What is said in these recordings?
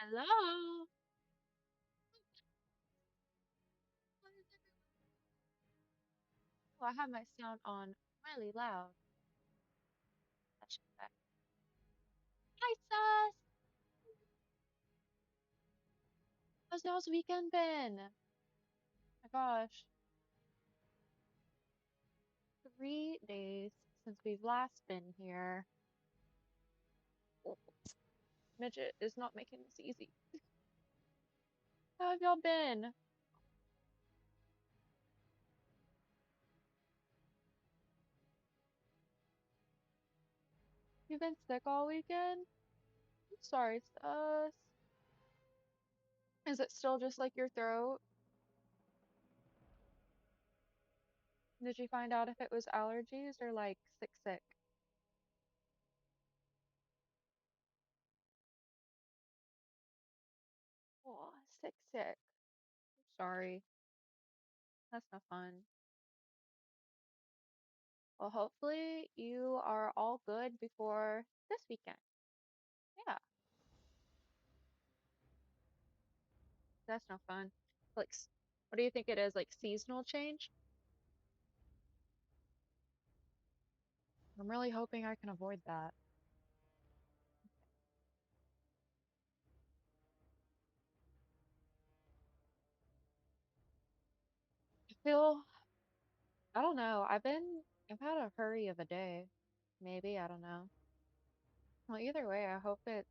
Hello. Oh, I have my sound on really loud. That should be better. Hi, Sus. How's y'all's weekend been? My gosh, 3 days since we've last been here. Oh, Midget is not making this easy. How have y'all been? You've been sick all weekend? I'm sorry, Sus. Is it still just like your throat? Did you find out if it was allergies or like sick sick? Oh, sick sick. Sorry. That's not fun. Well, hopefully you are all good before this weekend. Yeah, that's no fun. Like, what do you think it is? Like seasonal change? I'm really hoping I can avoid that. I feel, I don't know. I've had a hurry of a day. Maybe, I don't know. Well, either way, I hope it's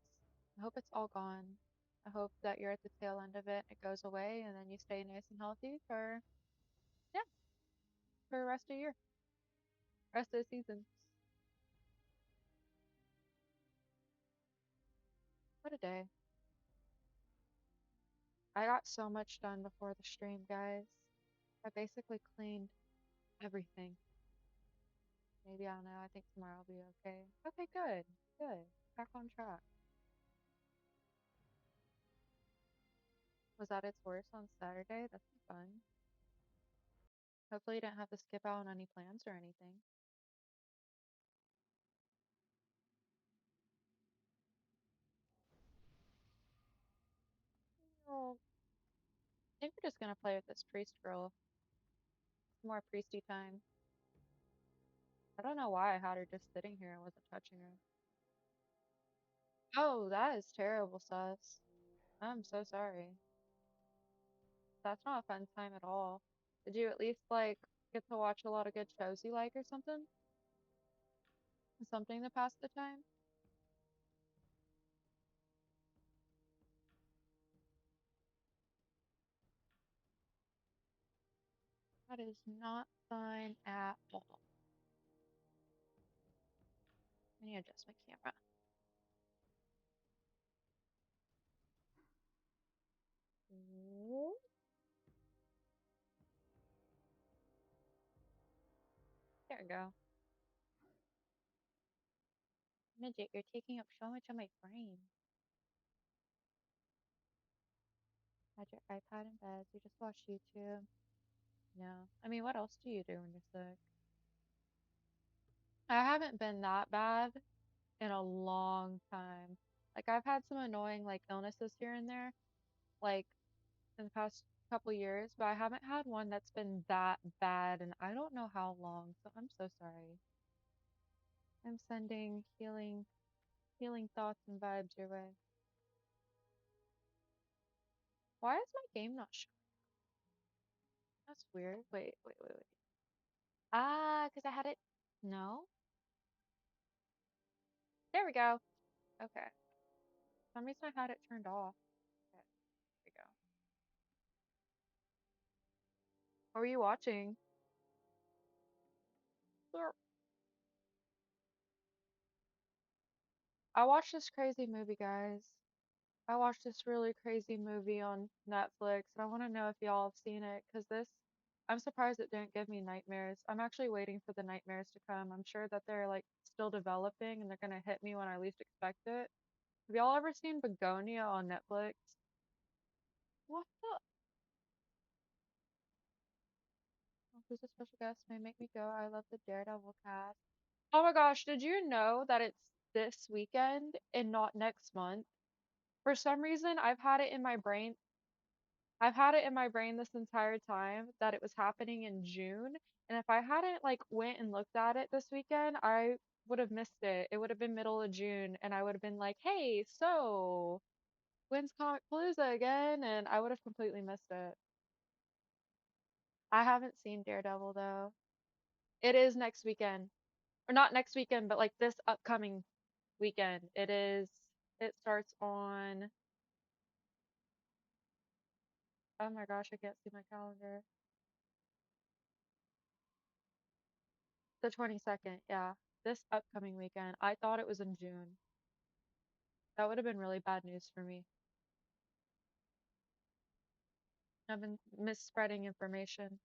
all gone. I hope that you're at the tail end of it, it goes away, and then you stay nice and healthy for, yeah, for the rest of the year, rest of the season. What a day. I got so much done before the stream, guys. I basically cleaned everything. Maybe I don't know. I think tomorrow will be okay. Okay, good. Good. Back on track. Was at its worst on Saturday? That's fun. Hopefully you didn't have to skip out on any plans or anything. Well, I think we're just gonna play with this priest girl. More priesty time. I don't know why I had her just sitting here and wasn't touching her. Oh, that is terrible, sus. I'm so sorry. That's not a fun time at all. Did you at least like get to watch a lot of good shows you like or something? Something to pass the time? That is not fun at all. I need to adjust my camera. Ooh, there we go. Midget, you're taking up so much of my brain. Had your iPad in bed, you just watch YouTube. No. I mean, what else do you do when you're sick? I haven't been that bad in a long time. Like, I've had some annoying, like, illnesses here and there, like, in the past couple years, but I haven't had one that's been that bad, and I don't know how long, so I'm so sorry. I'm sending healing thoughts and vibes your way. Why is my game not showing? That's weird. Wait. Ah, because I had it. No? There we go. Okay. For some reason I had it turned off. Okay, there we go. What were you watching? Sure. I watched this crazy movie, guys. I watched this really crazy movie on Netflix, and I want to know if y'all have seen it, because I'm surprised it didn't give me nightmares. I'm actually waiting for the nightmares to come. I'm sure that they're like still developing and they're gonna hit me when I least expect it. Have y'all ever seen Begonia on Netflix? What the? Oh, who's a special guest? May make me go. I love the Daredevil cast. Oh my gosh, did you know that it's this weekend and not next month? For some reason, I've had it in my brain this entire time that it was happening in June. And if I hadn't like went and looked at it this weekend, I would have missed it. It would have been middle of June and I would have been like, "Hey, so when's Comic Palooza again?" And I would have completely missed it. I haven't seen Daredevil though. It is next weekend. Or not next weekend, but like this upcoming weekend. It starts on, oh my gosh, I can't see my calendar. The 22nd, yeah. This upcoming weekend. I thought it was in June. That would have been really bad news for me. I've been misspreading information.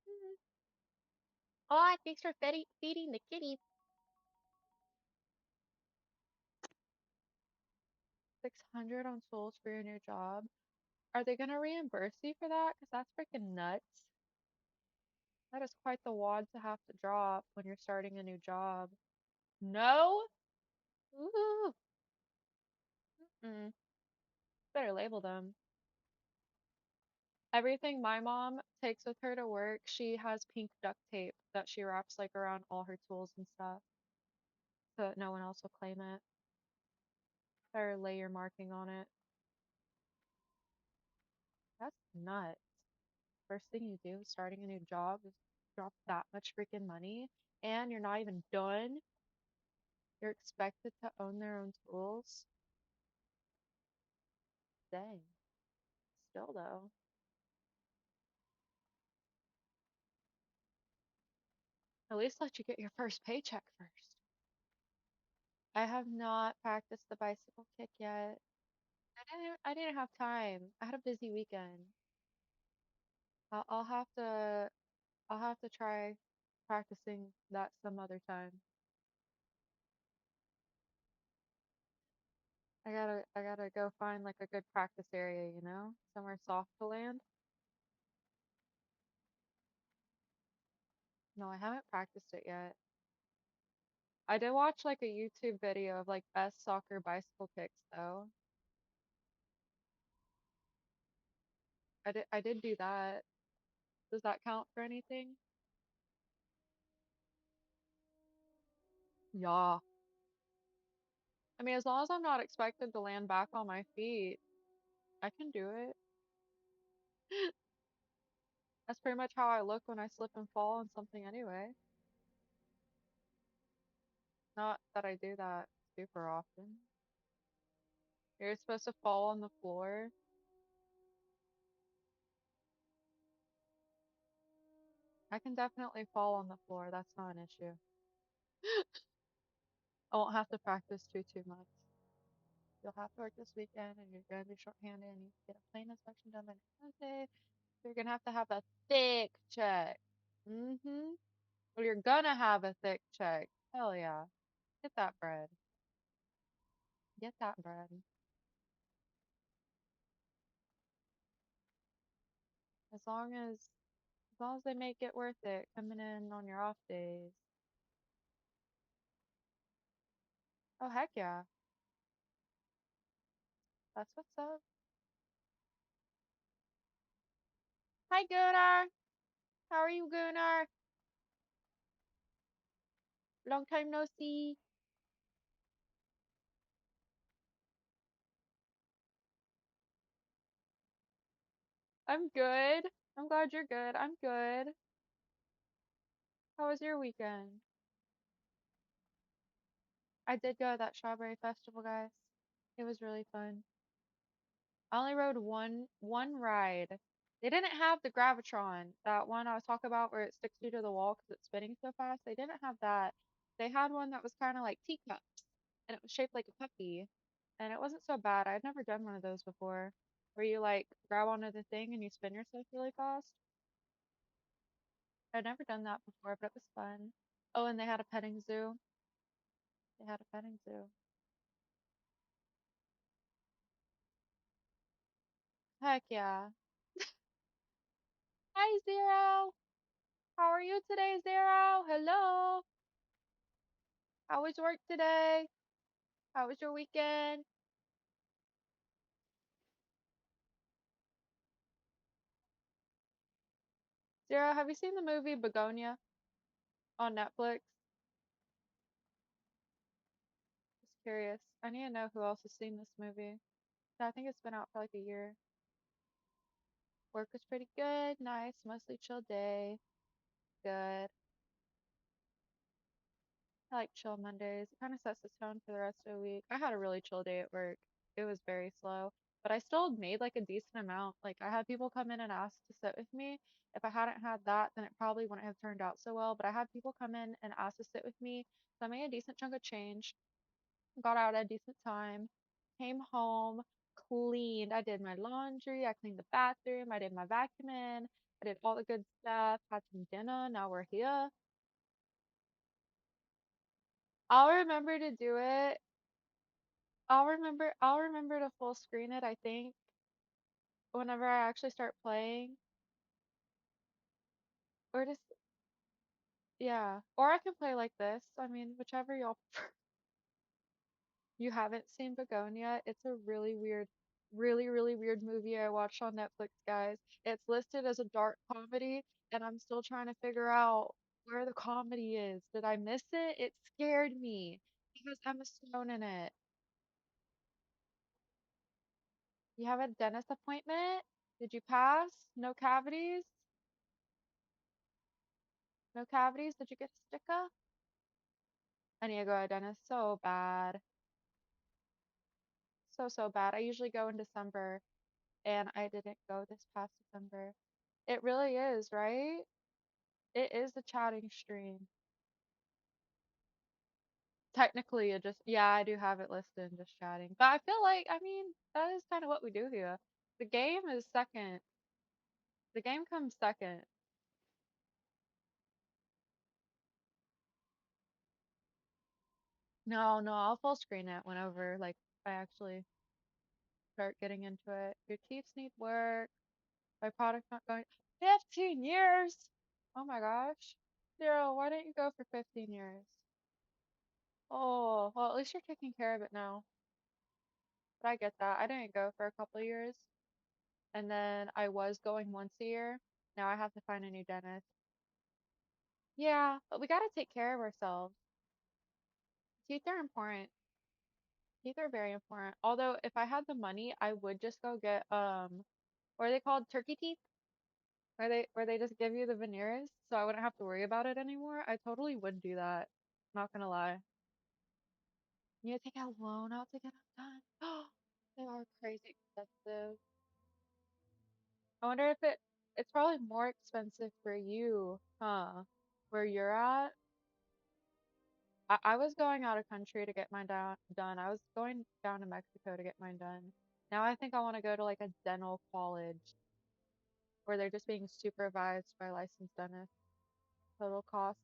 Mhm. Oh, thanks for feeding the kitties. 600 on souls for your new job. Are they gonna reimburse you for that? Because that's freaking nuts. That is quite the wad to have to drop when you're starting a new job. No? Ooh. Mm. Better label them. Everything my mom takes with her to work, she has pink duct tape that she wraps like around all her tools and stuff so that no one else will claim it. Better lay your marking on it. That's nuts. First thing you do starting a new job is drop that much freaking money and you're not even done. You're expected to own their own tools. Dang. Still though. At least let you get your first paycheck first. I have not practiced the bicycle kick yet. I didn't have time. I had a busy weekend. I'll have to try practicing that some other time. I gotta go find like a good practice area, somewhere soft to land. No, I haven't practiced it yet. I did watch like a YouTube video of like best soccer bicycle kicks though. I did do that. Does that count for anything? Yeah. I mean, as long as I'm not expected to land back on my feet, I can do it. That's pretty much how I look when I slip and fall on something anyway. Not that I do that super often. You're supposed to fall on the floor. I can definitely fall on the floor. That's not an issue. I won't have to practice too much. You'll have to work this weekend and you're gonna be shorthanded and you get a plane inspection done by next Wednesday. You're gonna have a thick check. Mm-hmm. Well, you're gonna have a thick check. Hell yeah. Get that bread. Get that bread. As long as they make it worth it coming in on your off days. Oh heck yeah. That's what's up. Hi Gunnar. How are you, Gunnar? Long time no see. I'm good. I'm glad you're good. I'm good. How was your weekend? I did go to that strawberry festival, guys. It was really fun. I only rode one ride. They didn't have the Gravitron, that one I was talking about where it sticks you to the wall because it's spinning so fast. They didn't have that. They had one that was kind of like teacups, and it was shaped like a puppy, and it wasn't so bad. I'd never done one of those before, where you like grab onto the thing and you spin yourself really fast. I'd never done that before, but it was fun. Oh, and they had a petting zoo. They had a petting zoo. Heck yeah. Hi, Zero. How are you today, Zero? Hello. How was work today? How was your weekend? Zero, have you seen the movie Begonia on Netflix? Just curious. I need to know who else has seen this movie. I think it's been out for like a year. Work was pretty good, nice, mostly chill day. Good. I like chill Mondays. It kind of sets the tone for the rest of the week. I had a really chill day at work. It was very slow, but I still made like a decent amount. Like I had people come in and ask to sit with me. If I hadn't had that, then it probably wouldn't have turned out so well. But I had people come in and ask to sit with me, so I made a decent chunk of change. Got out at a decent time. Came home, cleaned. I did my laundry. I cleaned the bathroom. I did my vacuuming. I did all the good stuff. Had some dinner. Now we're here. I'll remember to do it. I'll remember to full screen it, I think, whenever I actually start playing. Or just yeah. Or I can play like this. I mean, whichever y'all prefer. You haven't seen Begonia? It's a really weird, really, really weird movie I watched on Netflix, guys. It's listed as a dark comedy, and I'm still trying to figure out where the comedy is. Did I miss it? It scared me because Emma Stone in it. You have a dentist appointment? Did you pass? No cavities? No cavities? Did you get a sticker? I need to go to a dentist so bad. So, so bad. I usually go in December and I didn't go this past December. It really is, right? It is a chatting stream. Technically, it just, yeah, I do have it listed in just chatting. But I feel like, I mean, that is kind of what we do here. The game is second. The game comes second. No, no, I'll full screen it whenever, like, I actually start getting into it. Your teeth need work. My product not going 15 years. Oh my gosh. Daryl, why didn't you go for 15 years? Oh, well, at least you're taking care of it now. But I get that. I didn't go for a couple of years. And then I was going once a year. Now I have to find a new dentist. Yeah, but we gotta take care of ourselves. Teeth are important. Teeth are very important. Although if I had the money, I would just go get what are they called? Turkey teeth? Where they just give you the veneers so I wouldn't have to worry about it anymore. I totally would do that. Not gonna lie. You need to take a loan out to get them done. They are crazy expensive. I wonder if it's probably more expensive for you, huh? Where you're at? I was going out of country to get mine done. I was going down to Mexico to get mine done. Now I think I want to go to like a dental college where they're just being supervised by licensed dentists. Total cost.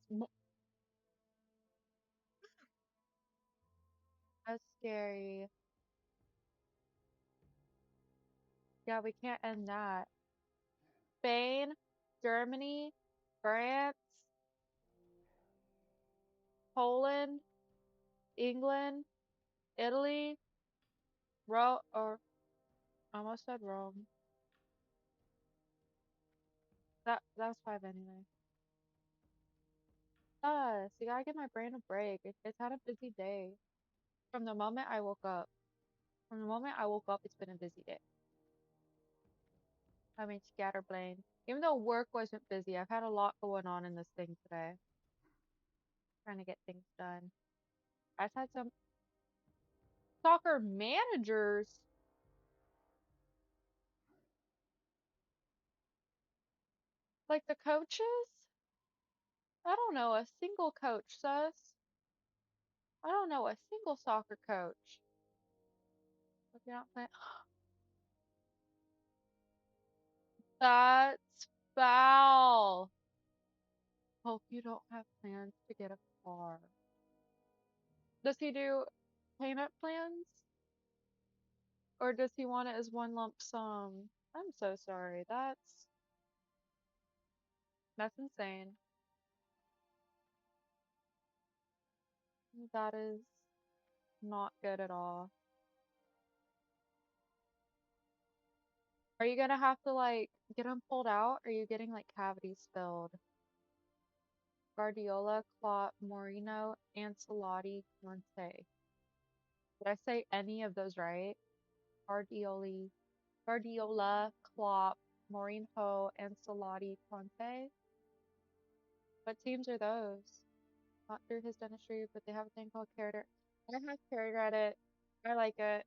That's scary. Yeah, we can't end that. Spain, Germany, France, Poland, England, Italy, or I almost said Rome. That was five anyway. You gotta give my brain a break. It's had a busy day. From the moment I woke up. From the moment I woke up, it's been a busy day. I mean, scatterbrained. Even though work wasn't busy, I've had a lot going on in this thing today. Trying to get things done. I've had some soccer managers, like the coaches. I don't know a single coach, sus. I don't know a single soccer coach. If you're not playing, that's foul. Hope you don't have plans to get a car. Does he do payment plans? Or does he want it as one lump sum? I'm so sorry. That's insane. That is not good at all. Are you gonna have to like get them pulled out? Or are you getting like cavities filled? Guardiola, Clot, Morino, Ancelotti, Conte. Did I say any of those right? Guardioli, Guardiola, Klopp, Mourinho, Ancelotti, Conte. What teams are those? Not through his dentistry, but they have a thing called Carrot. I have Carrot Reddit. I like it.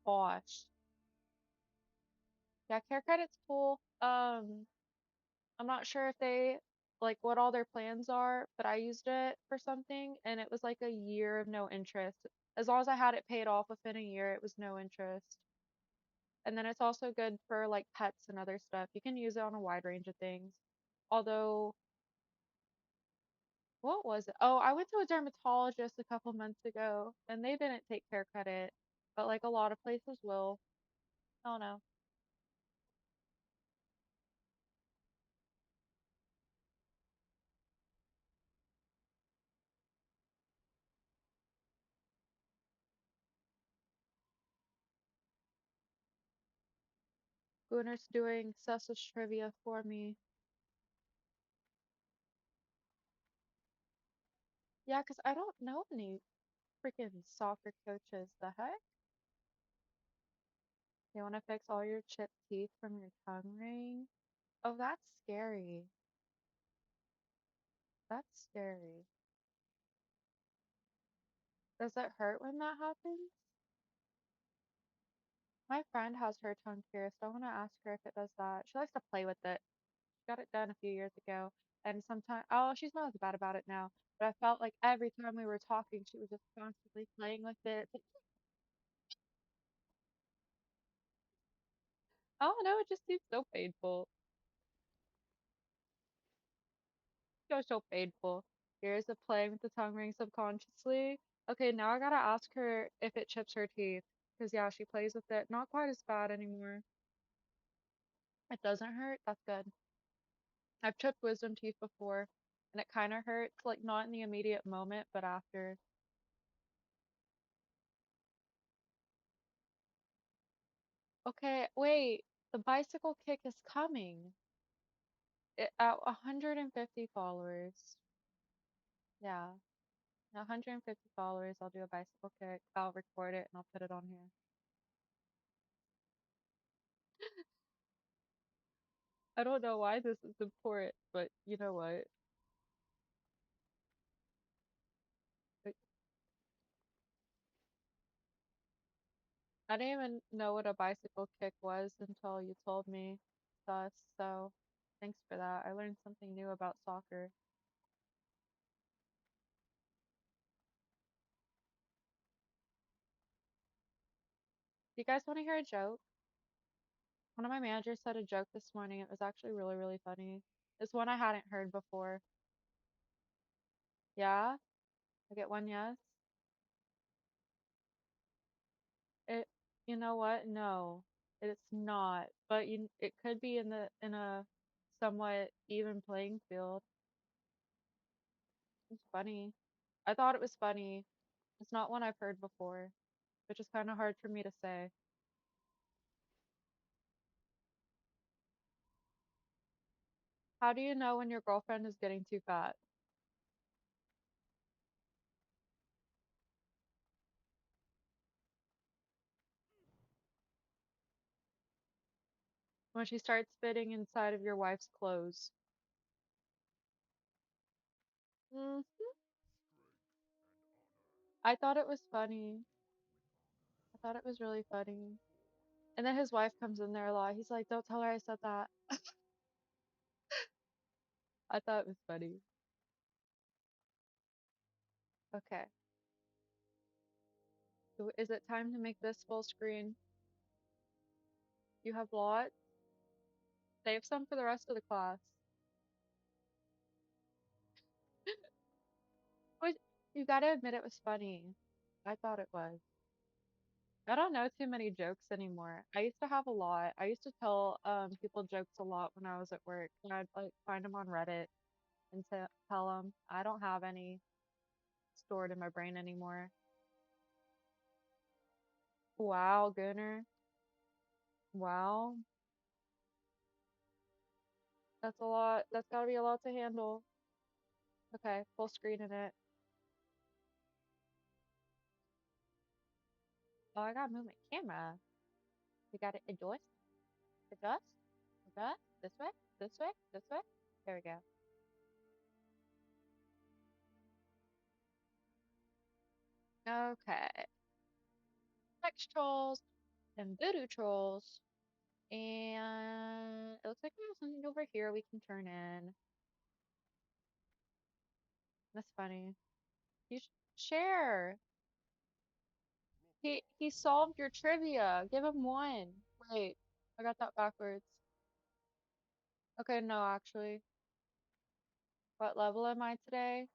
Gosh. Yeah, Care Credit's cool. I'm not sure if they like what all their plans are, but I used it for something and it was like a year of no interest. As long as I had it paid off within a year, it was no interest. And then it's also good for like pets and other stuff. You can use it on a wide range of things. Although, what was it? Oh, I went to a dermatologist a couple months ago and they didn't take care credit, but like a lot of places will. I don't know. Gunner's doing Cessa's trivia for me. Yeah, 'cause I don't know any freaking soccer coaches. The heck? They want to fix all your chipped teeth from your tongue ring? Oh, that's scary. That's scary. Does it hurt when that happens? My friend has her tongue pierced. I want to ask her if it does that. She likes to play with it. She got it done a few years ago. And sometimes, oh, she's not as bad about it now. But I felt like every time we were talking, she was just constantly playing with it. Oh no, it just seems so painful. So painful. Years of playing with the tongue ring subconsciously. Okay, now I gotta ask her if it chips her teeth. Because, yeah, she plays with it. Not quite as bad anymore. It doesn't hurt? That's good. I've chipped wisdom teeth before, and it kind of hurts, like not in the immediate moment, but after. Okay, wait. The bicycle kick is coming. At 150 followers. Yeah, 150 followers. I'll do a bicycle kick. I'll record it and I'll put it on here. I don't know why this is important, but you know what? Like, I didn't even know what a bicycle kick was until you told me thus, so thanks for that. I learned something new about soccer. Do you guys want to hear a joke? One of my managers said a joke this morning. It was actually really, really funny. It's one I hadn't heard before. Yeah? I get one yes? It, you know what? No, it's not. But it could be in a somewhat even playing field. It's funny. I thought it was funny. It's not one I've heard before, which is kind of hard for me to say. How do you know when your girlfriend is getting too fat? When she starts fitting inside of your wife's clothes. Mm, I thought it was funny. I thought it was really funny. And then his wife comes in there a lot. He's like, "Don't tell her I said that." I thought it was funny. Okay. So is it time to make this full screen? You have lots. Save some for the rest of the class. But you gotta admit it was funny. I thought it was. I don't know too many jokes anymore. I used to have a lot. I used to tell people jokes a lot when I was at work, and I'd like find them on Reddit and tell them. I don't have any. stored in my brain anymore. Wow, Gunner. Wow. That's a lot. That's gotta be a lot to handle. Okay, full screen in it. Oh, I gotta move my camera. We gotta adjust, adjust, adjust. This way, this way, this way. There we go. Okay. Text trolls and voodoo trolls. And it looks like we have something over here we can turn in. That's funny. You share. He solved your trivia. Give him one. Wait, I got that backwards. Okay, no, actually. What level am I today?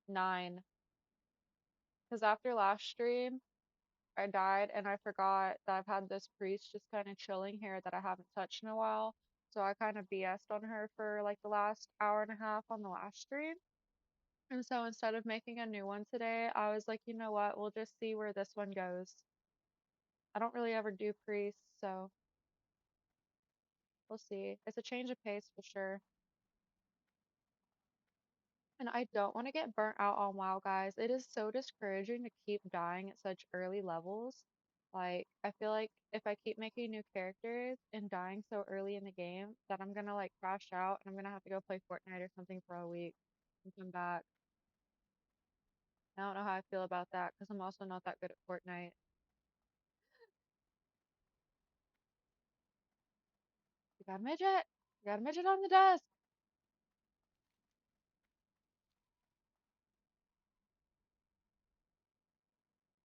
9. Because after last stream, I died and I forgot that I've had this priest just kind of chilling here that I haven't touched in a while. So I kind of BS'd on her for like the last hour and a half on the last stream. And so instead of making a new one today, I was like, you know what? We'll just see where this one goes. I don't really ever do priests, so we'll see. It's a change of pace for sure. And I don't want to get burnt out on WoW, guys. It is so discouraging to keep dying at such early levels. Like, I feel like if I keep making new characters and dying so early in the game, that I'm gonna like crash out and I'm gonna have to go play Fortnite or something for a week and come back. I don't know how I feel about that because I'm also not that good at Fortnite. You got a midget? You got a midget on the desk.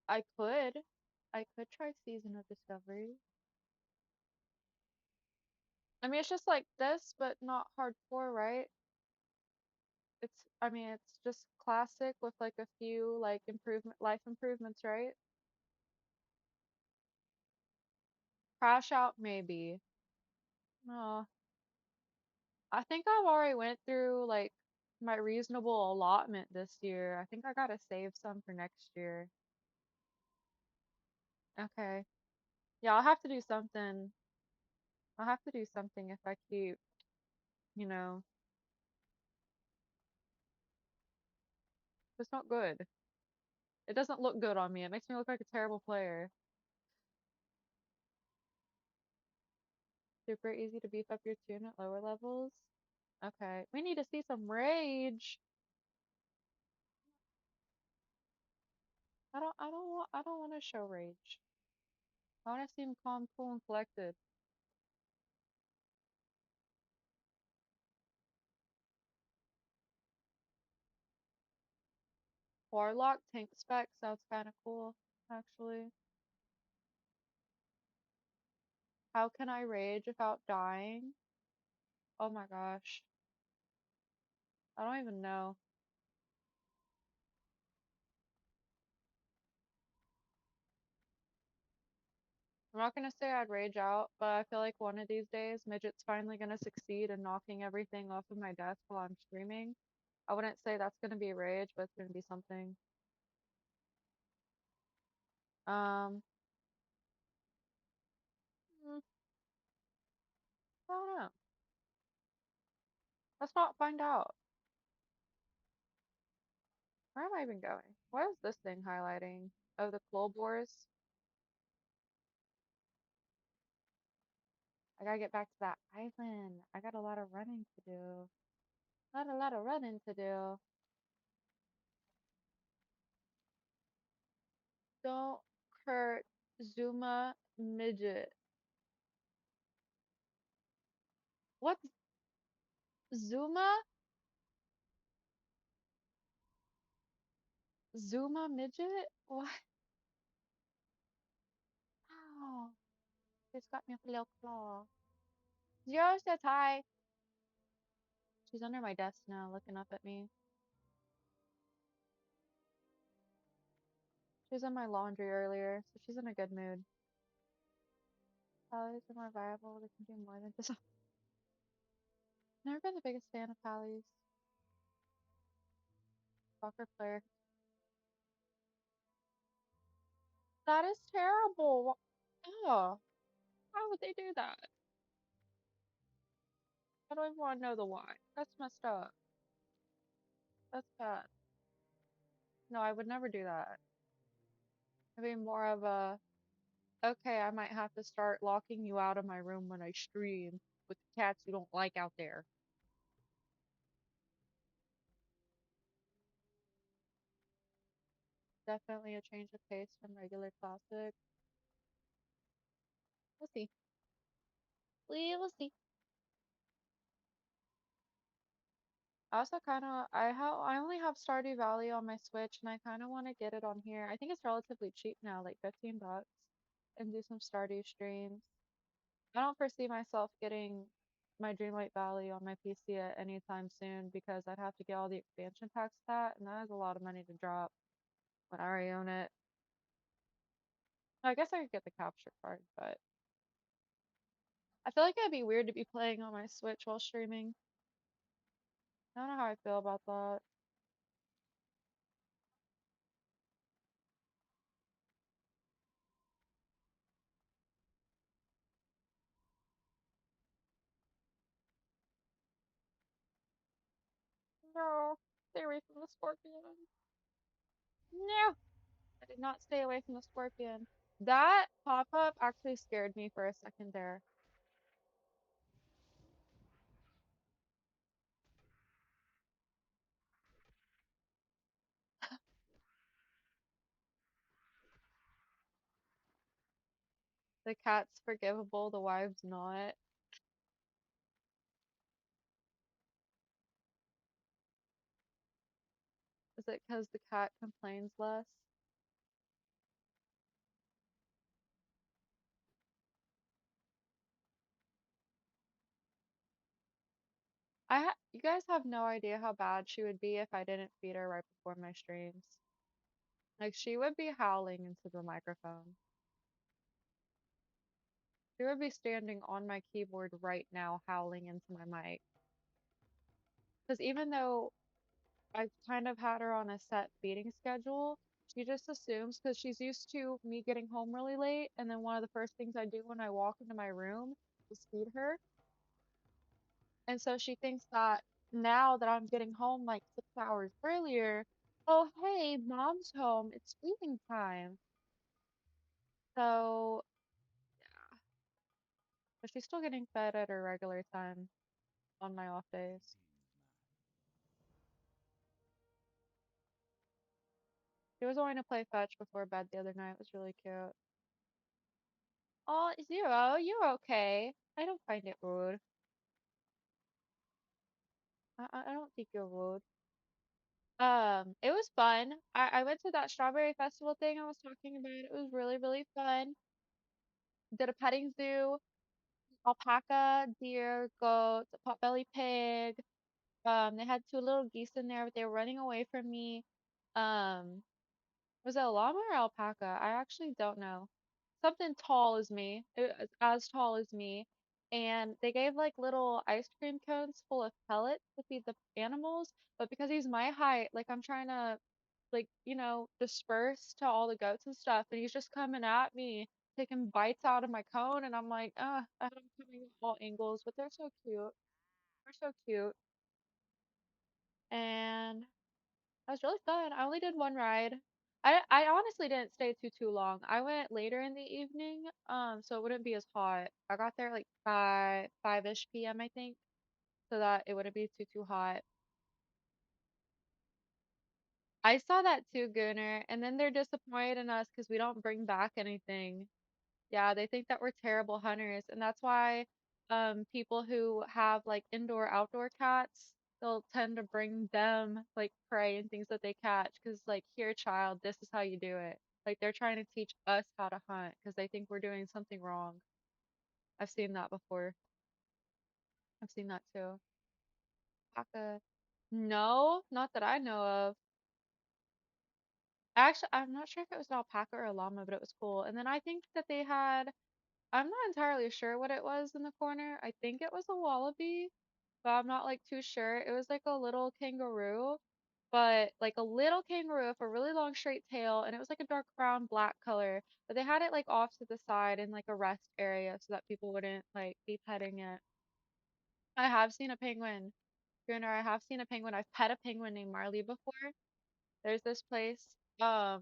I could. I could try Season of Discovery. I mean, it's just like this, but not hardcore, right? I mean, it's just classic with like a few like life improvements, right? Crash out, maybe. No, I think I've already went through like my reasonable allotment this year. I think I gotta save some for next year. Okay. Yeah, I'll have to do something. I'll have to do something if I keep, you know, it's not good. It doesn't look good on me. It makes me look like a terrible player. Super easy to beef up your tune at lower levels. Okay. We need to see some rage. I don't want to show rage. I want to seem calm, cool, and collected. Warlock tank spec sounds kind of cool, actually. How can I rage without dying? Oh my gosh. I don't even know. I'm not gonna say I'd rage out, but I feel like one of these days, Midget's finally gonna succeed in knocking everything off of my desk while I'm streaming. I wouldn't say that's gonna be rage, but it's gonna be something. Um, mm, I don't know. Let's not find out. Where am I even going? What is this thing highlighting? Oh, the coal bores. I gotta get back to that island. I got a lot of running to do. Got a lot of running to do. Don't hurt Zuma midget. What's Zuma? Zuma midget? What? Ow. It's got me a little claw. Zero says hi. She's under my desk now, looking up at me. She was in my laundry earlier, so she's in a good mood. Pallies are more viable. They can do more than just. Never been the biggest fan of Pallies. soccer player. That is terrible. Oh, why would they do that? I don't even want to know the why. That's messed up. That's bad. No, I would never do that. I'd be more of a, okay, I might have to start locking you out of my room when I stream with the cats you don't like out there. Definitely a change of pace from regular classic. We'll see. We will see. I also kind of I only have Stardew Valley on my Switch and I kind of want to get it on here. I think it's relatively cheap now, like 15 bucks, and do some Stardew streams. I don't foresee myself getting my Dreamlight Valley on my PC at any time soon because I'd have to get all the expansion packs for that, and that is a lot of money to drop when I already own it. I guess I could get the capture card, but I feel like it'd be weird to be playing on my Switch while streaming. I don't know how I feel about that. No, stay away from the scorpion. No, I did not stay away from the scorpion. That pop-up actually scared me for a second there. The cat's forgivable, the wife's not. Is it because the cat complains less? You guys have no idea how bad she would be if I didn't feed her right before my streams. Like she would be howling into the microphone. She would be standing on my keyboard right now howling into my mic. Because even though I've kind of had her on a set feeding schedule, she just assumes because she's used to me getting home really late, and then one of the first things I do when I walk into my room is feed her. And so she thinks that now that I'm getting home like 6 hours earlier, oh, hey, mom's home. It's feeding time. So, but she's still getting fed at her regular time on my off days. She was going to play fetch before bed the other night. It was really cute. Oh, Zero, you're okay. I don't find it rude. I don't think you're rude. It was fun. I went to that strawberry festival thing I was talking about. It was really, really fun. Did a petting zoo, alpaca, deer, goat, potbelly pig. They had two little geese in there, but they were running away from me. Um, was it a llama or alpaca? I actually don't know. Something tall as me, as tall as me. And they gave like little ice cream cones full of pellets to feed the animals. But because he's my height, like I'm trying to like, disperse to all the goats and stuff, and he's just coming at me, taking bites out of my cone, and I'm like, I'm coming at all angles, but they're so cute. They're so cute. And that was really fun. I only did one ride. I honestly didn't stay too long. I went later in the evening, so it wouldn't be as hot. I got there like 5-ish p.m. I think, so that it wouldn't be too hot. I saw that too, Gunner, and then they're disappointed in us because we don't bring back anything. Yeah, they think that we're terrible hunters, and that's why people who have like indoor outdoor cats, they'll tend to bring them like prey and things that they catch because like, here, child, this is how you do it. Like they're trying to teach us how to hunt because they think we're doing something wrong. I've seen that before. I've seen that too. Alpaca. No, not that I know of. Actually, I'm not sure if it was an alpaca or a llama, but it was cool. And then I think that they had, I'm not entirely sure what it was in the corner. I think it was a wallaby, but I'm not like too sure. It was like a little kangaroo, but like a little kangaroo with a really long straight tail, and it was like a dark brown black color. But they had it like off to the side in like a rest area so that people wouldn't like be petting it. I have seen a penguin. Gunnar, I have seen a penguin. I've pet a penguin named Marley before. There's this place that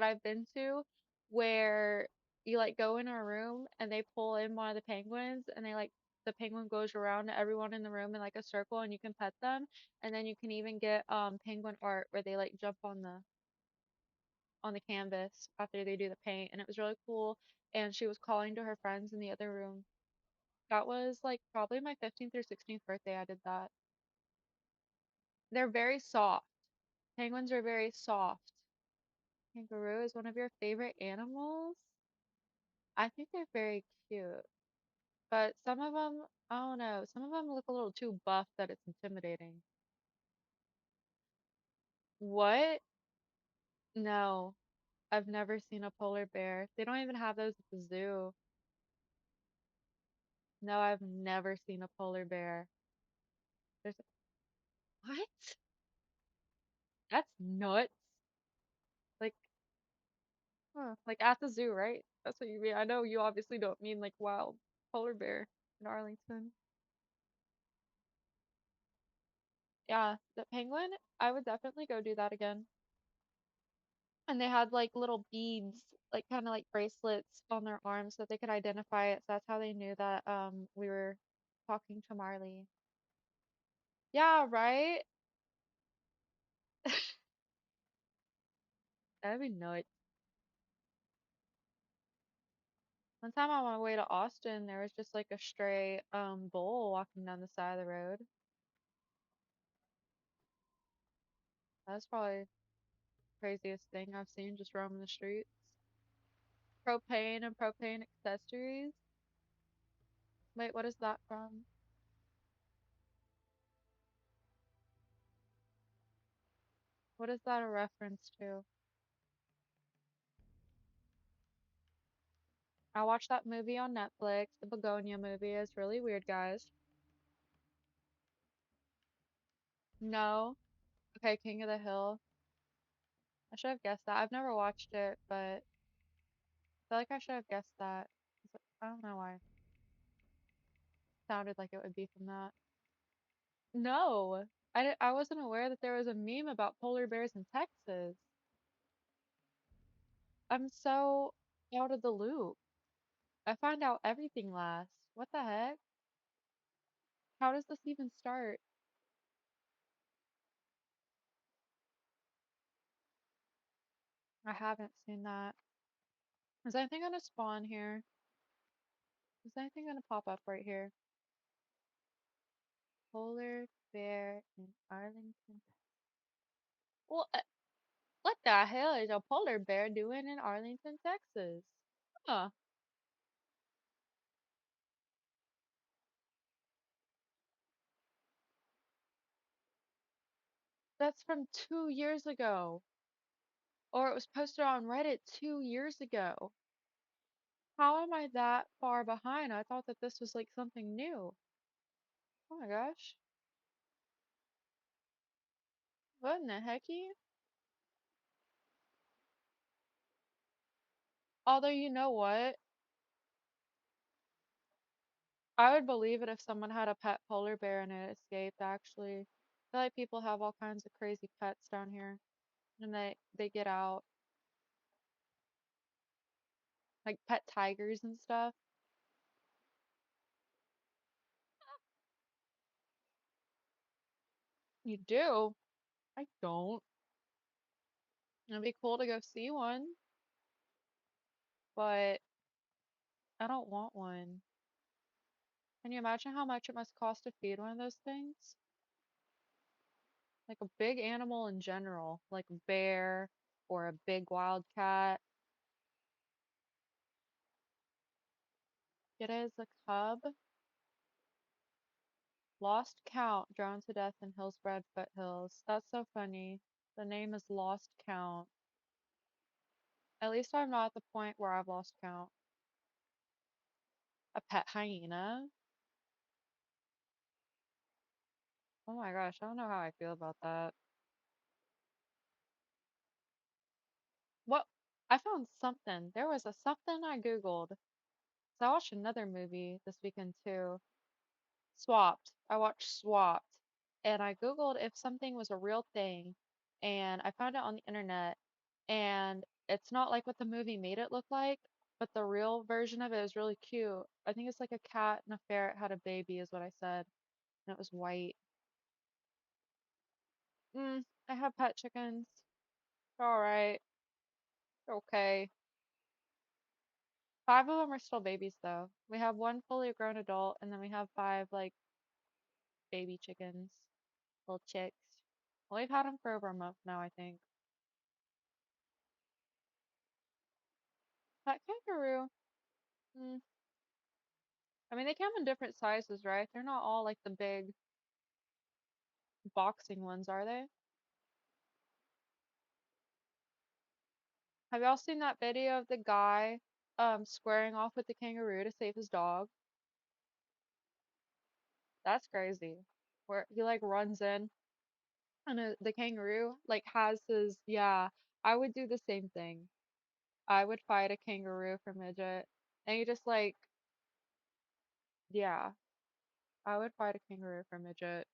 I've been to where you like go in a room and they pull in one of the penguins and they like the penguin goes around to everyone in the room in like a circle and you can pet them, and then you can even get penguin art where they like jump on the canvas after they do the paint, and it was really cool, and she was calling to her friends in the other room. That was like probably my 15th or 16th birthday I did that. They're very soft. Penguins are very soft. Kangaroo is one of your favorite animals? I think they're very cute, but some of them, I don't know, some of them look a little too buff that it's intimidating. What? No, I've never seen a polar bear. They don't even have those at the zoo. No, I've never seen a polar bear. There's what? That's nuts. Like, huh, like at the zoo, right? That's what you mean. I know you obviously don't mean like wild polar bear in Arlington. Yeah, the penguin, I would definitely go do that again. And they had like little beads, like kind of like bracelets on their arms so that they could identify it. So that's how they knew that we were talking to Marley. Yeah, right? That'd be nuts. One time on my way to Austin, there was just like a stray bull walking down the side of the road. That's probably the craziest thing I've seen just roaming the streets. Propane and propane accessories. Wait, what is that from? What is that a reference to? I watched that movie on Netflix, the Begonia movie. It's really weird, guys. No. Okay, King of the Hill. I should have guessed that. I've never watched it, but I feel like I should have guessed that. I don't know why. Sounded like it would be from that. No. I wasn't aware that there was a meme about polar bears in Texas. I'm so out of the loop. I find out everything last. What the heck? How does this even start? I haven't seen that. Is anything gonna spawn here? Is anything gonna pop up right here? Polar bear in Arlington. Well, what the hell is a polar bear doing in Arlington, Texas? Huh, that's from 2 years ago. Or it was posted on Reddit 2 years ago. How am I that far behind? I thought that this was like something new. Oh my gosh. What in the hecky? Although, you know what? I would believe it if someone had a pet polar bear and it escaped, actually. I feel like people have all kinds of crazy pets down here. And they get out. Like pet tigers and stuff. You do? I don't. It'd be cool to go see one, but I don't want one. Can you imagine how much it must cost to feed one of those things? Like a big animal in general, like a bear or a big wild cat. It is a cub. Lost count, drowned to death in Hillsborough foothills. That's so funny. The name is Lost Count. At least I'm not at the point where I've lost count. A pet hyena? Oh my gosh, I don't know how I feel about that. I found something. There was a something I Googled. So I watched another movie this weekend too. Swapped. I watched Swapped. And I Googled if something was a real thing. And I found it on the internet. And it's not like what the movie made it look like, but the real version of it is really cute. I think it's like a cat and a ferret had a baby, is what I said. And it was white. I have pet chickens. They're all right. They're okay. Five of them are still babies though. We have one fully grown adult, and then we have five like baby chickens, little chicks. Well, we've had them for over a month now, I think. Pet kangaroo. Mm, I mean, they come in different sizes, right? They're not all like the big boxing ones, are they? Have y'all seen that video of the guy squaring off with the kangaroo to save his dog? That's crazy. Where he like runs in and the kangaroo like has his, yeah, I would do the same thing. I would fight a kangaroo for midget. And you just like, yeah, I would fight a kangaroo for midget.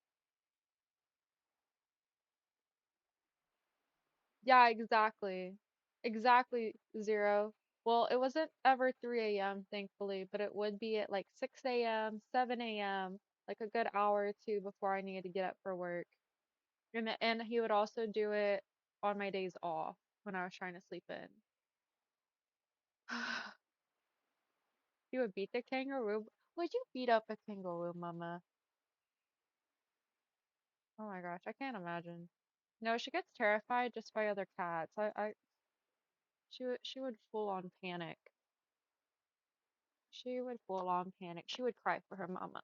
Yeah, exactly. Exactly, zero. Well, it wasn't ever 3 a.m., thankfully, but it would be at like 6 a.m., 7 a.m., like a good hour or two before I needed to get up for work. And he would also do it on my days off when I was trying to sleep in. He would beat the kangaroo. Would you beat up a kangaroo, mama? Oh my gosh, I can't imagine. No, she gets terrified just by other cats. She would full on panic. She would full on panic. She would cry for her mama.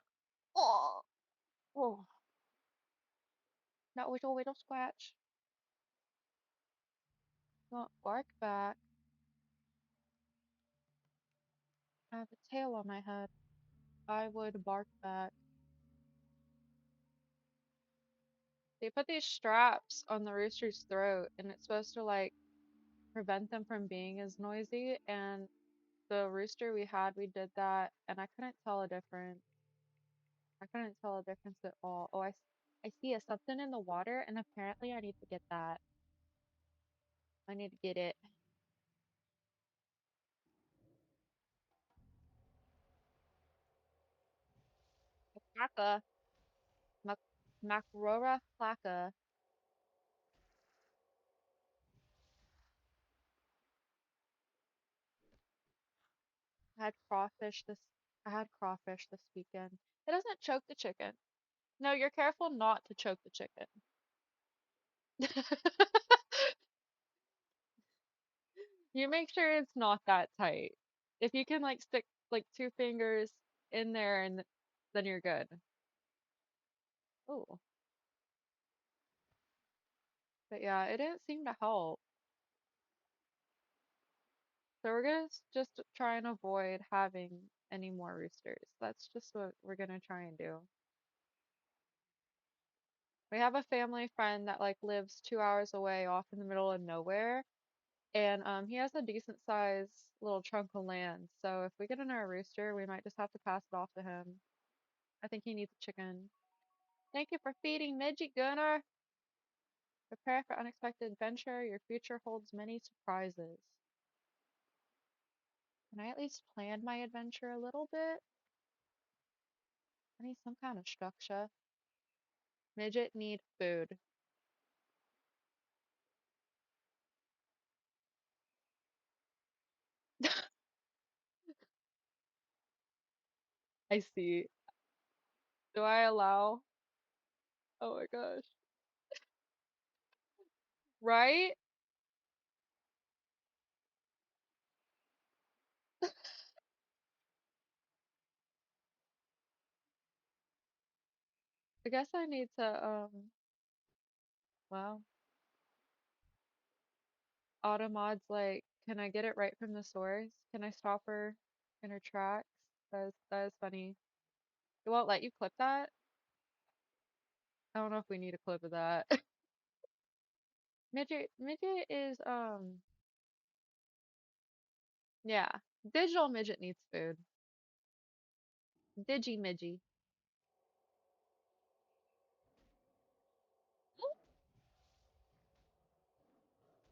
Oh, oh, that little scratch. Don't bark back. I have a tail on my head. I would bark back. They put these straps on the rooster's throat, and it's supposed to like prevent them from being as noisy. And the rooster we did that, and I couldn't tell a difference. I couldn't tell a difference at all. Oh, I see a something in the water, and apparently I need to get that. I need to get it. Placa, Mac Macrora placa. I had crawfish this. I had crawfish this weekend. It doesn't choke the chicken. No, you're careful not to choke the chicken. You make sure it's not that tight. If you can like stick like two fingers in there and then you're good. Oh, but yeah, it didn't seem to help. So we're gonna just try and avoid having any more roosters. That's just what we're gonna try and do. We have a family friend that like lives 2 hours away off in the middle of nowhere, and he has a decent sized little chunk of land. So if we get another rooster, we might just have to pass it off to him. I think he needs a chicken. Thank you for feeding Midget Gunner. Prepare for unexpected adventure. Your future holds many surprises. Can I at least plan my adventure a little bit? I need some kind of structure. Midget need food. I see. Do I allow? Oh my gosh. Right? I guess I need to, well, Automod's like, can I get it right from the source? Can I stop her in her tracks? That is funny. It won't let you clip that? I don't know if we need a clip of that. Midget is Yeah. Digital midget needs food. Digi midgy.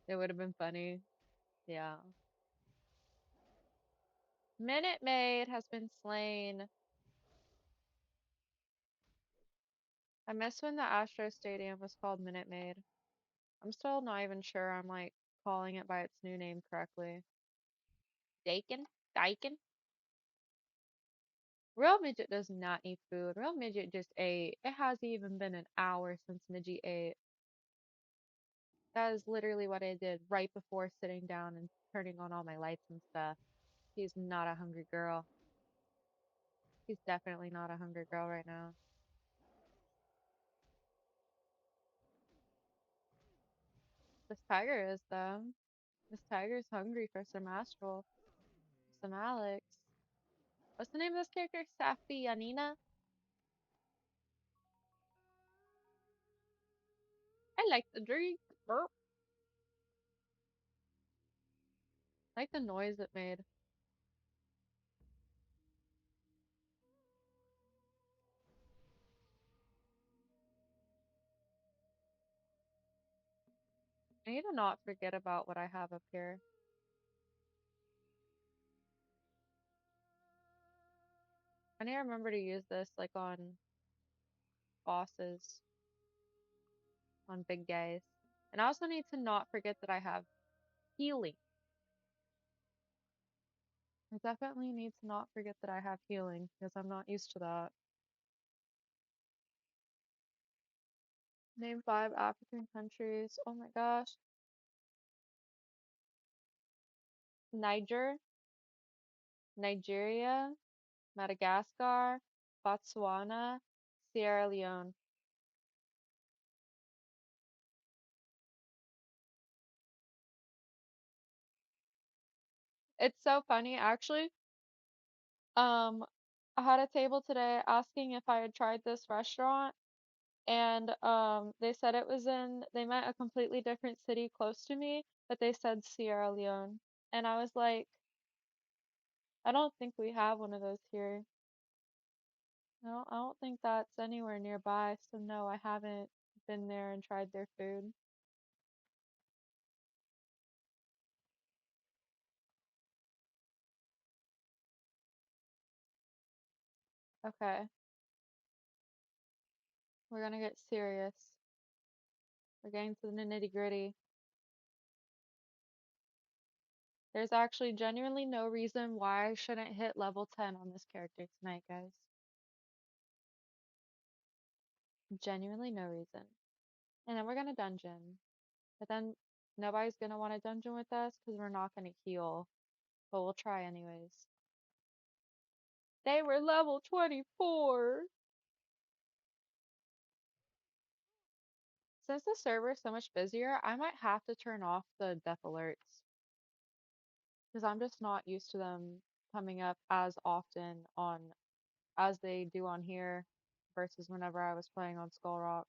It would have been funny. Yeah. Minute Maid has been slain. I miss when the Astro Stadium was called Minute Maid. I'm still not even sure I'm like calling it by its new name correctly. Dakin? Dakin? Real Midget does not need food. Real Midget just ate. It hasn't even been an hour since Midget ate. That is literally what I did right before sitting down and turning on all my lights and stuff. He's not a hungry girl. He's definitely not a hungry girl right now. This tiger is though. This tiger's hungry for some Astral, some Alex. What's the name of this character? Safianina? I like the drink. Burp. I like the noise it made. I need to not forget about what I have up here. I need to remember to use this like on bosses, on big guys. And I also need to not forget that I have healing. I definitely need to not forget that I have healing because I'm not used to that. Name 5 African countries. Oh my gosh. Niger, Nigeria, Madagascar, Botswana, Sierra Leone. It's so funny actually. Um, I had a table today asking if I had tried this restaurant and they said it was in they meant a completely different city close to me, but they said Sierra Leone. And I was like, I don't think we have one of those here. I don't think that's anywhere nearby, so no, I haven't been there and tried their food. Okay, we're gonna get serious. We're getting to the nitty gritty. There's actually genuinely no reason why I shouldn't hit level 10 on this character tonight, guys. Genuinely no reason. And then we're gonna dungeon. But then nobody's gonna want to dungeon with us because we're not gonna heal. But we'll try anyways. They were level 24! Since the server is so much busier, I might have to turn off the death alerts. Because I'm just not used to them coming up as often on as they do on here versus whenever I was playing on Skull Rock.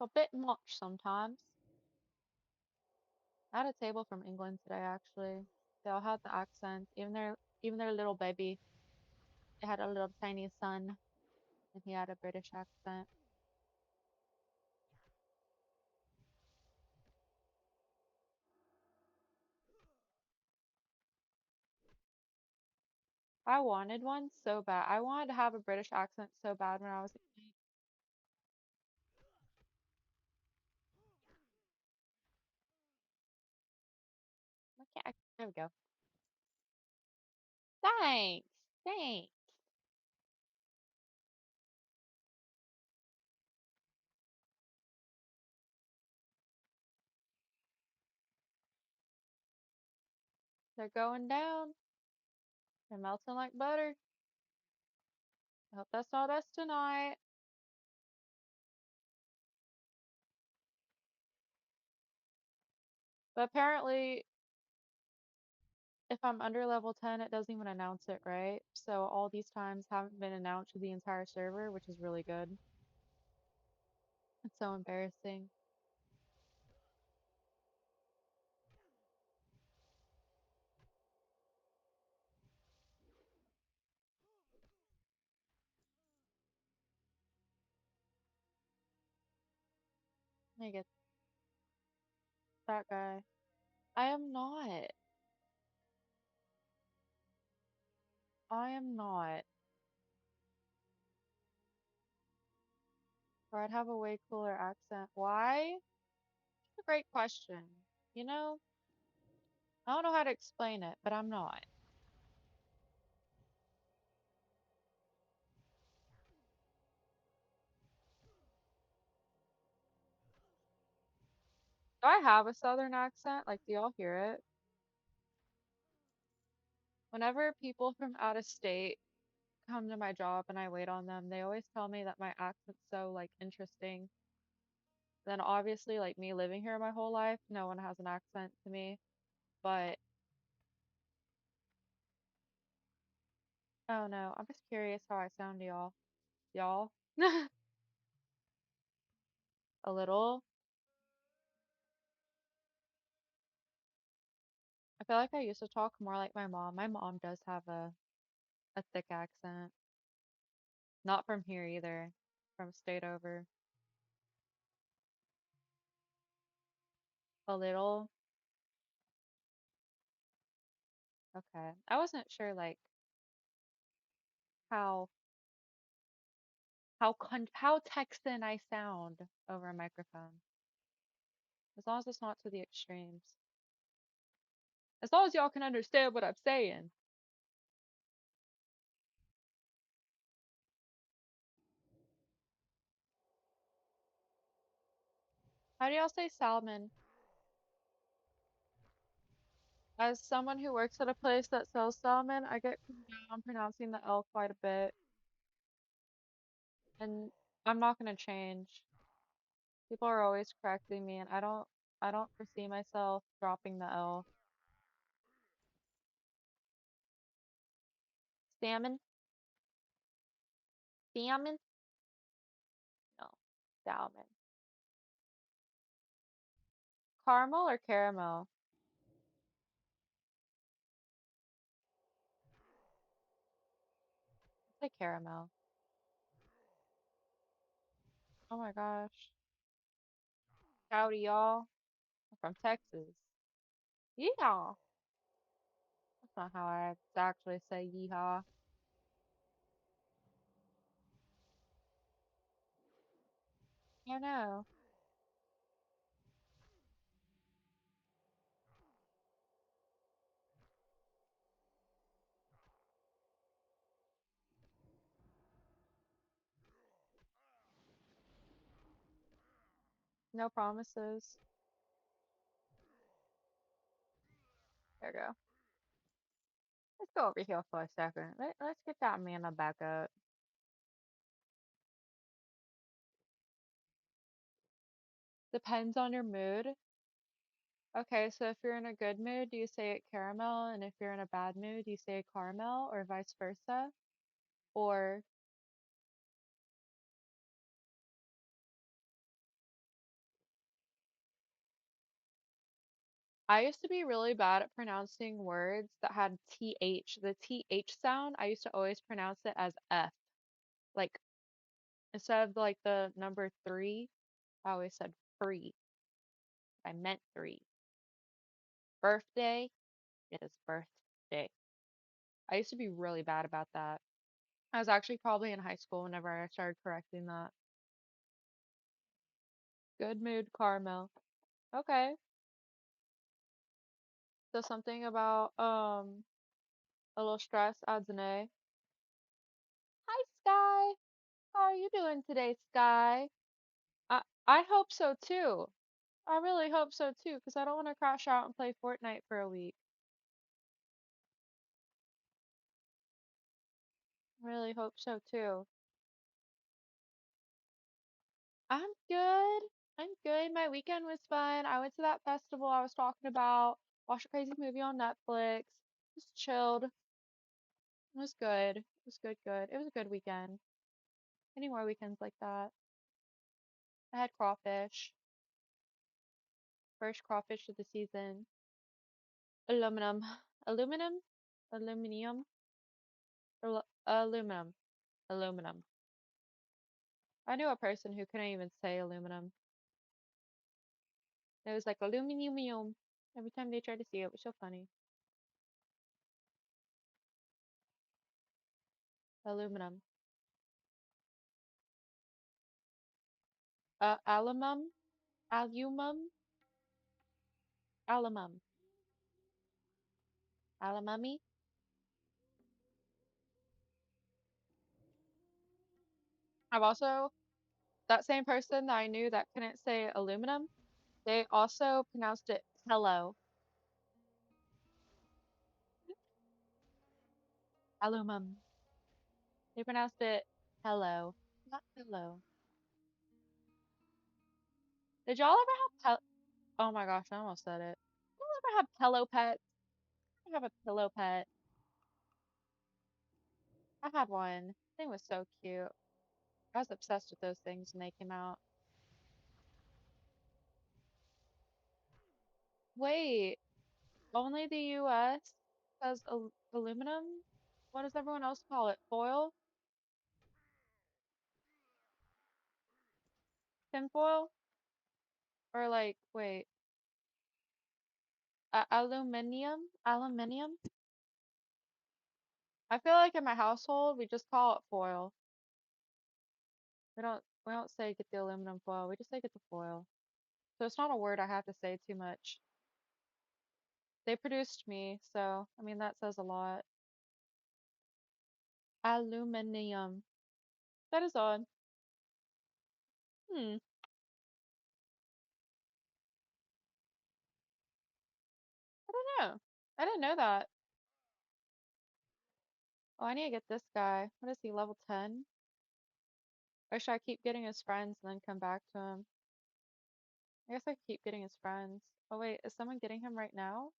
A bit much sometimes. I had a table from England today actually. They all had the accents, even their little baby. They had a little tiny son and he had a British accent. I wanted one so bad. I wanted to have a British accent so bad when I was a kid. Okay, there we go. Thanks. Thanks. They're going down. They're melting like butter. I hope that's not us tonight. But apparently, if I'm under level 10, it doesn't even announce it, right? So all these times haven't been announced to the entire server, which is really good. It's so embarrassing. Let me get that guy. I am not. I am not. Or I'd have a way cooler accent. Why? It's a great question. You know, I don't know how to explain it, but I'm not. Do I have a southern accent? Like, do y'all hear it? Whenever people from out of state come to my job and I wait on them, they always tell me that my accent's so like interesting. Then obviously, like me living here my whole life, no one has an accent to me. But oh no, I'm just curious how I sound to y'all. Y'all? A little. I feel like I used to talk more like my mom. My mom does have a thick accent. Not from here either. From state over. A little. Okay. I wasn't sure like how how Texan I sound over a microphone. As long as it's not to the extremes. As long as y'all can understand what I'm saying. How do y'all say salmon? As someone who works at a place that sells salmon, I get put down on pronouncing the L quite a bit, and I'm not gonna change. People are always correcting me, and I don't foresee myself dropping the L. Salmon? Salmon? No. Salmon. Caramel or caramel? I say caramel. Oh my gosh. Howdy, y'all. I'm from Texas. Yeehaw. That's not how I actually say yeehaw. I know. No promises. There we go. Let's go over here for a second. Let's get that mana back up. Depends on your mood. Okay, so if you're in a good mood, do you say it caramel? And if you're in a bad mood, do you say it caramel or vice versa? Or I used to be really bad at pronouncing words that had TH. The TH sound, I used to always pronounce it as F. Like instead of like the number three, I always said free. I meant three. Birthday, it is birthday. I used to be really bad about that. I was actually probably in high school whenever I started correcting that. Good mood, caramel. Okay. So something about a little stress adds an A. Hi, Sky. How are you doing today, Sky? I hope so too. I really hope so too, because I don't want to crash out and play Fortnite for a week. Really hope so too. I'm good. I'm good. My weekend was fun. I went to that festival I was talking about, watched a crazy movie on Netflix, just chilled. It was good. It was good, good. It was a good weekend. Any more weekends like that? I had crawfish. First crawfish of the season. Aluminum. Aluminum? Aluminium? Aluminum. Aluminum. I knew a person who couldn't even say aluminum. It was like aluminum every time they tried to see it. It was so funny. Aluminum. Alumum? Alumum? Alumum. Alumummy? I've also, that same person that I knew that couldn't say aluminum, they also pronounced it hello. Alumum. They pronounced it hello, not hello. Did y'all ever have oh my gosh, I almost said it. Y'all ever have pillow pets? I have a pillow pet. I had one. Thing was so cute. I was obsessed with those things when they came out. Wait, only the US has aluminum? What does everyone else call it? Foil? Tinfoil? Or like, wait, aluminium? Aluminium? I feel like in my household we just call it foil. We don't say get the aluminum foil. We just say get the foil. So it's not a word I have to say too much. They produced me, so I mean that says a lot. Aluminium. That is odd. Hmm. I don't know. I didn't know that. Oh, I need to get this guy. What is he, level 10? Or should I keep getting his friends and then come back to him? I guess I keep getting his friends. Oh wait, is someone getting him right now?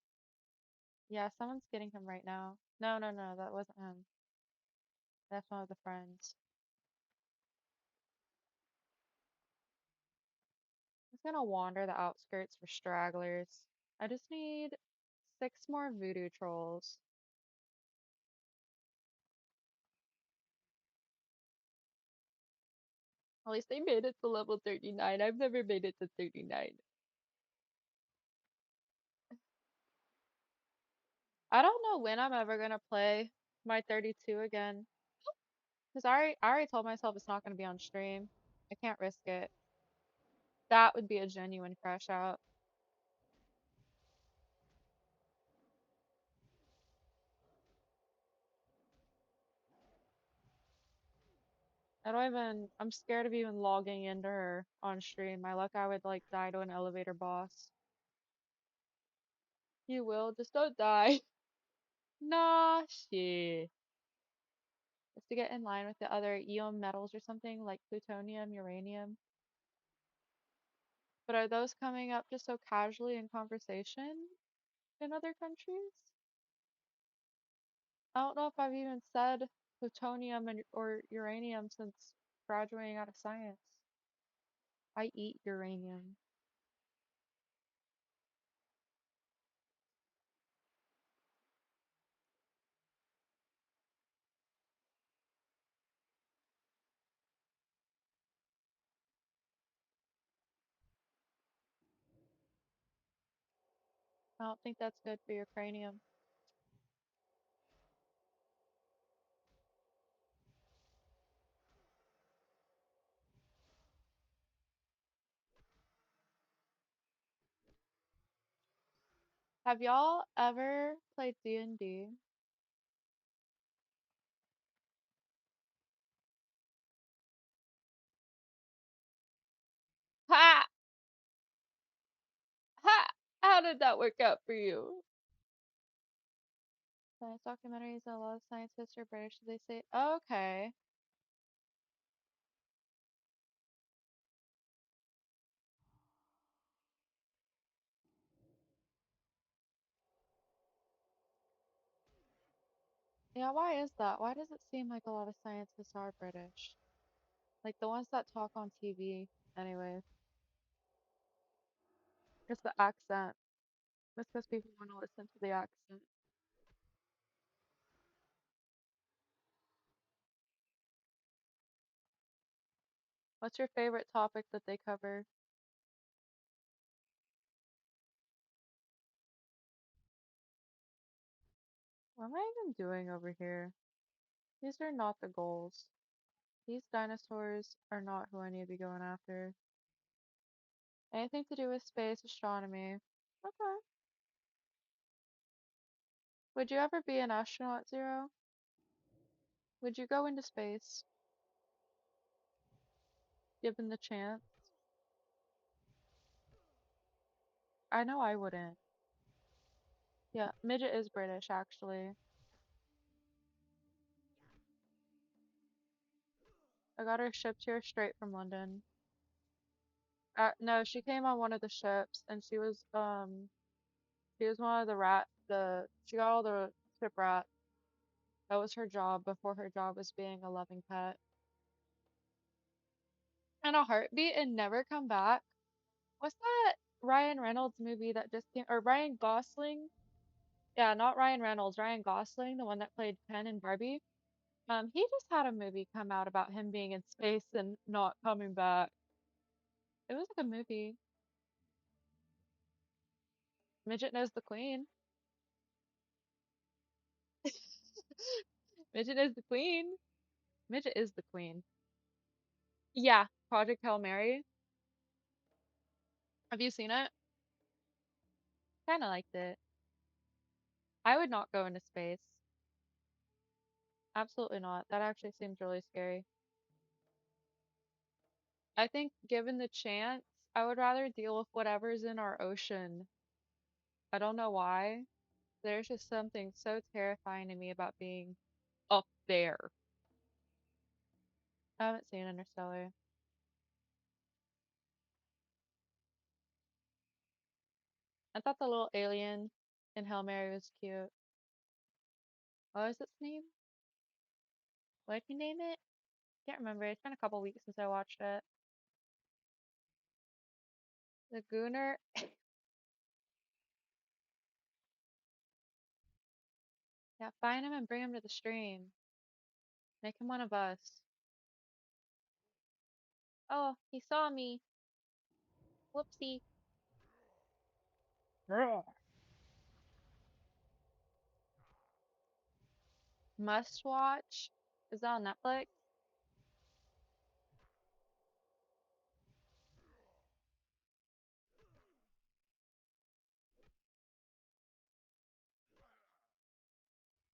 Yeah, someone's getting him right now. No, no, no, that wasn't him. That's one of the friends. I'm just gonna wander the outskirts for stragglers. I just need 6 more voodoo trolls. At least they made it to level 39. I've never made it to 39. I don't know when I'm ever gonna play my 32 again. Because I already told myself it's not gonna be on stream. I can't risk it. That would be a genuine crash out. I'm scared of even logging into her on stream. My luck, I would like die to an elevator boss. You will, just don't die. Nah, shit. Just to get in line with the other eon metals or something like plutonium, uranium. But are those coming up just so casually in conversation in other countries? I don't know if I've even said plutonium or uranium since graduating out of science. I eat uranium. I don't think that's good for your cranium. Have y'all ever played D&D? Ha! Ha! How did that work out for you? Science documentaries, a lot of scientists are British, so they say, okay. Yeah, why is that? Why does it seem like a lot of scientists are British? Like the ones that talk on TV, anyway. Just the accent. It's because people want to listen to the accent. What's your favorite topic that they cover? What am I even doing over here? These are not the goals. These dinosaurs are not who I need to be going after. Anything to do with space astronomy. Okay. Would you ever be an astronaut, Zero? Would you go into space, given the chance? I know I wouldn't. Yeah, Midget is British, actually. I got her shipped here straight from London. No, she came on one of the ships, and she was one of the she got all the ship rats. That was her job before her job was being a loving pet. And a heartbeat and never come back. What's that Ryan Reynolds movie that just came, or Ryan Gosling? Yeah, not Ryan Reynolds, Ryan Gosling, the one that played Ken in Barbie. He just had a movie come out about him being in space and not coming back. It was like a movie. Midget knows the queen. Midget is the queen. Midget is the queen. Yeah, Project Hail Mary. Have you seen it? Kind of liked it. I would not go into space. Absolutely not. That actually seems really scary. I think given the chance, I would rather deal with whatever's in our ocean. I don't know why. There's just something so terrifying to me about being up there. I haven't seen Interstellar. I thought the little alien in Hail Mary was cute. What was its name? What did you name it? Can't remember. It's been a couple weeks since I watched it. The Gooner. Yeah, find him and bring him to the stream. Make him one of us. Oh, he saw me. Whoopsie. Ugh. Must watch. Is that on Netflix?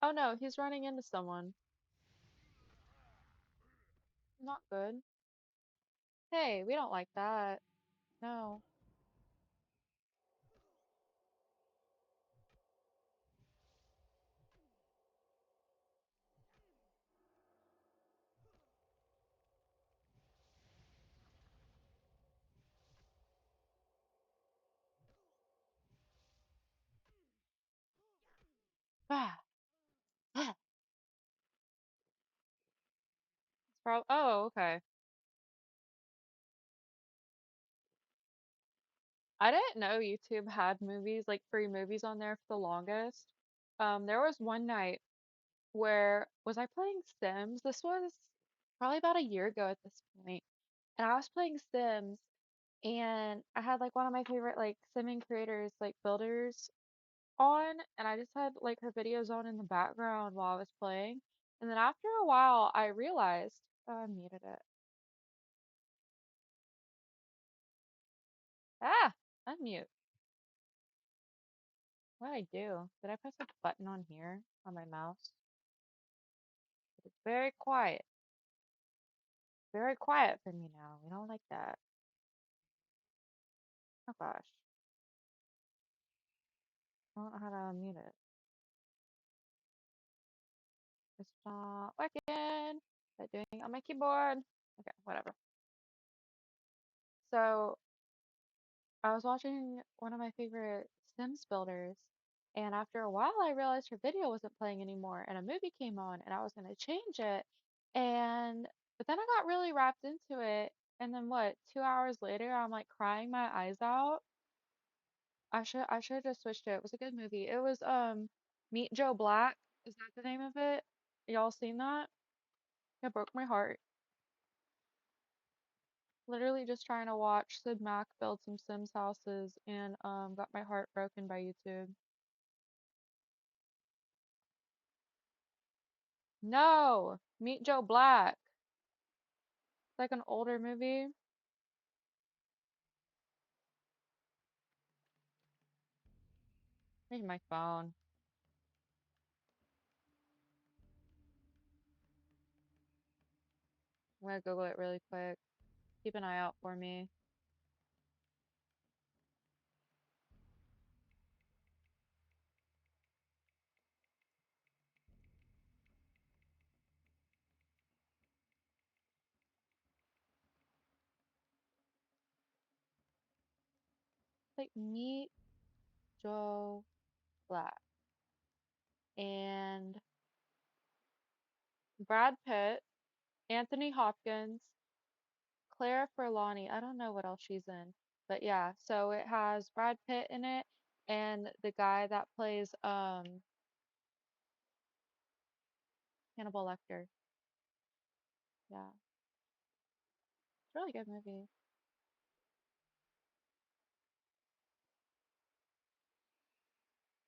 Oh no, he's running into someone. Not good. Hey, we don't like that. No. Ah, ah. Oh, okay. I didn't know YouTube had movies, like free movies on there for the longest. There was one night where was I playing Sims? This was probably about a year ago at this point. And I was playing Sims and I had like one of my favorite like simming creators, like builders on, and I just had like her videos on in the background while I was playing. And then after a while I realized, oh, I muted it. Ah, unmute. What did I do? Did I press a button on here on my mouse? It's very quiet. Very quiet for me now. We don't like that. Oh gosh. I don't know how to unmute it. It's not working. Is it doing it on my keyboard? Okay, whatever. So I was watching one of my favorite Sims builders, and after a while I realized her video wasn't playing anymore, and a movie came on, and I was gonna change it, and but then I got really wrapped into it, and then what, 2 hours later I'm like crying my eyes out. I should have just switched it. It was a good movie. It was Meet Joe Black. Is that the name of it? Y'all seen that? It broke my heart. Literally just trying to watch Sid Mac build some Sims houses and got my heart broken by YouTube. No! Meet Joe Black. It's like an older movie. Need my phone. I'm gonna Google it really quick. Keep an eye out for me. Like Meet Joe Black. And Brad Pitt, Anthony Hopkins, Clara Furlani. I don't know what else she's in. But yeah, so it has Brad Pitt in it and the guy that plays Hannibal Lecter. Yeah. It's a really good movie.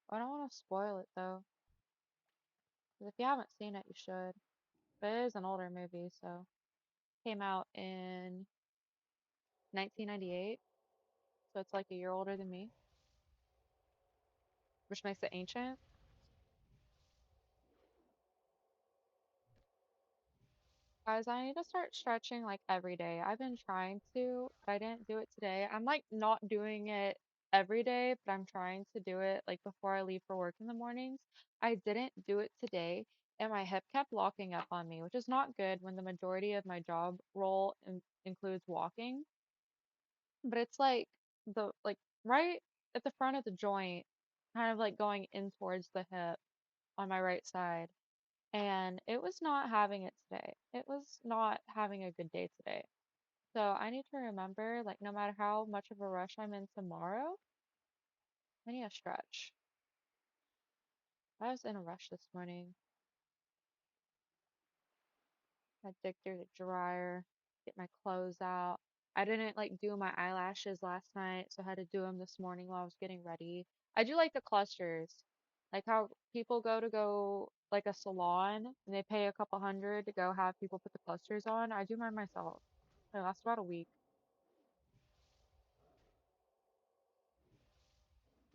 I don't want to spoil it though. 'Cause if you haven't seen it, you should. But it is an older movie, so came out in 1998, so it's like a year older than me, which makes it ancient. Guys, I need to start stretching like every day. I've been trying to, but I didn't do it today. I'm like not doing it every day, but I'm trying to do it like before I leave for work in the mornings. I didn't do it today, and my hip kept locking up on me, which is not good when the majority of my job role includes walking. But it's like the like right at the front of the joint, kind of like going in towards the hip on my right side. And it was not having it today. It was not having a good day today. So I need to remember, like, no matter how much of a rush I'm in tomorrow, I need a stretch. I was in a rush this morning. I dig through the dryer, get my clothes out. I didn't like do my eyelashes last night, so I had to do them this morning while I was getting ready. I do like the clusters, like how people go like a salon and they pay a couple hundred to go have people put the clusters on. I do mine myself. It lasts about a week.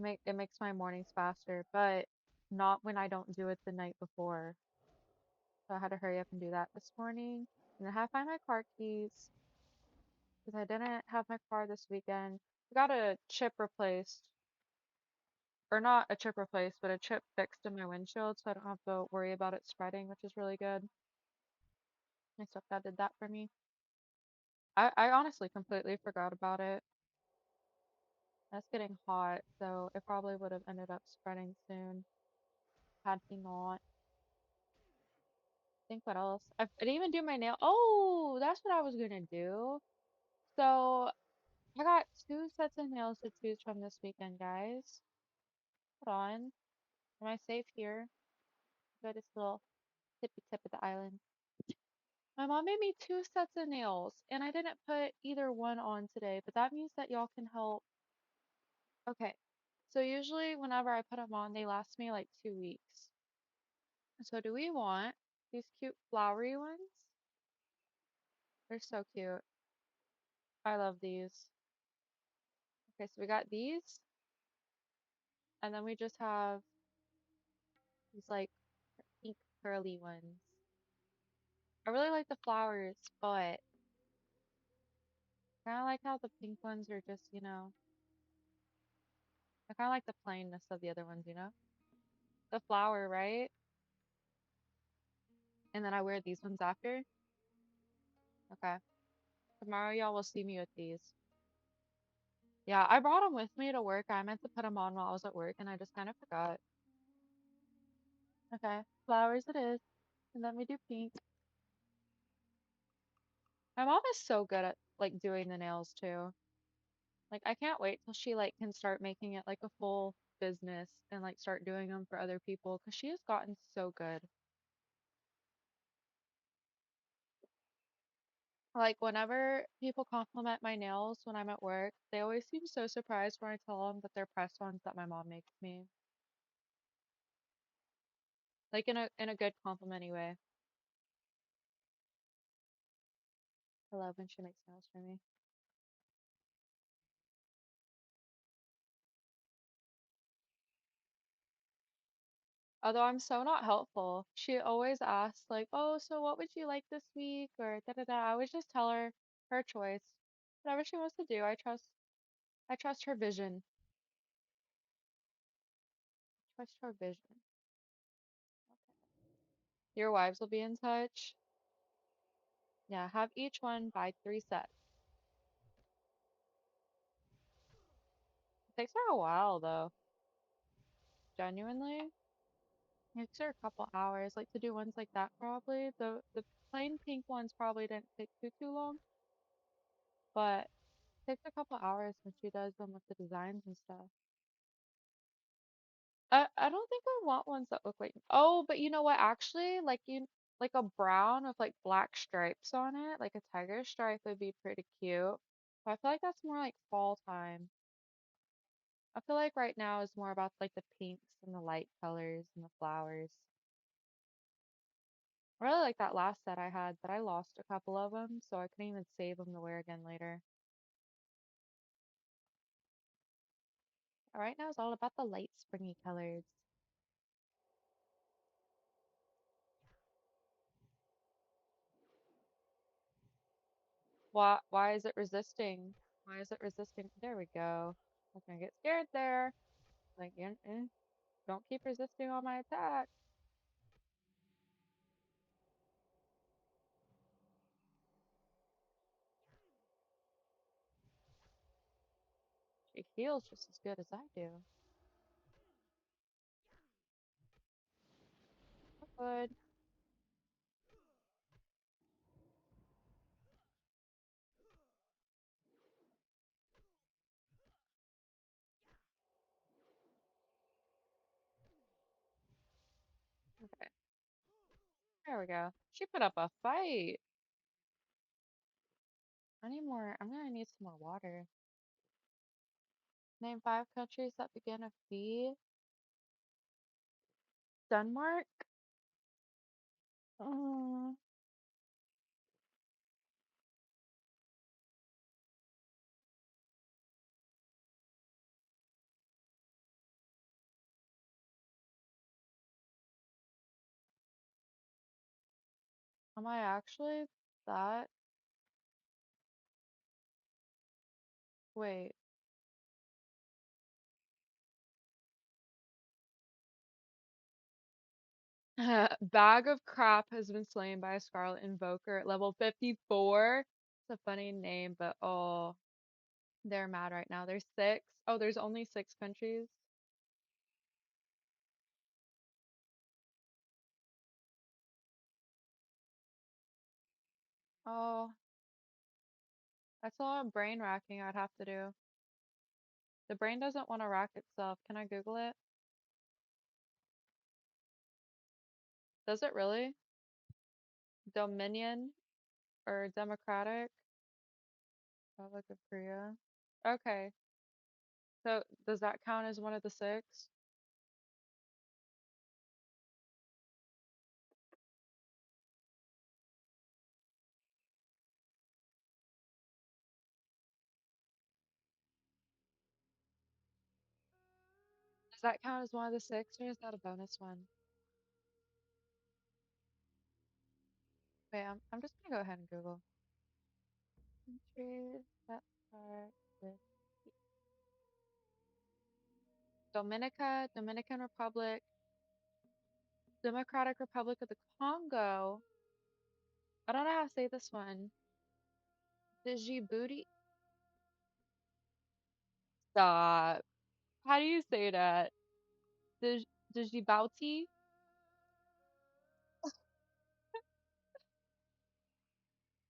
It makes my mornings faster, but not when I don't do it the night before. So I had to hurry up and do that this morning. And I had to find my car keys because I didn't have my car this weekend. I got a chip replaced, or not a chip replaced, but a chip fixed in my windshield, so I don't have to worry about it spreading, which is really good. My stepdad did that for me. I honestly completely forgot about it. It's getting hot, so it probably would have ended up spreading soon had he not. Think what else? I didn't even do my nail. Oh, that's what I was gonna do. So I got two sets of nails to choose from this weekend, guys. Hold on. Am I safe here? Go to this little tippy tip of the island. My mom made me two sets of nails, and I didn't put either one on today, but that means that y'all can help. Okay. So usually whenever I put them on, they last me like 2 weeks. So do we want these cute flowery ones? They're so cute. I love these. Okay, so we got these, and then we just have these like pink curly ones. I really like the flowers, but kind of like how the pink ones are just, I kind of like the plainness of the other ones. The flower, right? And then I wear these ones after. Okay. Tomorrow y'all will see me with these. Yeah, I brought them with me to work. I meant to put them on while I was at work, and I just kind of forgot. Okay, flowers it is. And let me do pink. My mom is so good at like doing the nails too. Like I can't wait till she like can start making it like a full business and like start doing them for other people because she has gotten so good. Like whenever people compliment my nails when I'm at work, they always seem so surprised when I tell them that they're press ons that my mom makes me. Like in a good complimenty way. I love when she makes nails for me. Although I'm so not helpful. She always asks like, "Oh, so what would you like this week?" or da da da. I always just tell her her choice. Whatever she wants to do, I trust her vision. Trust her vision. Your wives will be in touch. Yeah, have each one buy 3 sets. It takes her a while though. Genuinely. It takes her a couple hours. Like to do ones like that probably. The plain pink ones probably didn't take too long, but it takes a couple hours when she does them with the designs and stuff. I don't think I want ones that look like. Oh, but you know what? Actually, like a brown with like black stripes on it, like a tiger stripe would be pretty cute. But I feel like that's more like fall time. I feel like right now is more about like the pinks and the light colors and the flowers. I really like that last set I had, but I lost a couple of them, so I couldn't even save them to wear again later. Right now is all about the light springy colors. Why is it resisting? Why is it resisting? There we go. I was gonna get scared there. Like, don't keep resisting all my attacks. She heals just as good as I do. Good. Okay, there we go. She put up a fight. I need more. I'm gonna need some more water. Name 5 countries that begin with B. Denmark? Mm, am I actually that? Wait. Bag of crap has been slain by a Scarlet Invoker at level 54. It's a funny name, but oh, they're mad right now. There's 6. Oh, there's only 6 countries. Oh, that's a lot of brain racking I'd have to do. The brain doesn't want to rack itself. Can I Google it? Does it really? Dominion or Democratic Republic of Korea? Okay, so does that count as one of the 6? Does that count as one of the 6 or is that a bonus one? Wait, I'm just gonna go ahead and Google. Countries that start with Dominica, Dominican Republic, Democratic Republic of the Congo. I don't know how to say this one. Djibouti. Stop. How do you say that? Dj Djibouti?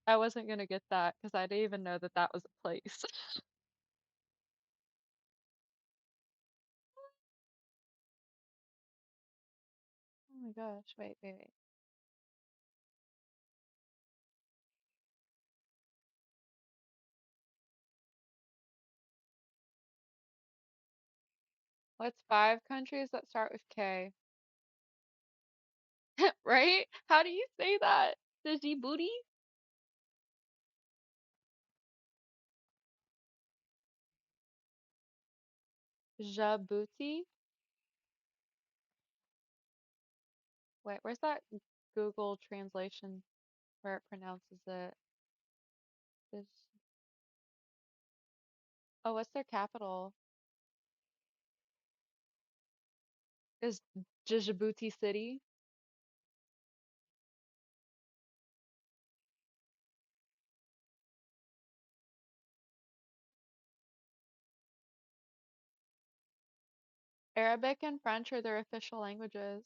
I wasn't gonna get that because I didn't even know that that was a place. Oh my gosh, wait. What's 5 countries that start with K? Right? How do you say that? Djibouti? Djibouti? Wait, where's that Google translation where it pronounces it? Is- Oh, what's their capital? Is Djibouti City? Arabic and French are their official languages.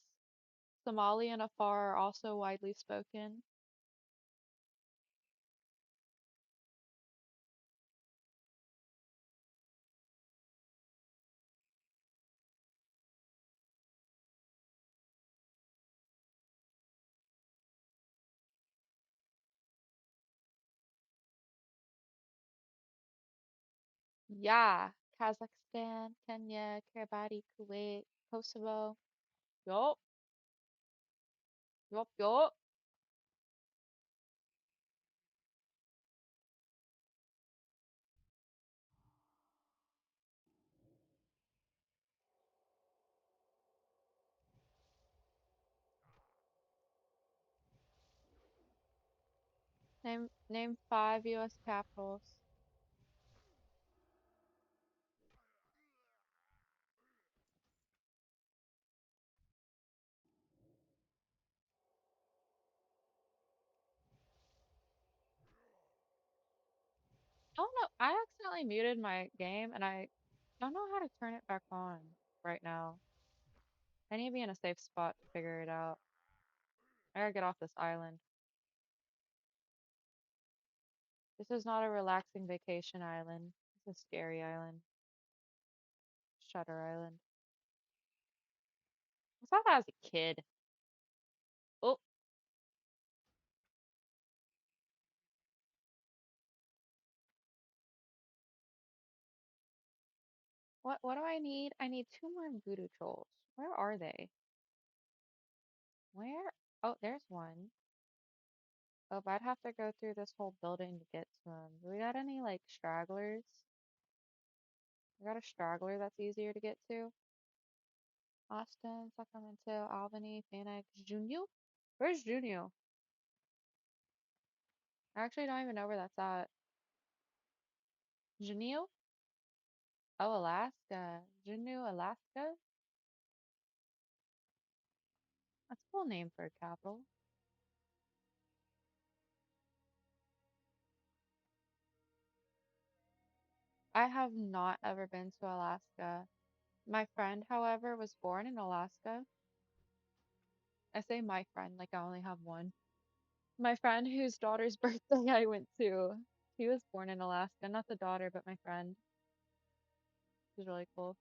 Somali and Afar are also widely spoken. Yeah, Kazakhstan, Kenya, Kiribati, Kuwait, Kosovo. Yup, yup, yup. Name five U.S. capitals. Oh no, I accidentally muted my game and I don't know how to turn it back on right now. I need to be in a safe spot to figure it out. I gotta get off this island. This is not a relaxing vacation island. It's a scary island. Shutter Island. I saw that as a kid. Oh, what do I need? I need two more voodoo trolls. Where are they? Where? Oh, there's one. Oh, but I'd have to go through this whole building to get to them. Do we got any like stragglers? We got a straggler that's easier to get to. Austin, Sacramento, Albany, Phoenix, Juneau? Where's Juneau? I actually don't even know where that's at. Juneau? Oh, Alaska. Juneau, Alaska? That's a cool name for a capital. I have not ever been to Alaska. My friend, however, was born in Alaska. I say my friend, like I only have one. My friend whose daughter's birthday I went to, he was born in Alaska. Not the daughter, but my friend. It was really cool.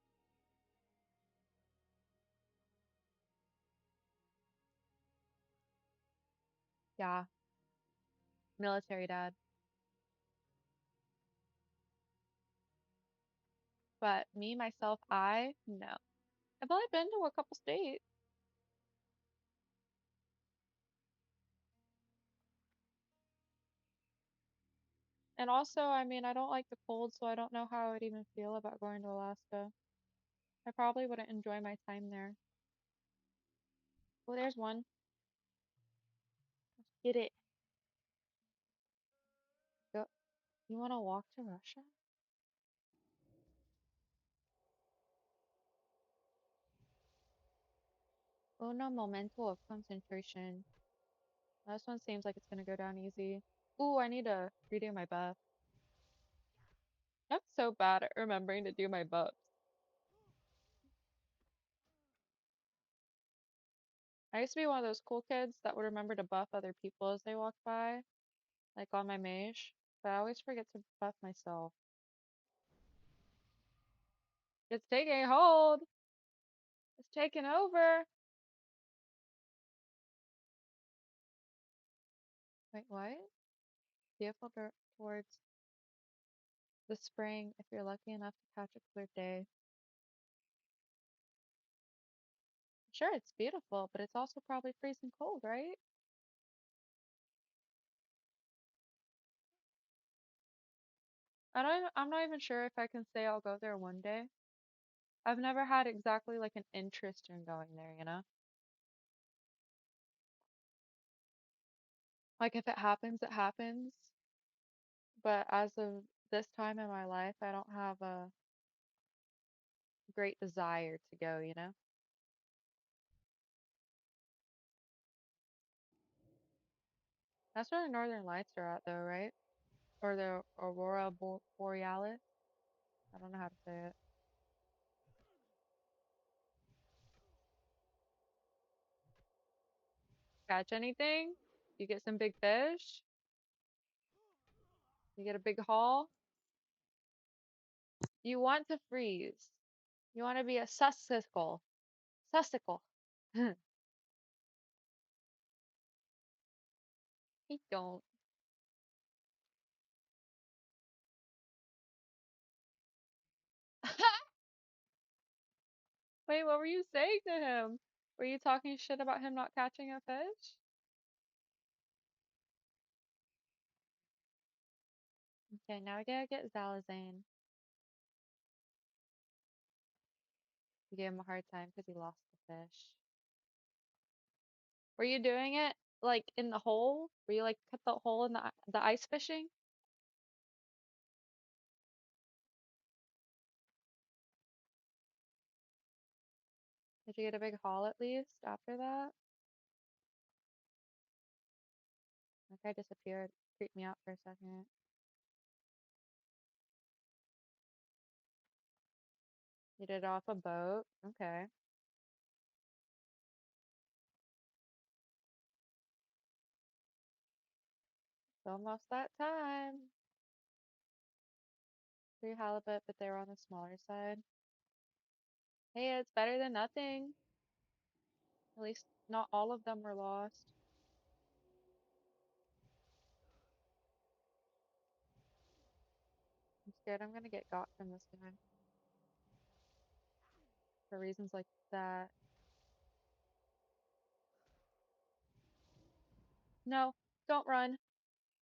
Yeah, military dad. But me, myself, no. I've only been to a couple states. And also, I mean, I don't like the cold, so I don't know how I would even feel about going to Alaska. I probably wouldn't enjoy my time there. Oh, there's one. Get it. Go. You want to walk to Russia? Oh, no, momento of concentration. This one seems like it's gonna go down easy. Ooh, I need to redo my buff. I'm so bad at remembering to do my buffs. I used to be one of those cool kids that would remember to buff other people as they walked by, like on my mage, but I always forget to buff myself. It's taking hold! It's taking over! Wait, what? Vehicle towards the spring if you're lucky enough to catch a clear day. Sure, it's beautiful, but it's also probably freezing cold, right? I'm not even sure if I can say I'll go there one day. I've never had exactly like an interest in going there, you know? Like if it happens, it happens. But as of this time in my life, I don't have a great desire to go, you know? That's where the Northern Lights are at, though, right? Or the Aurora Borealis. I don't know how to say it. Catch anything? You get some big fish? You get a big haul? You want to freeze. You want to be a sussicle. Sussicle. He don't. Wait, what were you saying to him? Were you talking shit about him not catching a fish? Okay, now we gotta get Zalazane. You gave him a hard time because he lost the fish. Were you doing it like in the hole? Were you like cut the hole in the ice fishing? Did you get a big haul at least after that? That guy disappeared. Creeped me out for a second. You did it off a boat. Okay. It's almost that time. Three halibut, but they were on the smaller side. Hey, it's better than nothing. At least not all of them were lost. I'm scared I'm gonna get got from this guy for reasons like that. No, don't run.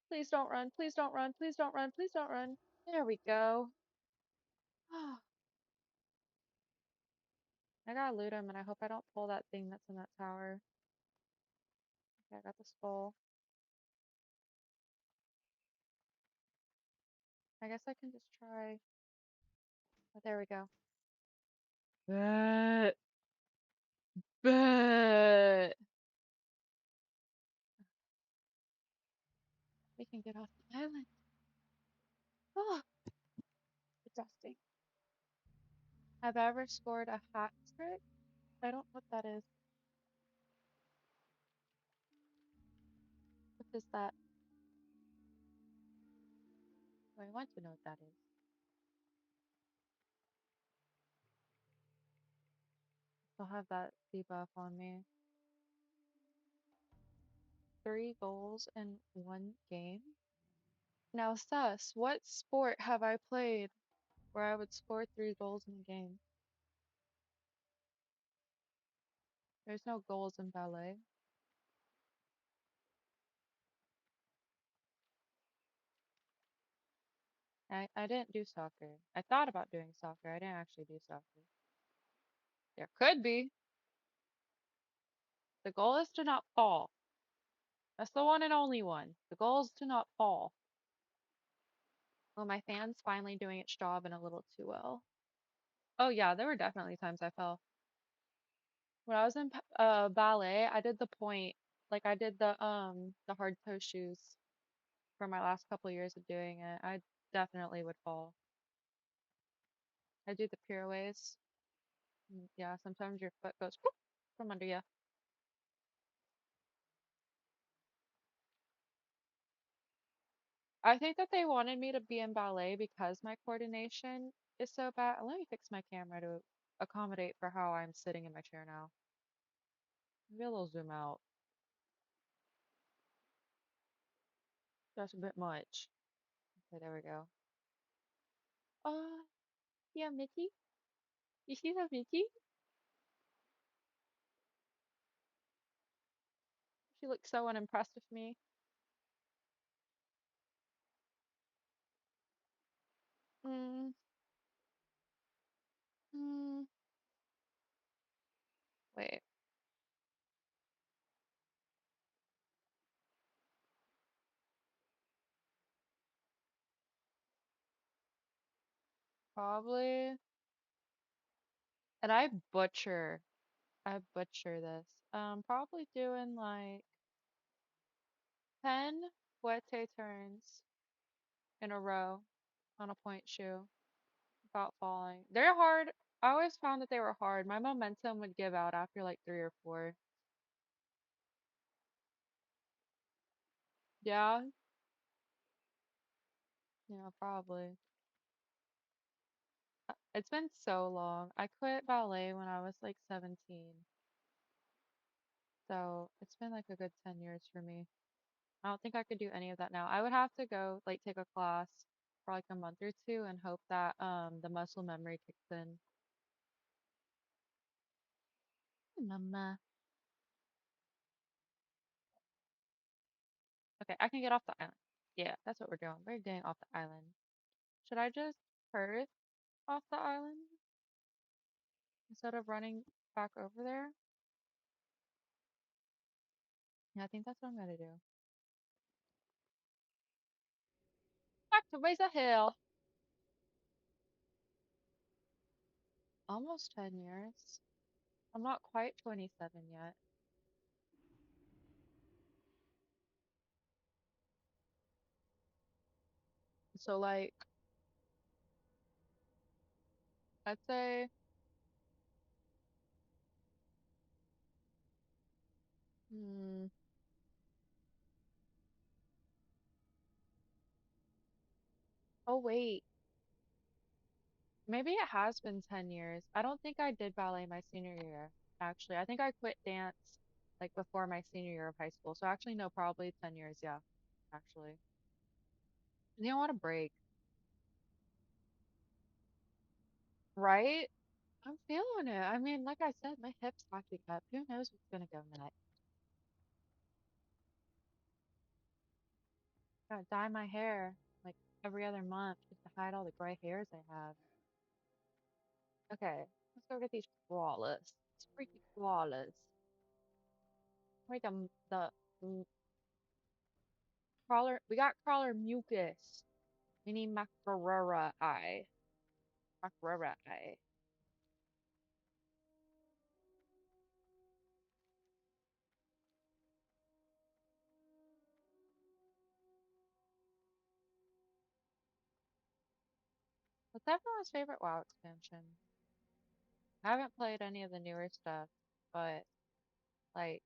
Please don't run. Please don't run. Please don't run. Please don't run. There we go. I gotta loot him, and I hope I don't pull that thing that's in that tower. Okay, I got the skull. I guess I can just try. Oh, there we go. But, but we can get off the island. Oh, adjusting. Have I ever scored a hat trick? I don't know what that is. What is that? Oh, I want to know what that is. I'll have that debuff on me. 3 goals in 1 game. Now, Sus, what sport have I played where I would score 3 goals in a game? There's no goals in ballet. I didn't do soccer. I thought about doing soccer. I didn't actually do soccer. There could be. The goal is to not fall. That's the one and only one. The goal is to not fall. Well, my fan's finally doing its job and a little too well. Oh yeah, there were definitely times I fell. When I was in ballet, I did the point, like I did the hard toe shoes for my last couple years of doing it. I definitely would fall. I do the pirouettes. Yeah, sometimes your foot goes whoop from under you. I think that they wanted me to be in ballet because my coordination is so bad. Let me fix my camera to accommodate for how I'm sitting in my chair now. Maybe a little zoom out. That's a bit much. Okay, there we go. Uh, yeah, Mickey. You see that Mickey? She looks so unimpressed with me. Mm, Hmm, wait, probably. And I butcher this. Probably doing like 10 fouette turns in a row on a point shoe without falling. They're hard. I always found that they were hard. My momentum would give out after like three or four. Yeah, yeah, probably. It's been so long. I quit ballet when I was like 17. So it's been like a good 10 years for me. I don't think I could do any of that now. I would have to go like take a class for like a month or two and hope that the muscle memory kicks in. Mama. Okay, I can get off the island. Yeah, that's what we're doing. We're getting off the island. Should I just Perth off the island instead of running back over there? Yeah, I think that's what I'm gonna do. Back to Mesa Hill. Almost 10 years. I'm not quite 27 yet. So like, I'd say, hmm, oh wait, maybe it has been 10 years. I don't think I did ballet my senior year, actually. I think I quit dance like before my senior year of high school. So actually, no, probably 10 years, yeah, actually. You don't want to break, right? I'm feeling it. I mean, like I said, my hips acting up. Who knows what's gonna go next? Gotta dye my hair like every other month just to hide all the gray hairs I have. Okay, let's go get these koalas. These freaky koalas. Wait, the crawler. We got crawler mucus. We need Macarora eye. Macarora eye. What's everyone's favorite WoW expansion? I haven't played any of the newer stuff, but like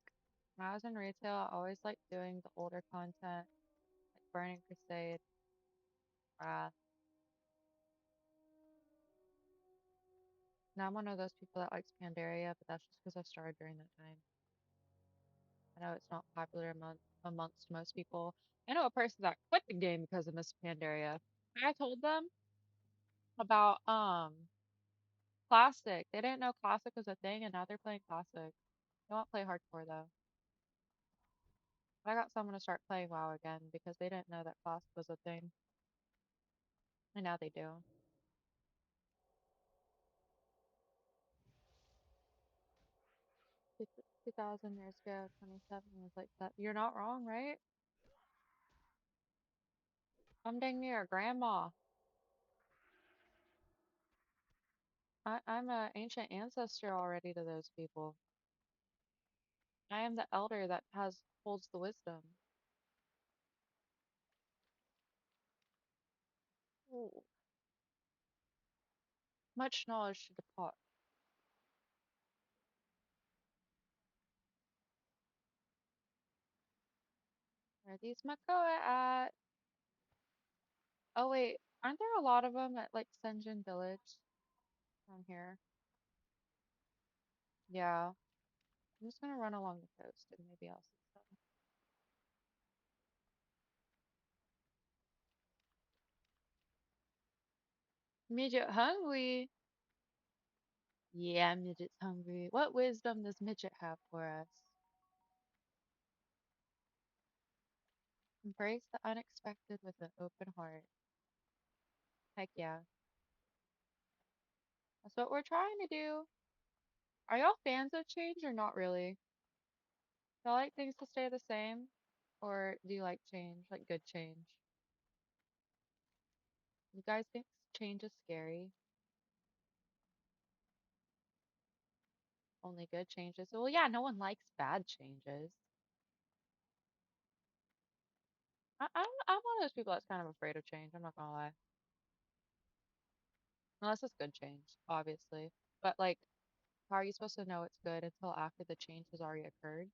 when I was in retail, I always liked doing the older content, like Burning Crusade, Wrath. Now I'm one of those people that likes Pandaria, but that's just because I started during that time. I know it's not popular amongst most people. I know a person that quit the game because of Miss Pandaria. I told them about Classic. They didn't know Classic was a thing, and now they're playing Classic. They won't play hardcore though. I got someone to start playing WoW again because they didn't know that Classic was a thing, and now they do. 2,000 years ago, 27 was like that. You're not wrong, right? I'm dang near a grandma. I'm an ancient ancestor already to those people. I am the elder that holds the wisdom. Ooh, much knowledge to depart. Where are these Makoa at? Oh wait, aren't there a lot of them at like Senjin Village down here? Yeah, I'm just gonna run along the coast and maybe I'll see some. Midget hungry? Yeah, Midget's hungry. What wisdom does Midget have for us? Embrace the unexpected with an open heart. Heck yeah. That's what we're trying to do. Are y'all fans of change or not really? Y'all like things to stay the same? Or do you like change, like good change? You guys think change is scary? Only good changes. Well, yeah, no one likes bad changes. I'm one of those people that's kind of afraid of change. I'm not gonna lie. Unless it's good change, obviously. But like, how are you supposed to know it's good until after the change has already occurred?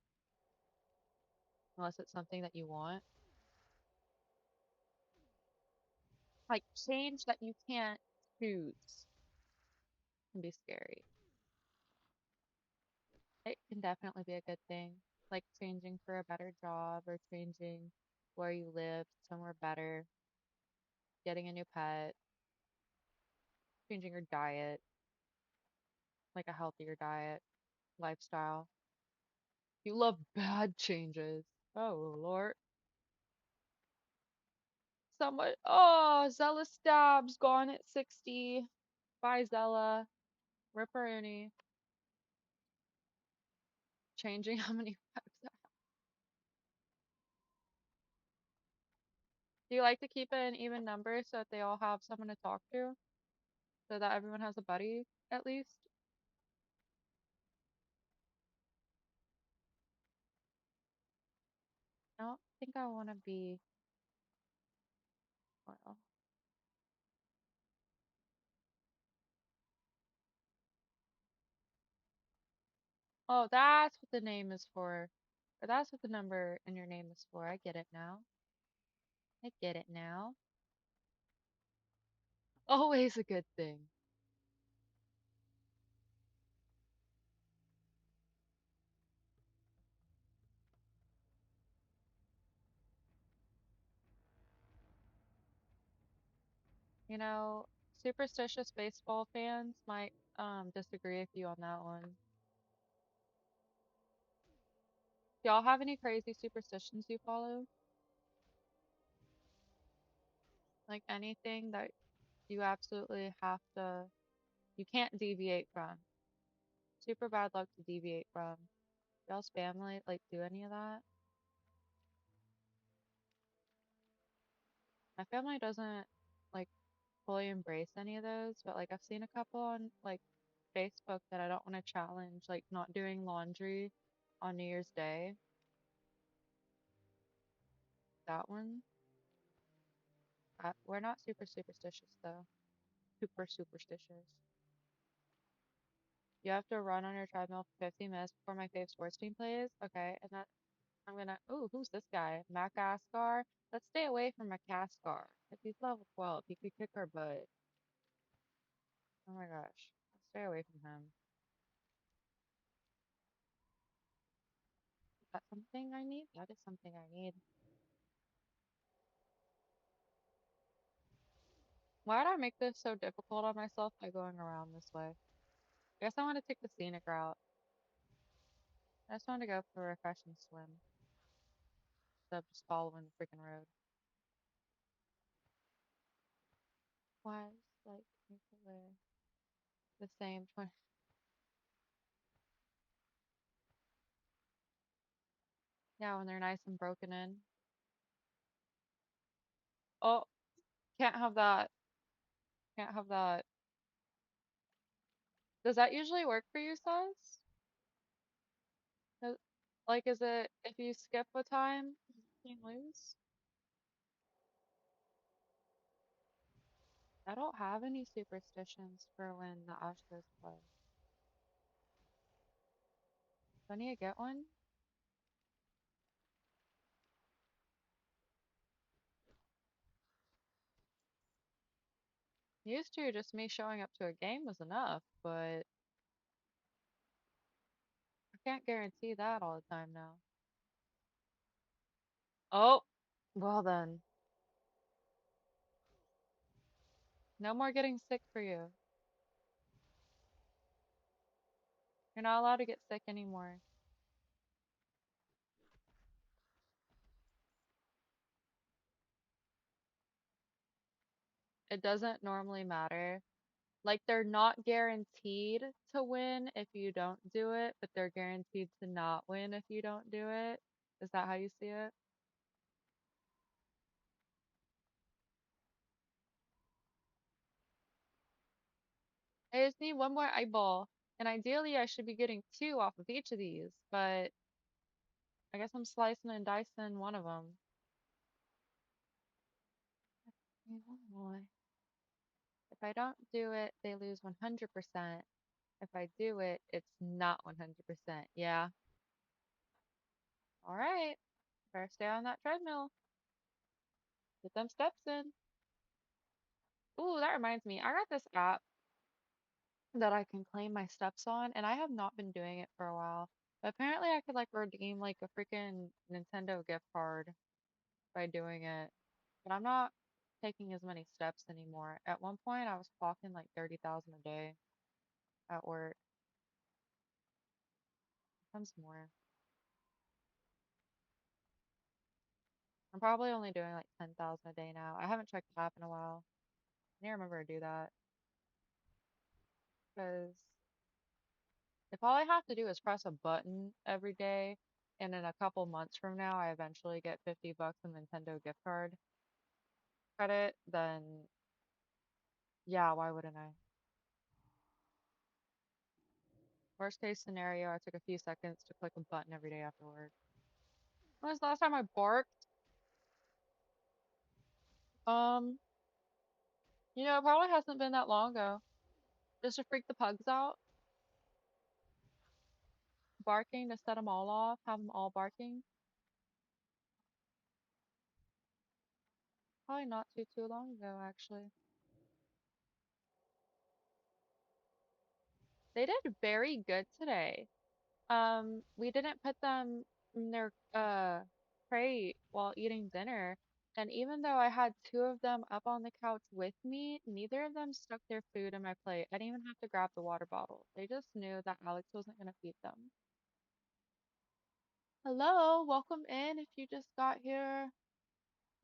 Unless it's something that you want. Like change that you can't choose can be scary. It can definitely be a good thing. Like changing for a better job or changing where you live somewhere better, getting a new pet, changing your diet, like a healthier diet, lifestyle. You love bad changes. Oh Lord. Someone, oh, Zella Stabs gone at 60. Bye, Zella. Ripperoni. Changing how many pets. Do you like to keep an even number so that they all have someone to talk to? So that everyone has a buddy, at least? I don't think I want to be, well. Oh, that's what the name is for. Or that's what the number in your name is for. I get it now. I get it now. Always a good thing. You know, superstitious baseball fans might disagree with you on that one. Do y'all have any crazy superstitions you follow? Like anything that you absolutely have to, you can't deviate from. Super bad luck to deviate from. Y'all's family like do any of that? My family doesn't like fully embrace any of those, but like I've seen a couple on like Facebook that I don't want to challenge, like not doing laundry on New Year's Day. That one, we're not super superstitious though. Super superstitious. You have to run on your treadmill for 50 minutes before my fave sports team plays. Okay, and that I'm gonna. Ooh, who's this guy? Macaskar. Let's stay away from Macaskar. If he's level 12, he could kick our butt. Oh my gosh, let's stay away from him. Is that something I need? That is something I need. Why did I make this so difficult on myself by going around this way? I guess I want to take the scenic route. I just want to go for a refreshing swim instead of just following the freaking road. Why is like nuclear the same 20? Yeah, when they're nice and broken in. Oh, can't have that. Can't have that. Does that usually work for you, Sus? Like, is it if you skip a time, you lose? I don't have any superstitions for when the Astros play. Do I need to get one? Used to, just me showing up to a game was enough, but I can't guarantee that all the time now. Oh, well then. No more getting sick for you. You're not allowed to get sick anymore. It doesn't normally matter Like they're not guaranteed to win if you don't do it, but they're guaranteed to not win if you don't do it. Is that how you see it? I just need one more eyeball, and ideally I should be getting two off of each of these, but I guess I'm slicing and dicing one of them. One more. If I don't do it, they lose 100%. If I do it, it's not 100%. Yeah. All right. Better stay on that treadmill. Get them steps in. Ooh, that reminds me. I got this app that I can claim my steps on, and I have not been doing it for a while. But apparently I could like redeem like a freaking Nintendo gift card by doing it. But I'm not taking as many steps anymore. At one point I was clocking like 30,000 a day at work. Sometimes more. I'm probably only doing like 10,000 a day now. I haven't checked the app in a while. I need to remember to do that because if all I have to do is press a button every day, and in a couple months from now I eventually get 50 bucks in Nintendo gift card credit, then yeah, why wouldn't I? Worst case scenario, I took a few seconds to click a button every day after work. When was the last time I barked? Um, it probably hasn't been that long ago. Just to freak the pugs out, barking to set them all off, have them all barking. Probably not too long ago, actually. They did very good today. We didn't put them in their crate while eating dinner, and even though I had two of them up on the couch with me, neither of them stuck their food in my plate. I didn't even have to grab the water bottle. They just knew that Alex wasn't gonna feed them. Hello, welcome in if you just got here.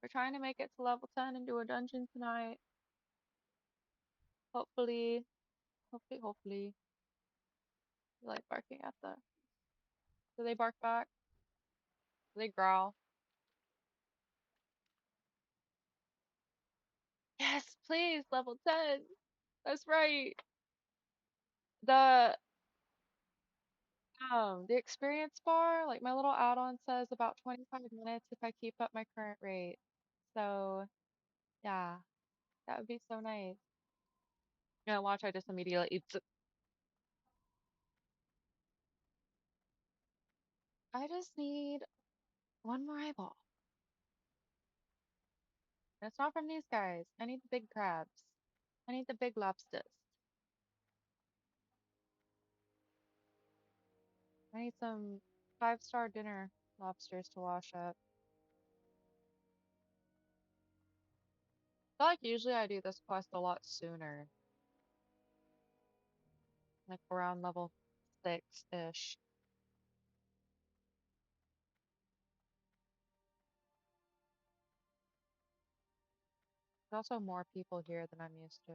We're trying to make it to level 10 and do a dungeon tonight. Hopefully, hopefully. You like barking at the. Do they bark back? Do they growl? Yes, please, level 10. That's right. The the experience bar, like my little add-on says about 25 minutes if I keep up my current rate. So, yeah, that would be so nice. Watch, I just immediately eat. I just need one more eyeball. And it's not from these guys. I need the big crabs. I need the big lobsters. I need some five-star dinner lobsters to wash up. I feel like usually I do this quest a lot sooner, like around level 6-ish. There's also more people here than I'm used to.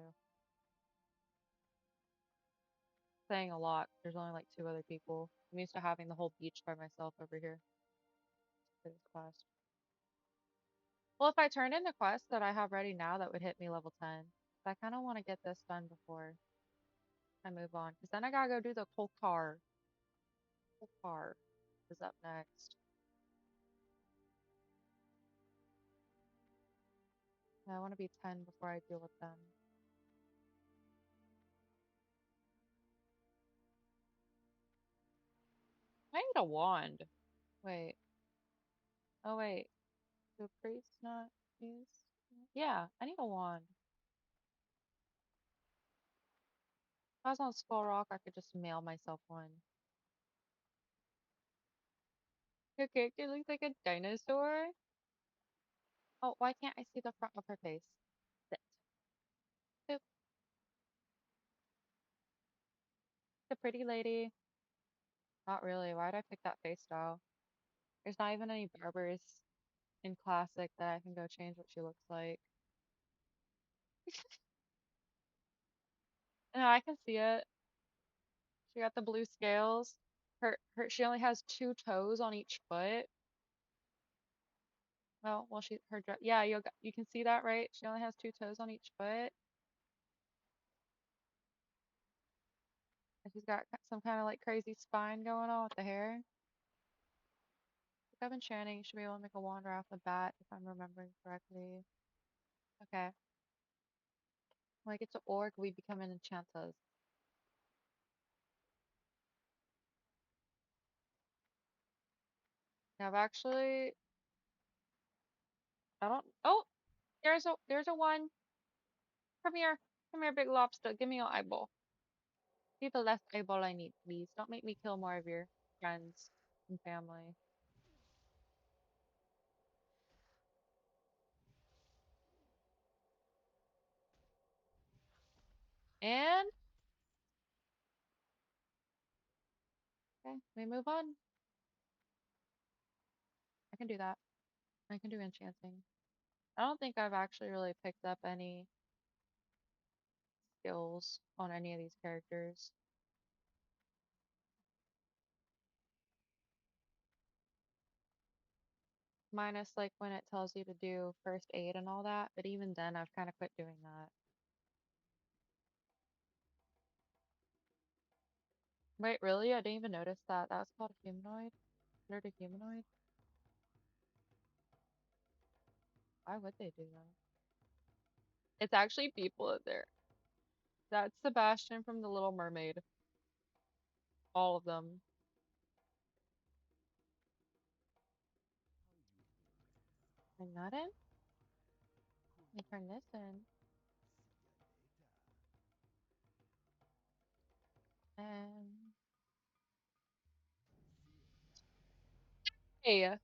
Saying a lot. There's only like two other people. I'm used to having the whole beach by myself over here for this quest. Well, if I turn in the quest that I have ready now, that would hit me level 10. But I kind of want to get this done before I move on, because then I gotta go do the Kolkar. Kolkar is up next. And I want to be 10 before I deal with them. I need a wand. Wait. Oh, wait. Do priests not use? Yeah, I need a wand. If I was on Skull Rock, I could just mail myself one. Your character looks like a dinosaur. Oh, why can't I see the front of her face? Sit. Boop. The pretty lady. Not really. Why'd I pick that face style? There's not even any barbers in Classic that I can go change what she looks like. No, I can see it. She got the blue scales. She only has two toes on each foot. Well, yeah, you can see that, right? She only has two toes on each foot, and she's got some kind of like crazy spine going on with the hair. Like, I've been chanting, you should be able to make a wander off the bat if I'm remembering correctly. Okay. Like it's an orc, we become an enchantas. Yeah, I've actually, I don't. Oh, there's a one. Come here, big lobster. Give me your eyeball. Be the last eyeball I need, please. Don't make me kill more of your friends and family. And okay, we move on. I can do that. I can do enchanting. I don't think I've actually really picked up any skills on any of these characters. Minus like when it tells you to do first aid and all that, but even then I've kind of quit doing that. Wait, really? I didn't even notice that. That was called a humanoid? Considered a humanoid? Why would they do that? It's actually people in there. That's Sebastian from The Little Mermaid. All of them. Bring that in. Let me turn this in. And hey,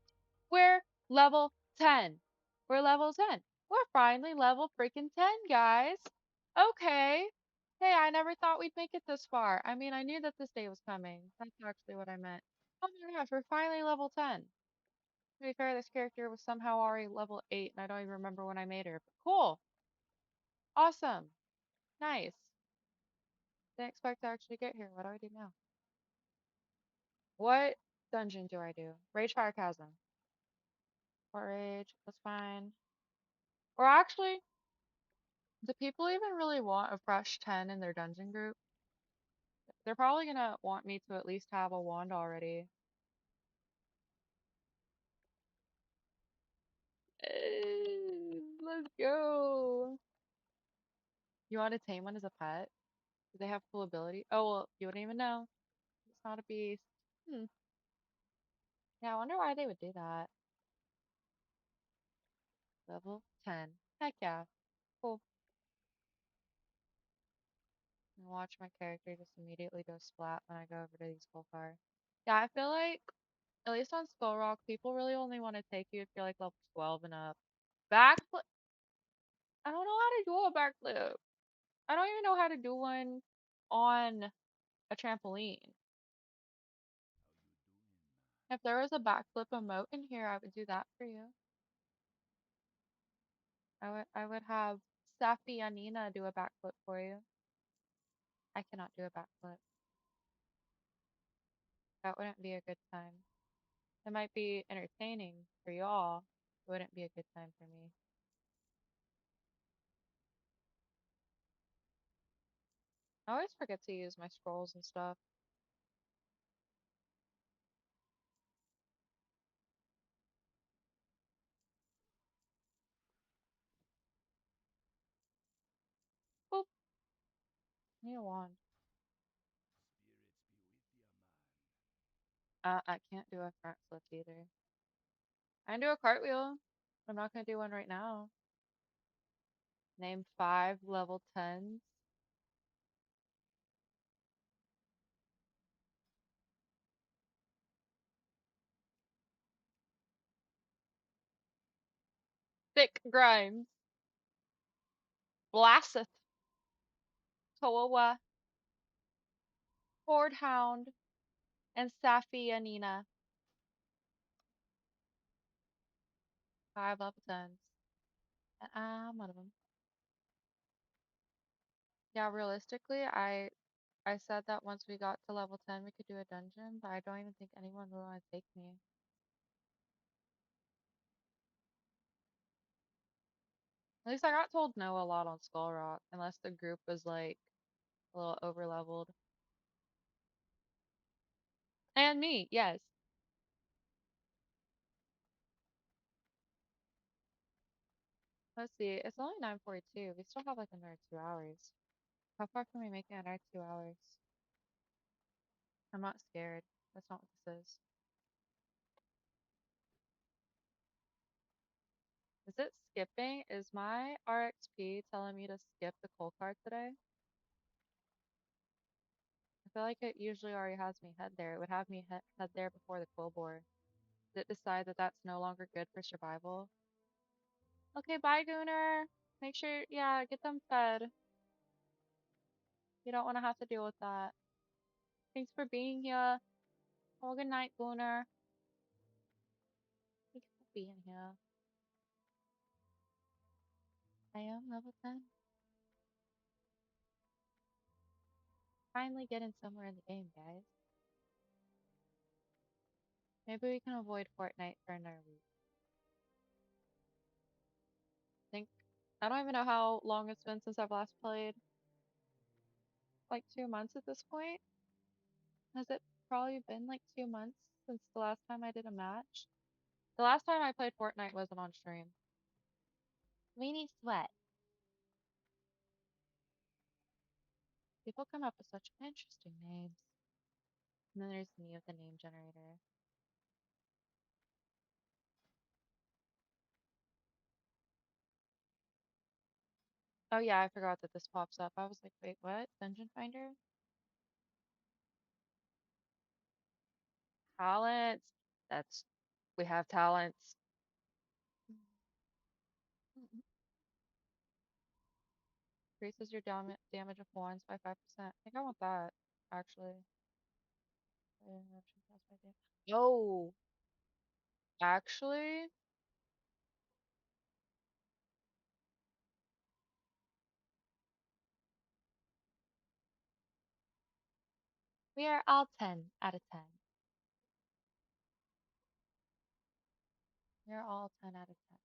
we're level 10. We're level 10. We're finally level freaking 10, guys. Okay. Hey, I never thought we'd make it this far. I mean, I knew that this day was coming. That's actually what I meant. Oh my gosh, we're finally level 10. To be fair, this character was somehow already level 8, and I don't even remember when I made her. But cool. Awesome. Nice. Didn't expect to actually get here. What do I do now? What dungeon do I do? Rage Fire Chasm. Or Rage. That's fine. Or actually, do people even really want a fresh 10 in their dungeon group? They're probably gonna want me to at least have a wand already. Let's go. You want to tame one as a pet? Do they have cool ability? Oh, well, you wouldn't even know. It's not a beast. Hmm. Yeah, I wonder why they would do that. Level 10. Heck yeah. Cool. And watch my character just immediately go splat when I go over to these Golfar. Yeah, I feel like, at least on Skull Rock, people really only want to take you if you're like level 12 and up. Backflip? I don't know how to do a backflip. I don't even know how to do one on a trampoline. If there was a backflip emote in here, I would do that for you. I would have Safi Anina do a backflip for you. I cannot do a backflip. That wouldn't be a good time. It might be entertaining for y'all. It wouldn't be a good time for me. I always forget to use my scrolls and stuff. Boop. Need a wand. I can't do a front flip either. I can do a cartwheel. I'm not gonna do one right now. Name 5 level 10s. Thick Grimes. Blasseth. Toawa. Hordhound. And Safi Anina. 5 level 10s. And I'm one of them. Yeah, realistically, I said that once we got to level 10 we could do a dungeon, but I don't even think anyone will want to take me. At least I got told no a lot on Skull Rock, unless the group was like a little over leveled. And me, yes. Let's see, it's only 9:42. We still have like another 2 hours. How far can we make it in our 2 hours? I'm not scared. That's not what this is. Is it skipping? Is my RXP telling me to skip the coal card today? I feel like it usually already has me head there. It would have me head there before the quill bore. Did it decide that that's no longer good for survival? Okay, bye, Gooner. Make sure, yeah, get them fed. You don't want to have to deal with that. Thanks for being here. Have a good night, Gooner. Thanks for being here. I am level 10. Finally getting somewhere in the game, guys. Maybe we can avoid Fortnite for another week. Think I don't even know how long it's been since I've last played. Like 2 months at this point? Has it probably been like 2 months since the last time I did a match? The last time I played Fortnite wasn't on stream. Weenie Sweat. People come up with such interesting names. And then there's me with the name generator. Oh yeah, I forgot that this pops up. I was like, wait, what? Dungeon Finder? Talents. That's we have talents. Increases your damage of wands by 5%. I think I want that, actually. No, actually, we are all 10 out of 10. We are all 10 out of 10.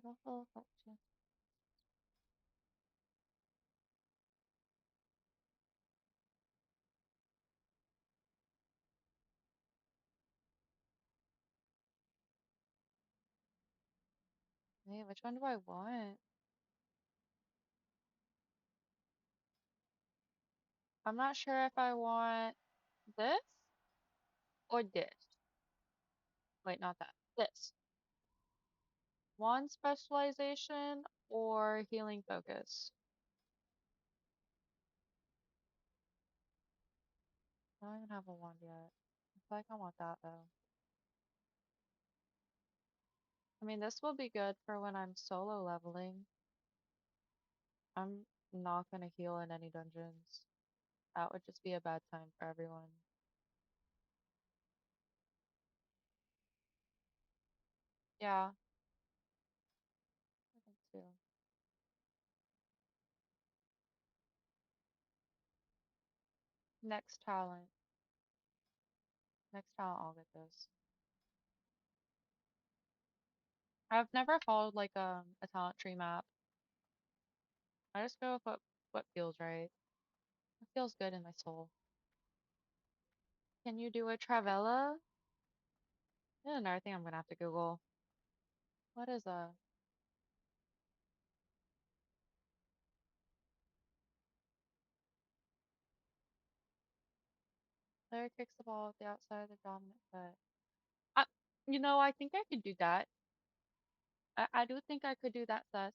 Beautiful reflection. Wait, which one do I want? I'm not sure if I want this or this. Wait, not that. This. Wand specialization or healing focus. I don't even have a wand yet. I feel like I want that though. I mean, this will be good for when I'm solo leveling. I'm not gonna heal in any dungeons. That would just be a bad time for everyone. Yeah, I think too. Next talent. Next talent, I'll get this. I've never followed like a talent tree map. I just go with what feels right. What feels good in my soul. Can you do a Travella? Yeah, another thing I'm gonna have to Google. What is a player kicks the ball with the outside of the dominant foot? I, I think I could do that. I do think I could do that, Sus.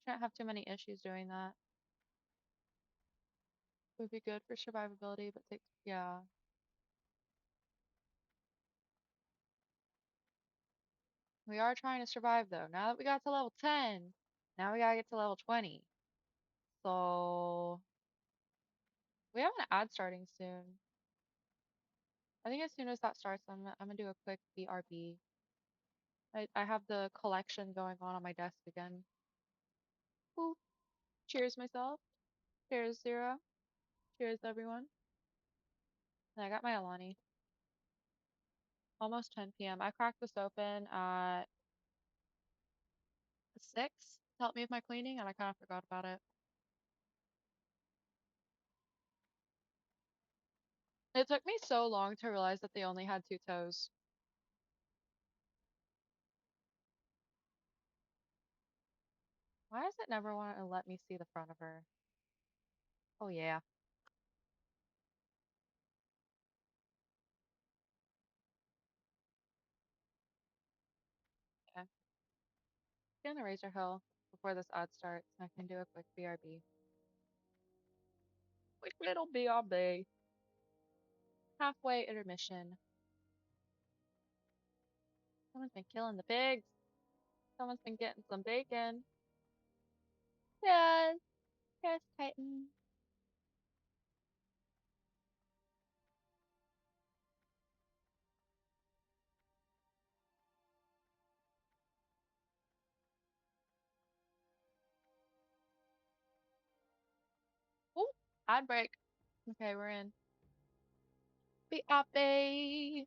Shouldn't have too many issues doing that. Would be good for survivability, but take, yeah. We are trying to survive though. Now that we got to level 10, now we gotta get to level 20. So we have an ad starting soon. I think as soon as that starts, I'm gonna do a quick BRB. I have the collection going on my desk again. Boop. Cheers, myself. Cheers, Zero. Cheers, everyone. And I got my Alani. Almost 10 p.m. I cracked this open at 6 to help me with my cleaning, and I kind of forgot about it. It took me so long to realize that they only had two toes. Why does it never want to let me see the front of her? Oh, yeah. Okay. Gonna Razor Hill before this ad starts, and I can do a quick BRB. Quick little BRB. Halfway intermission. Someone's been killing the pigs. Someone's been getting some bacon. Yes. Yes, Titan. Oh, ad break. Okay, we're in. BRB.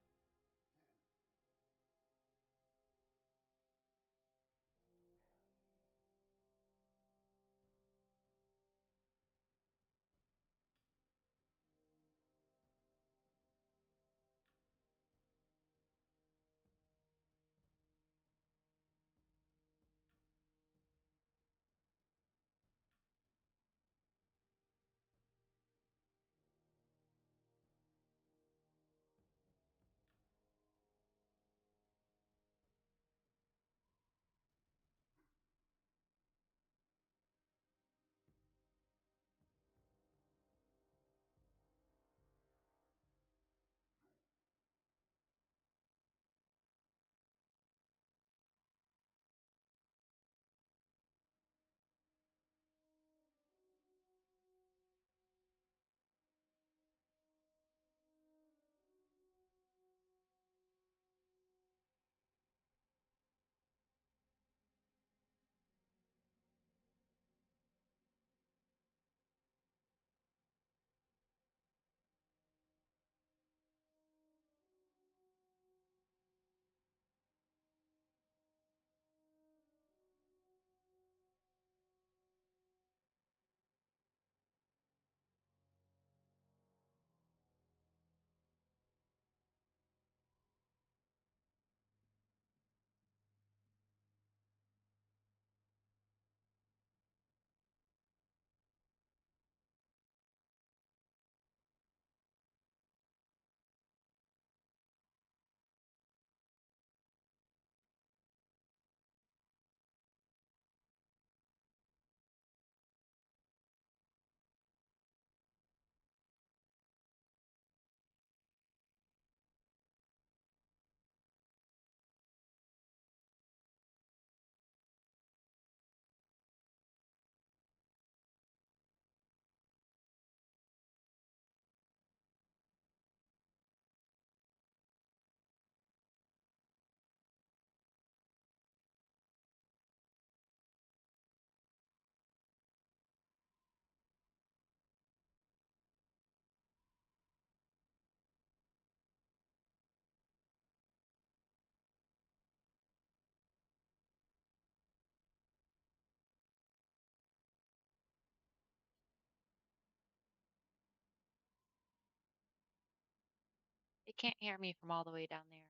They can't hear me from all the way down there.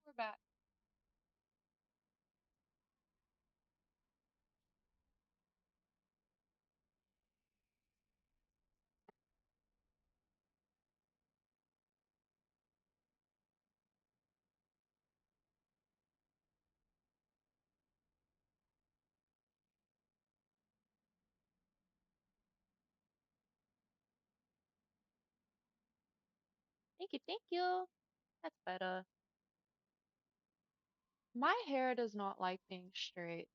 We're back. Thank you, thank you. That's better. My hair does not like being straight.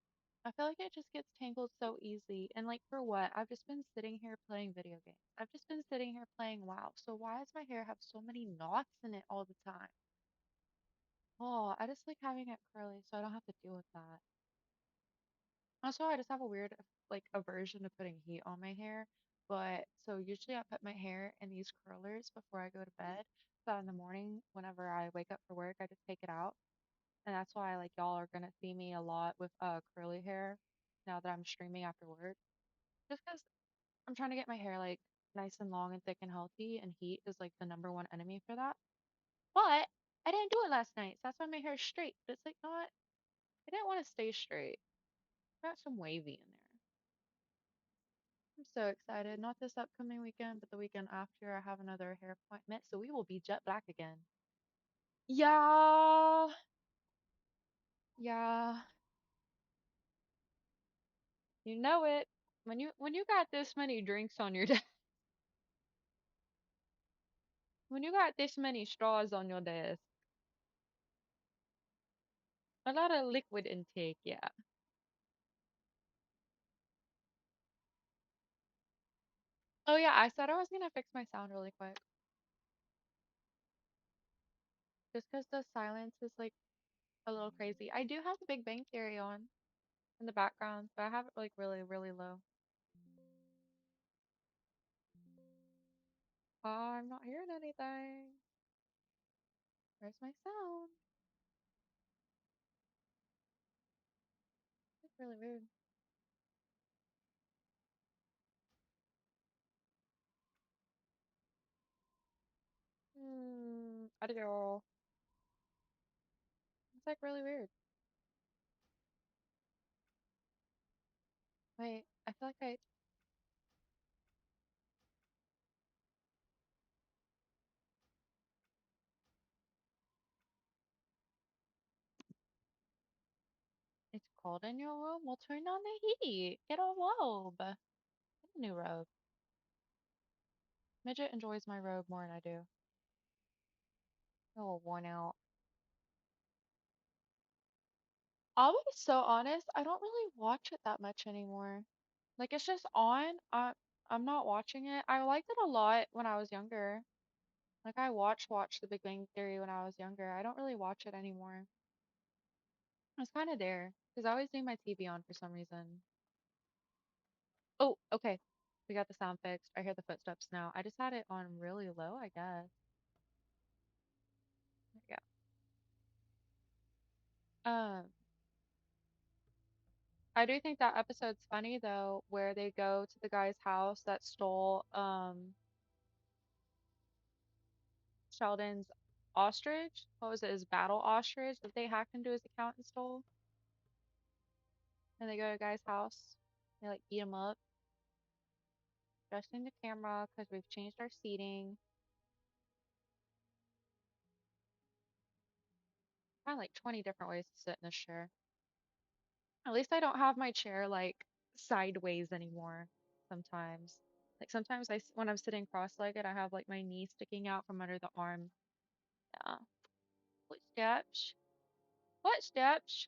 I feel like it just gets tangled so easy. And like for what? I've just been sitting here playing video games. I've just been sitting here playing WoW. So why does my hair have so many knots in it all the time? Oh, I just like having it curly so I don't have to deal with that. Also, I just have a weird like aversion to putting heat on my hair. But so usually I put my hair in these curlers before I go to bed. So in the morning, whenever I wake up for work, I just take it out. And that's why like y'all are gonna see me a lot with curly hair now that I'm streaming after work. Just 'cause I'm trying to get my hair like nice and long and thick and healthy, and heat is like the number one enemy for that. But I didn't do it last night, so that's why my hair is straight. But it's like not. I didn't want to stay straight. Got some wavy in there. I'm so excited. Not this upcoming weekend, but the weekend after. I have another hair appointment, so we will be jet black again. Yeah, yeah, you know it. When you got this many drinks on your desk, when you got this many straws on your desk, a lot of liquid intake, yeah. Oh yeah, I said I was gonna fix my sound really quick, just 'cause the silence is like a little crazy. I do have the Big Bang Theory on in the background, but I have it like really, really low. I'm not hearing anything. Where's my sound? It's really weird. Audio. It's like really weird. Wait, I feel like it's cold in your room. We'll turn on the heat. Get a robe. Get a new robe. Midget enjoys my robe more than I do. A little worn out. I'll be so honest, I don't really watch it that much anymore. Like it's just on. I'm not watching it. I liked it a lot when I was younger. Like I watched The Big Bang Theory when I was younger. I don't really watch it anymore. It's kind of there because I always leave my TV on for some reason. Oh, okay. We got the sound fixed. I hear the footsteps now. I just had it on really low, I guess. There we go. I do think that episode's funny though, where they go to the guy's house that stole Sheldon's ostrich. What was it? His battle ostrich that they hacked into his account and stole. And they go to the guy's house. They like beat him up, adjusting the camera because we've changed our seating. Kind of like 20 different ways to sit in this chair. At least I don't have my chair like sideways anymore sometimes. Like sometimes when I'm sitting cross-legged, I have like my knee sticking out from under the arm. Yeah. Footsteps. Footsteps.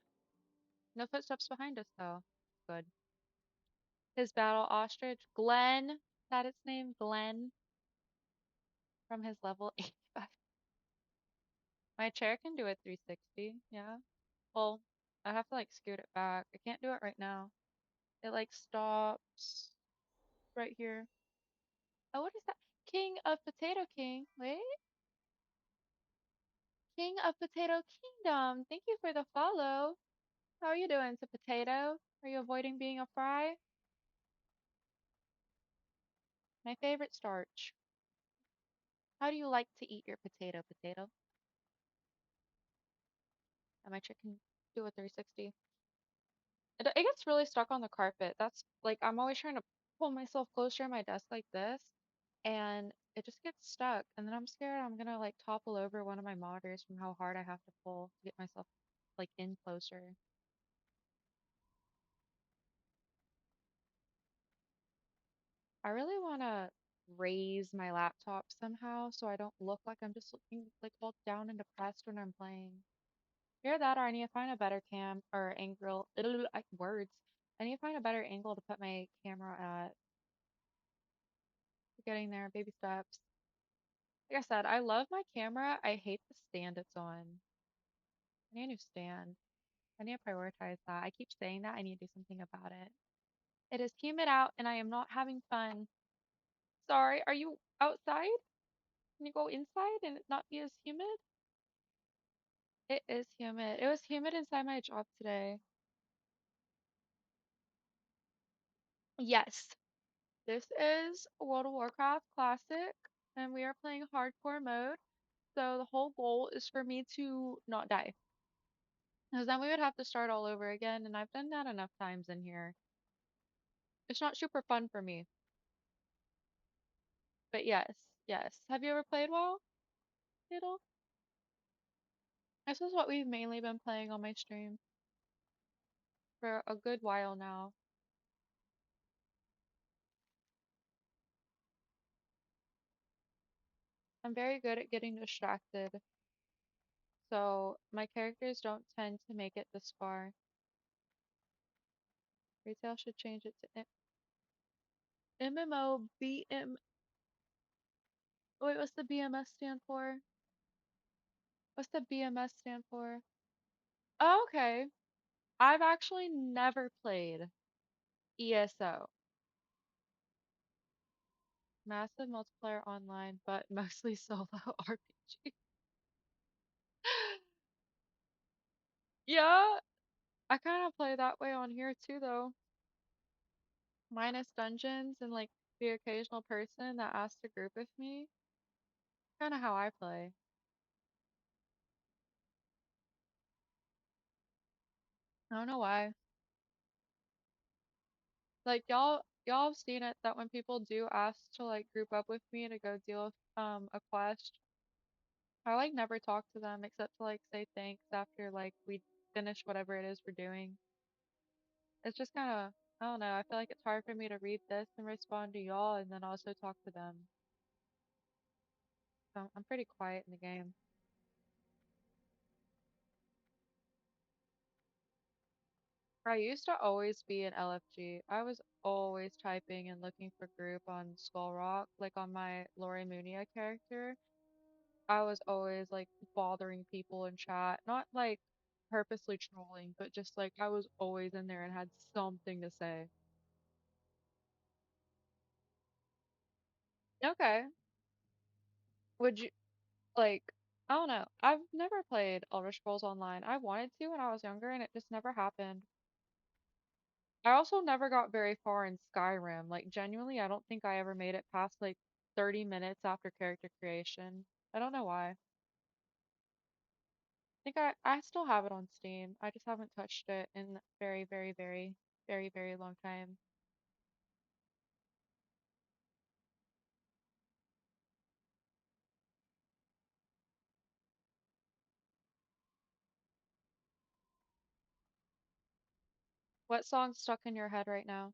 No footsteps behind us though. Good. His battle ostrich, Glenn. Is that its name? Glenn from his level 85. My chair can do a 360. Yeah. Well, I have to like scoot it back. I can't do it right now. It like stops right here. Oh, what is that? King of Potato King. Wait. King of Potato Kingdom. Thank you for the follow. How are you doing, to potato? Are you avoiding being a fry? My favorite starch. How do you like to eat your potato, potato? And my chicken do a 360. It gets really stuck on the carpet. That's like I'm always trying to pull myself closer to my desk like this, and it just gets stuck. And then I'm scared I'm gonna like topple over one of my monitors from how hard I have to pull to get myself like in closer. I really want to raise my laptop somehow so I don't look like I'm just looking like all down and depressed when I'm playing. Either that or I need to find a better cam or angle. Words. I need to find a better angle to put my camera at. Getting there, baby steps. Like I said, I love my camera. I hate the stand it's on. I need a new stand. I need to prioritize that. I keep saying that. I need to do something about it. It is humid out and I am not having fun. Sorry, are you outside? Can you go inside and it not be as humid? It is humid. It was humid inside my job today. Yes, this is World of Warcraft Classic, and we are playing hardcore mode. So the whole goal is for me to not die. Because then we would have to start all over again, and I've done that enough times in here. It's not super fun for me. But yes, yes. Have you ever played WoW, Diddle? This is what we've mainly been playing on my stream for a good while now. I'm very good at getting distracted, so my characters don't tend to make it this far. Retail should change it to MMO BM. Wait, what's the BMS stand for? What's the BMS stand for? Oh, okay. I've actually never played ESO. Massive multiplayer online, but mostly solo RPG. Yeah, I kind of play that way on here too, though. Minus dungeons and like the occasional person that asks to group with me. Kind of how I play. I don't know why. Like y'all have seen it that when people do ask to like group up with me to go deal with a quest, I like never talk to them except to like say thanks after like we finish whatever it is we're doing. It's just kind of, I don't know. I feel like it's hard for me to read this and respond to y'all and then also talk to them. So I'm pretty quiet in the game. I used to always be an LFG. I was always typing and looking for group on Skull Rock, like on my Lori Munia character. I was always like bothering people in chat, not like purposely trolling, but just like I was always in there and had something to say. Okay. Would you like I don't know. I've never played Elder Scrolls Online. I wanted to when I was younger and it just never happened. I also never got very far in Skyrim. Like genuinely, I don't think I ever made it past like 30 minutes after character creation. I don't know why. I think I still have it on Steam. I just haven't touched it in very, very, very, very, very long time. What song's stuck in your head right now?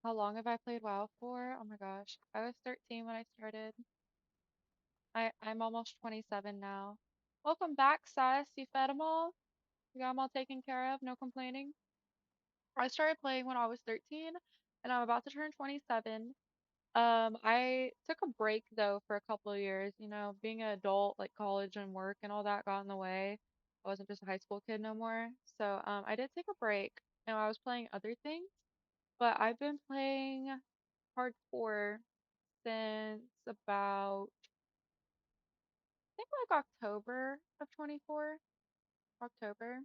How long have I played WoW for? Oh my gosh. I was 13 when I started. I'm almost 27 now. Welcome back, Sis. You fed 'em all? You got 'em all taken care of? No complaining? I started playing when I was 13 and I'm about to turn 27. I took a break though for a couple of years, being an adult, like college and work and all that got in the way. I wasn't just a high school kid no more. So, I did take a break and I was playing other things, but I've been playing hardcore since about, I think like October of 24. October.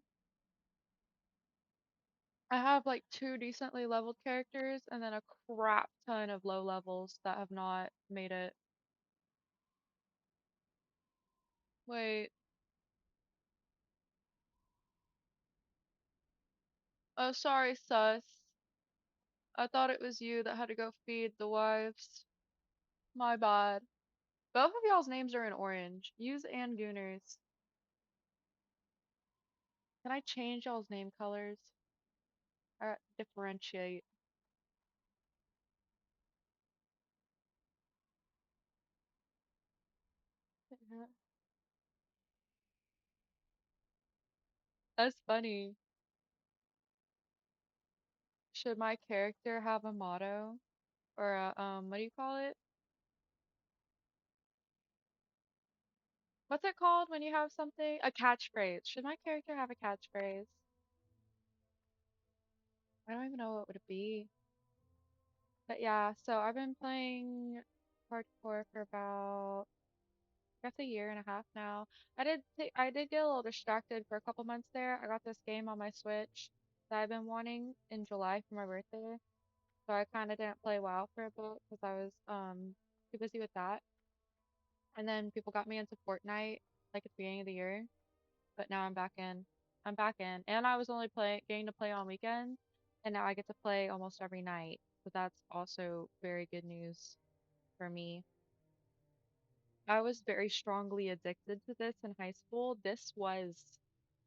I have like two decently leveled characters and then a crap ton of low levels that have not made it. Wait, oh sorry, sus. I thought it was you that had to go feed the wives. My bad. Both of y'all's names are in orange. Use and Gooners. Can I change y'all's name colors? Or differentiate? That's funny. Should my character have a motto? Or a, what do you call it? What's it called when you have something? A catchphrase. Should my character have a catchphrase? I don't even know what would it be. But yeah, so I've been playing hardcore for about I guess a year and a half now. I did get a little distracted for a couple months there. I got this game on my Switch that I've been wanting in July for my birthday. So I kind of didn't play WoW for a bit because I was too busy with that. And then people got me into Fortnite like at the beginning of the year, but now I'm back in. I'm back in, and I was only playing getting to play on weekends, and now I get to play almost every night. So that's also very good news for me. I was very strongly addicted to this in high school. This was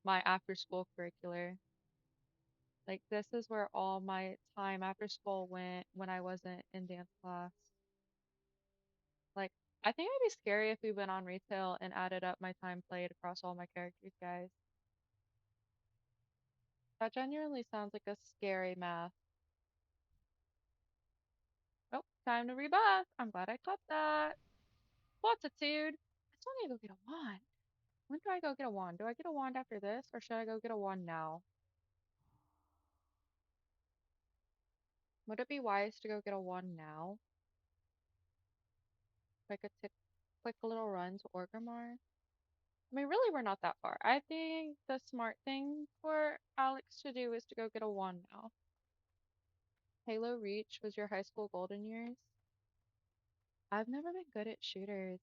my after school curricular. Like this is where all my time after school went when I wasn't in dance class. Like I think it'd be scary if we went on retail and added up my time played across all my characters, guys. That genuinely sounds like a scary math. Oh, time to rebuff. I'm glad I caught that. Fortitude. I still need to go get a wand. When do I go get a wand? Do I get a wand after this, or should I go get a wand now? Would it be wise to go get a wand now? Like a quick little run to Orgrimmar? I mean, really, we're not that far. I think the smart thing for Alex to do is to go get a wand now. Halo Reach was your high school golden years. I've never been good at shooters.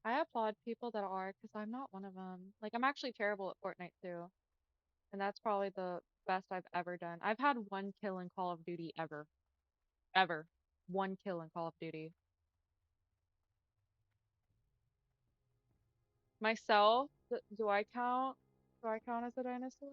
I applaud people that are, because I'm not one of them. Like, I'm actually terrible at Fortnite too, and that's probably the best I've ever done. I've had one kill in Call of Duty ever. Ever. One kill in Call of Duty. Myself, do I count? Do I count as a dinosaur?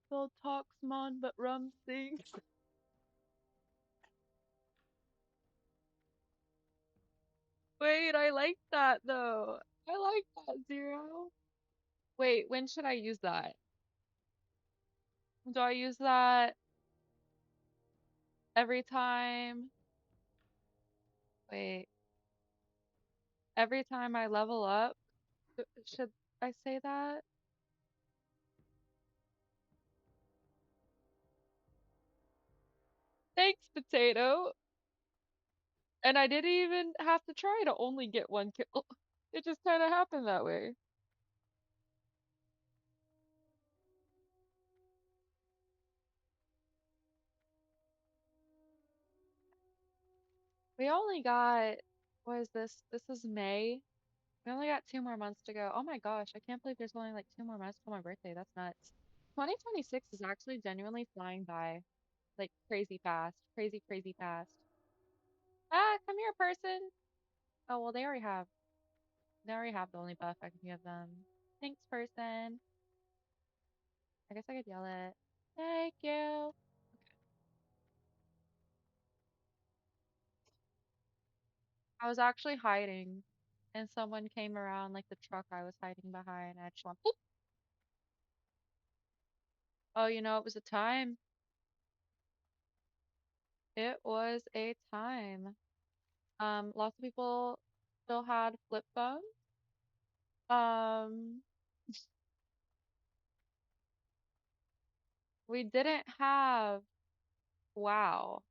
Gold talks mon, but rum sings. Wait, I like that though. I like that, Zero. Wait, when should I use that? Do I use that every time? Wait, every time I level up? Should I say that? Thanks, potato. And I didn't even have to try to only get one kill. It just kind of happened that way. We only got, what is this? This is May. We only got 2 more months to go. Oh my gosh, I can't believe there's only like 2 more months till my birthday. That's nuts. 2026 is actually genuinely flying by. Like crazy fast. Crazy, crazy fast. Ah, come here, person. Oh, well, they already have the only buff I can give them. Thanks, person. I guess I could yell it. Thank you. I was actually hiding, and someone came around like the truck I was hiding behind. I just went, "Boop." Oh, it was a time. It was a time. Lots of people still had flip phones. Um, we didn't have WoW.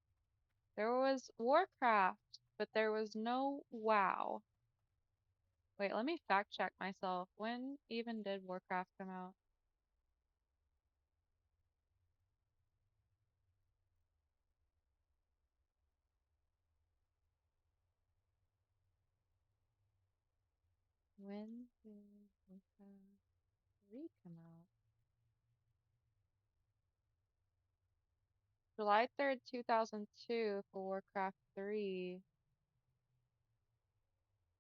There was Warcraft, but there was no WoW. Wait, let me fact check myself. When even did Warcraft come out? When did Warcraft 3 come out? July 3rd, 2002 for Warcraft 3.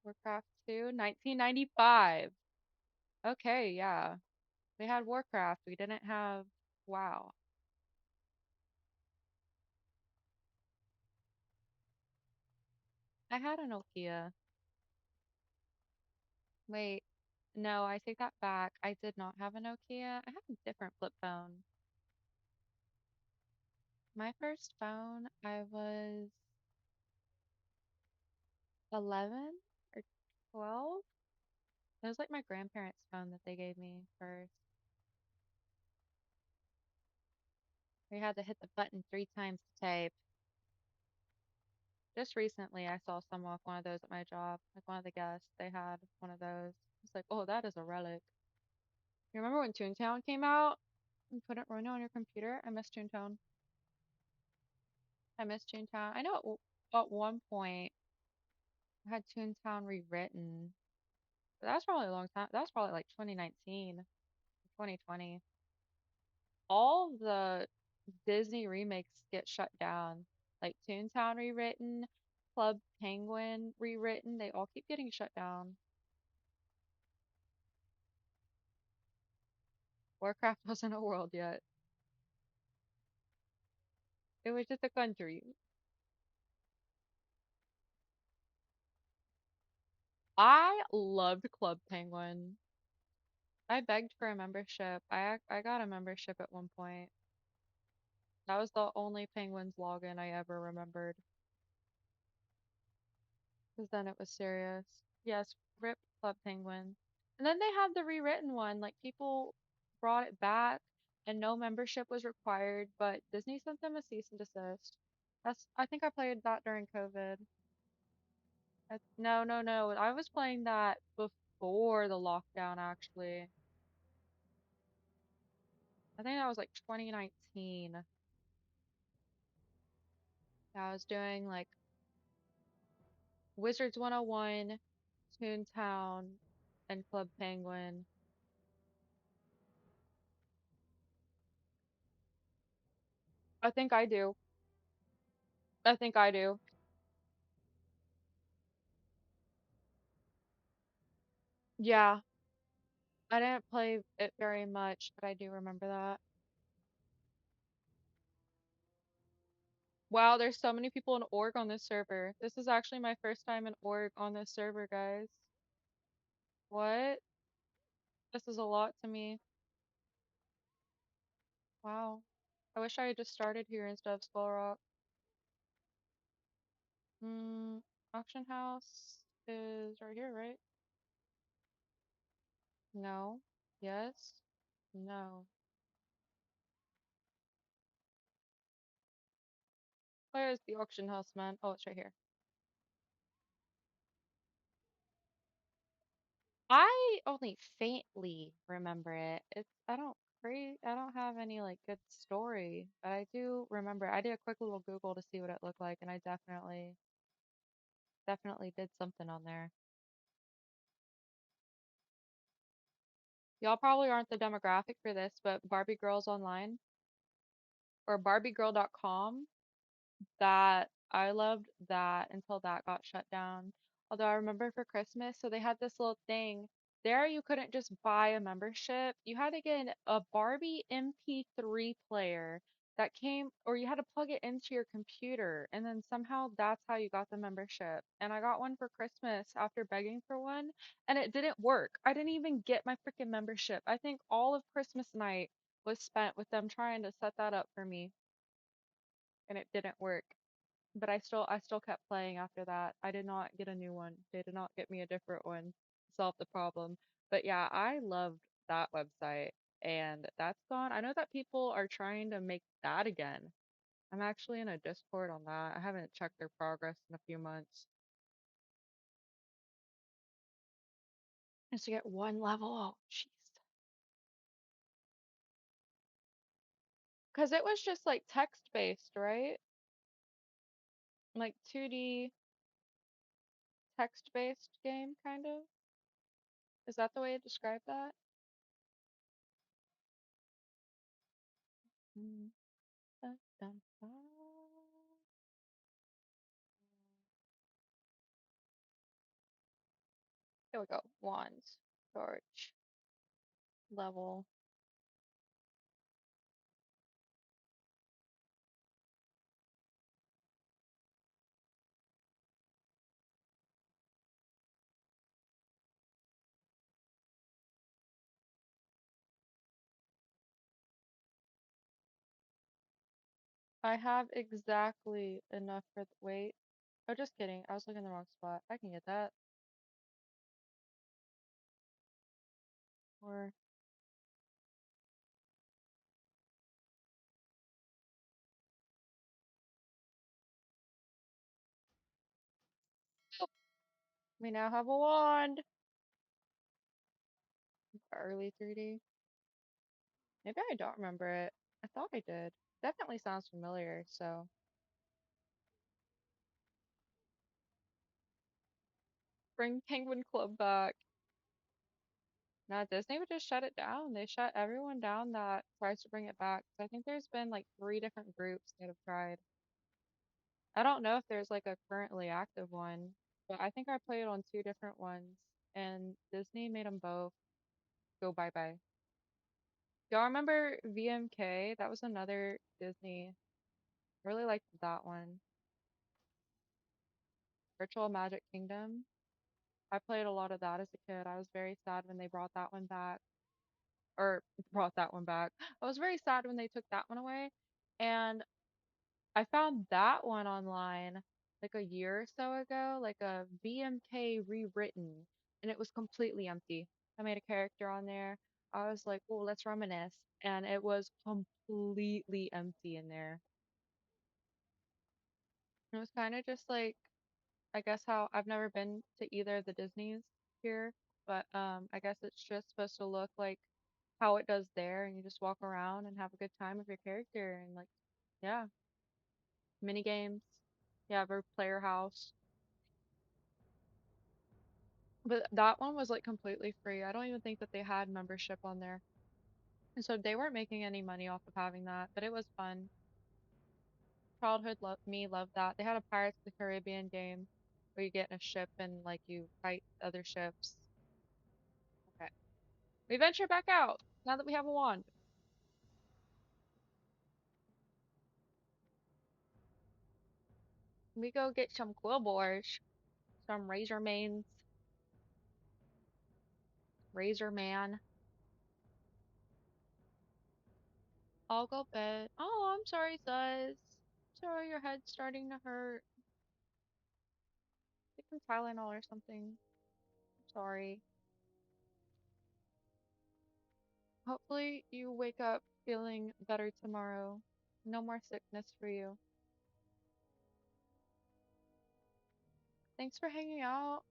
Warcraft 2, 1995. Okay, yeah. We had Warcraft. We didn't have WoW. I had a Nokia. Wait, no, I take that back. I did not have a Nokia. I had a different flip phone. My first phone, I was 11 or 12. It was like my grandparents' phone that they gave me first. We had to hit the button 3 times to type. Just recently, I saw someone with one of those at my job. Like one of the guests, they had one of those. It's like, oh, that is a relic. You remember when Toontown came out? You couldn't run it on your computer? I miss Toontown. I miss Toontown. I know at one point I had Toontown rewritten. But that's probably a long time. That's probably like 2019, 2020. All the Disney remakes get shut down. Like Toontown rewritten, Club Penguin rewritten. They all keep getting shut down. Warcraft wasn't a world yet. It was just a country. I loved Club Penguin. I begged for a membership. I got a membership at one point. That was the only Penguins login I ever remembered. Because then it was serious. Yes, RIP Club Penguin. And then they had the rewritten one. Like people brought it back and no membership was required, but Disney sent them a cease and desist. I think I played that during COVID. No, no, no. I was playing that before the lockdown actually. I think that was like 2019. I was doing like Wizards 101, Toontown, and Club Penguin. I think I do. I think I do. Yeah, I didn't play it very much, but I do remember that. Wow, there's so many people in org on this server. This is actually my first time in org on this server, guys. What? This is a lot to me. Wow. I wish I had just started here instead of Skull Rock. Hmm, auction house is right here, right? No. Yes. No. Where is the auction house, man? Oh, it's right here. I only faintly remember it. I don't have any like good story, but I do remember. I did a quick little Google to see what it looked like, and I definitely did something on there. Y'all probably aren't the demographic for this, but Barbie Girls Online or BarbieGirl.com, that I loved that until that got shut down. Although I remember for Christmas, so they had this little thing. There you couldn't just buy a membership. You had to get a Barbie MP3 player that came, or you had to plug it into your computer, and then somehow that's how you got the membership. And I got one for Christmas after begging for one, and it didn't work. I didn't even get my freaking membership. I think all of Christmas night was spent with them trying to set that up for me, and it didn't work. But I still kept playing after that. I did not get a new one. They did not get me a different one to solve the problem. But yeah, I loved that website and that's gone. I know that people are trying to make that again. I'm actually in a Discord on that. I haven't checked their progress in a few months. Just to get one level. Oh, jeez. Because it was just like text based, right? Like 2D text based game, kind of. Is that the way to describe that? Mm, dun, dun, dun. Here we go. Wands, torch, level. I have exactly enough for wait. Oh, just kidding. I was looking in the wrong spot. I can get that. Or we now have a wand. Early 3D. Maybe I don't remember it. I thought I did. Definitely sounds familiar, so bring Penguin Club back. Now Disney would just shut it down. They shut everyone down that tries to bring it back. So I think there's been like three different groups that have tried. I don't know if there's like a currently active one, but I think I played on two different ones, and Disney made them both go bye bye. Y'all remember VMK? That was another Disney. I really liked that one. Virtual Magic Kingdom. I played a lot of that as a kid. I was very sad when they brought that one back, or brought that one back. I was very sad when they took that one away. And I found that one online like a year or so ago, like a VMK rewritten, and it was completely empty. I made a character on there. I was like, oh, let's reminisce. And it was completely empty in there. It was kind of just like, I guess how I've never been to either of the Disneys here, but I guess it's just supposed to look like how it does there, and you just walk around and have a good time with your character and like, yeah, mini games. Yeah, have a player house. But that one was like completely free. I don't even think that they had membership on there. And so they weren't making any money off of having that, but it was fun. Childhood me loved that. They had a Pirates of the Caribbean game where you get in a ship and like you fight other ships. Okay. We venture back out now that we have a wand. We go get some quillboars, some razor mains, razor man. I'll go bed. Oh, I'm sorry, Zuz. Sorry, your head's starting to hurt. Take some Tylenol or something. Sorry. Hopefully you wake up feeling better tomorrow. No more sickness for you. Thanks for hanging out.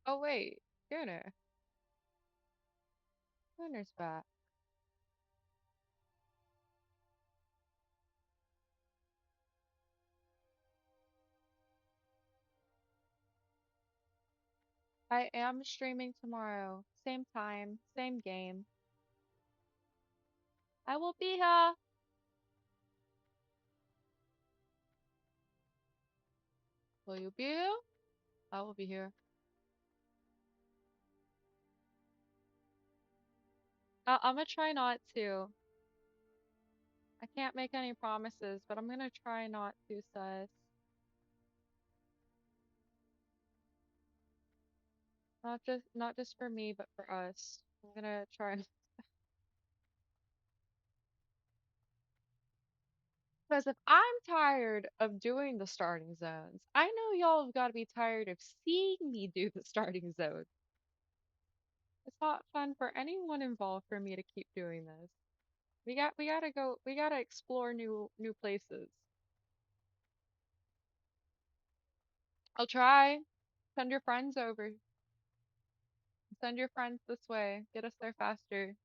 Oh wait, Gunner. Gunner's back. I am streaming tomorrow. Same time, same game. I will be here. Will you be here? I will be here. I'm gonna try not to. I can't make any promises, but I'm gonna try not to, sus. Not just for me, but for us. I'm gonna try. Because if I'm tired of doing the starting zones, I know y'all have got to be tired of seeing me do the starting zones. It's not fun for anyone involved for me to keep doing this. We gotta explore new places. I'll try. Send your friends over. Send your friends this way. Get us there faster.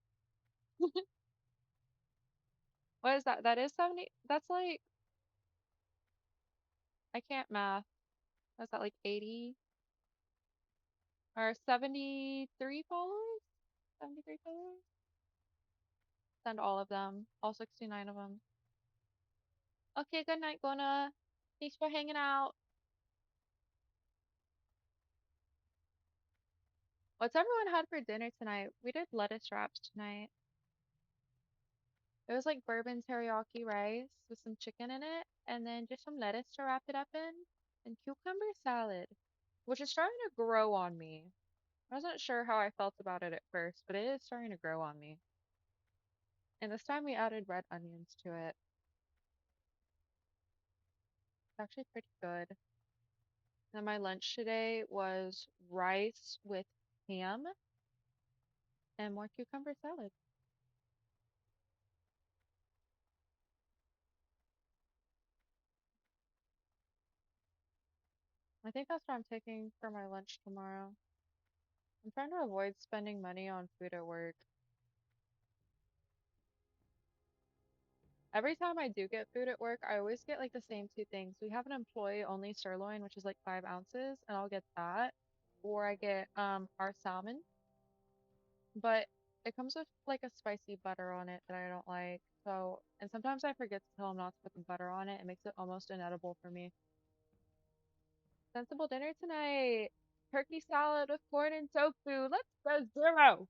What is that? That is 70. That's like, I can't math. That's that like 80 or 73 followers? 73 followers? Send all of them. All 69 of them. Okay, good night, Gonna. Thanks for hanging out. What's everyone had for dinner tonight? We did lettuce wraps tonight. It was like bourbon teriyaki rice with some chicken in it, and then just some lettuce to wrap it up in, and cucumber salad, which is starting to grow on me. I wasn't sure how I felt about it at first, but it is starting to grow on me. And this time we added red onions to it. It's actually pretty good. And my lunch today was rice with ham and more cucumber salad. I think that's what I'm taking for my lunch tomorrow. I'm trying to avoid spending money on food at work. Every time I do get food at work, I always get like the same two things. We have an employee only sirloin, which is like 5 ounces, and I'll get that. Or I get our salmon, but it comes with like a spicy butter on it that I don't like. So, and sometimes I forget to tell them not to put the butter on it. It makes it almost inedible for me. Sensible dinner tonight. Turkey salad with corn and tofu. Let's go zero.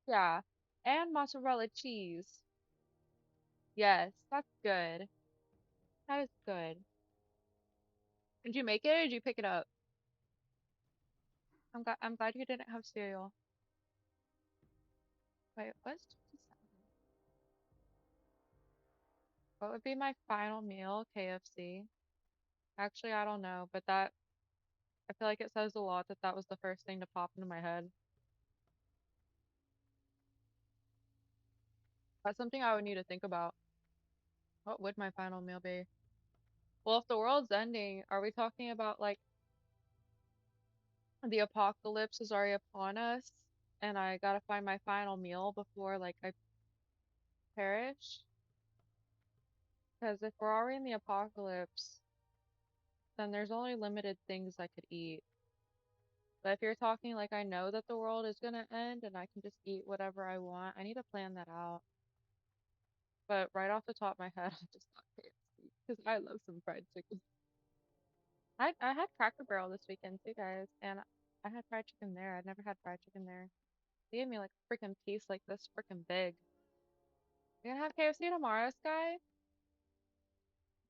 Yeah. And mozzarella cheese. Yes, that's good. That is good. Did you make it or did you pick it up? I'm glad you didn't have cereal. Wait, what's 57? What would be my final meal? KFC. Actually, I don't know, but that I feel like it says a lot that that was the first thing to pop into my head. That's something I would need to think about. What would my final meal be? Well, if the world's ending, are we talking about like the apocalypse is already upon us and I gotta find my final meal before like I perish? Because if we're already in the apocalypse, then there's only limited things I could eat. But if you're talking like I know that the world is gonna end and I can just eat whatever I want, I need to plan that out. But right off the top of my head, I just thought KFC because I love some fried chicken. I had Cracker Barrel this weekend too, guys, and I had fried chicken there. I'd never had fried chicken there. They gave me like a freaking piece like this freaking big. You're gonna have KFC tomorrow, Sky?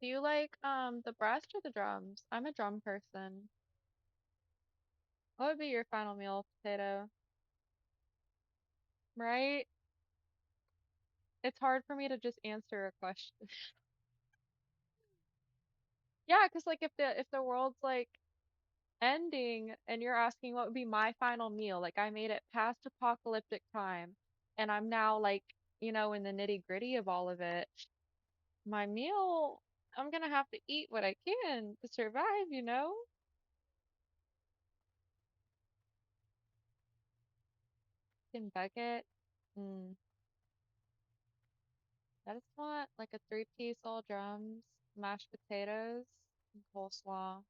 Do you like the breast or the drums? I'm a drum person. What would be your final meal, potato? Right? It's hard for me to just answer a question. Yeah, 'cause like if the world's like ending and you're asking what would be my final meal, like I made it past apocalyptic time and I'm now like, in the nitty-gritty of all of it. My meal, I'm gonna have to eat what I can to survive. Chicken bucket. Mm. I just want like a three-piece all drums, mashed potatoes, and coleslaw.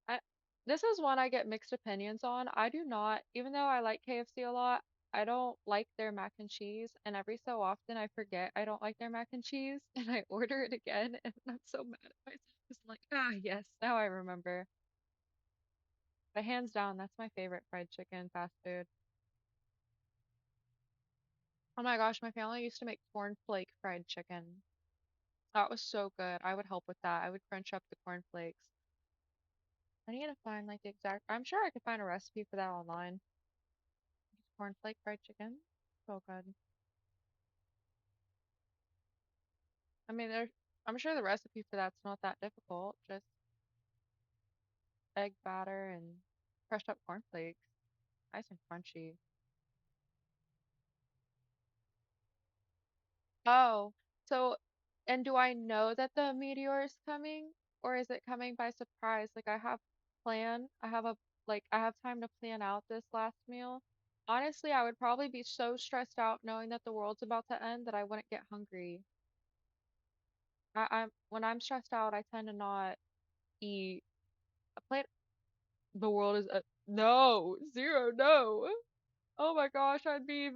I This is one I get mixed opinions on. I do not, even though I like KFC a lot, I don't like their mac and cheese, and every so often I forget I don't like their mac and cheese, and I order it again, and I'm so mad at myself. 'Cause I'm like, yes, now I remember. But hands down, that's my favorite fried chicken fast food. Oh my gosh, my family used to make cornflake fried chicken. That was so good. I would help with that. I would crunch up the cornflakes. I need to find like the exact. I'm sure I could find a recipe for that online. Cornflake fried chicken. So good. I mean, I'm sure the recipe for that's not that difficult. Just egg batter and crushed up cornflakes. Nice and crunchy. Oh, so, and do I know that the meteor is coming, or is it coming by surprise? Like I have time to plan out this last meal. Honestly, I would probably be so stressed out knowing that the world's about to end that I wouldn't get hungry. When I'm stressed out, I tend to not eat. A plate. The world is no, zero, no. Oh my gosh, that'd be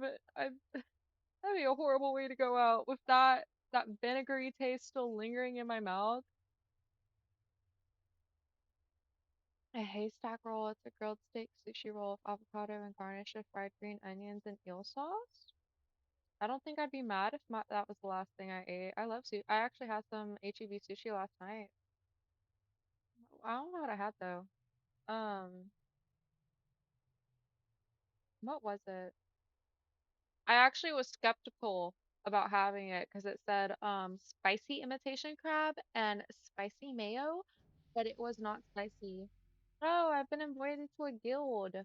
a horrible way to go out with that vinegary taste still lingering in my mouth. A haystack roll, it's a grilled steak sushi roll with avocado and garnish with fried green onions and eel sauce. I don't think I'd be mad if that was the last thing I ate. I love sushi. I actually had some HEB sushi last night. I don't know what I had though. Um, what was it? I actually was skeptical about having it because it said spicy imitation crab and spicy mayo, but it was not spicy. Oh, I've been invited to a guild.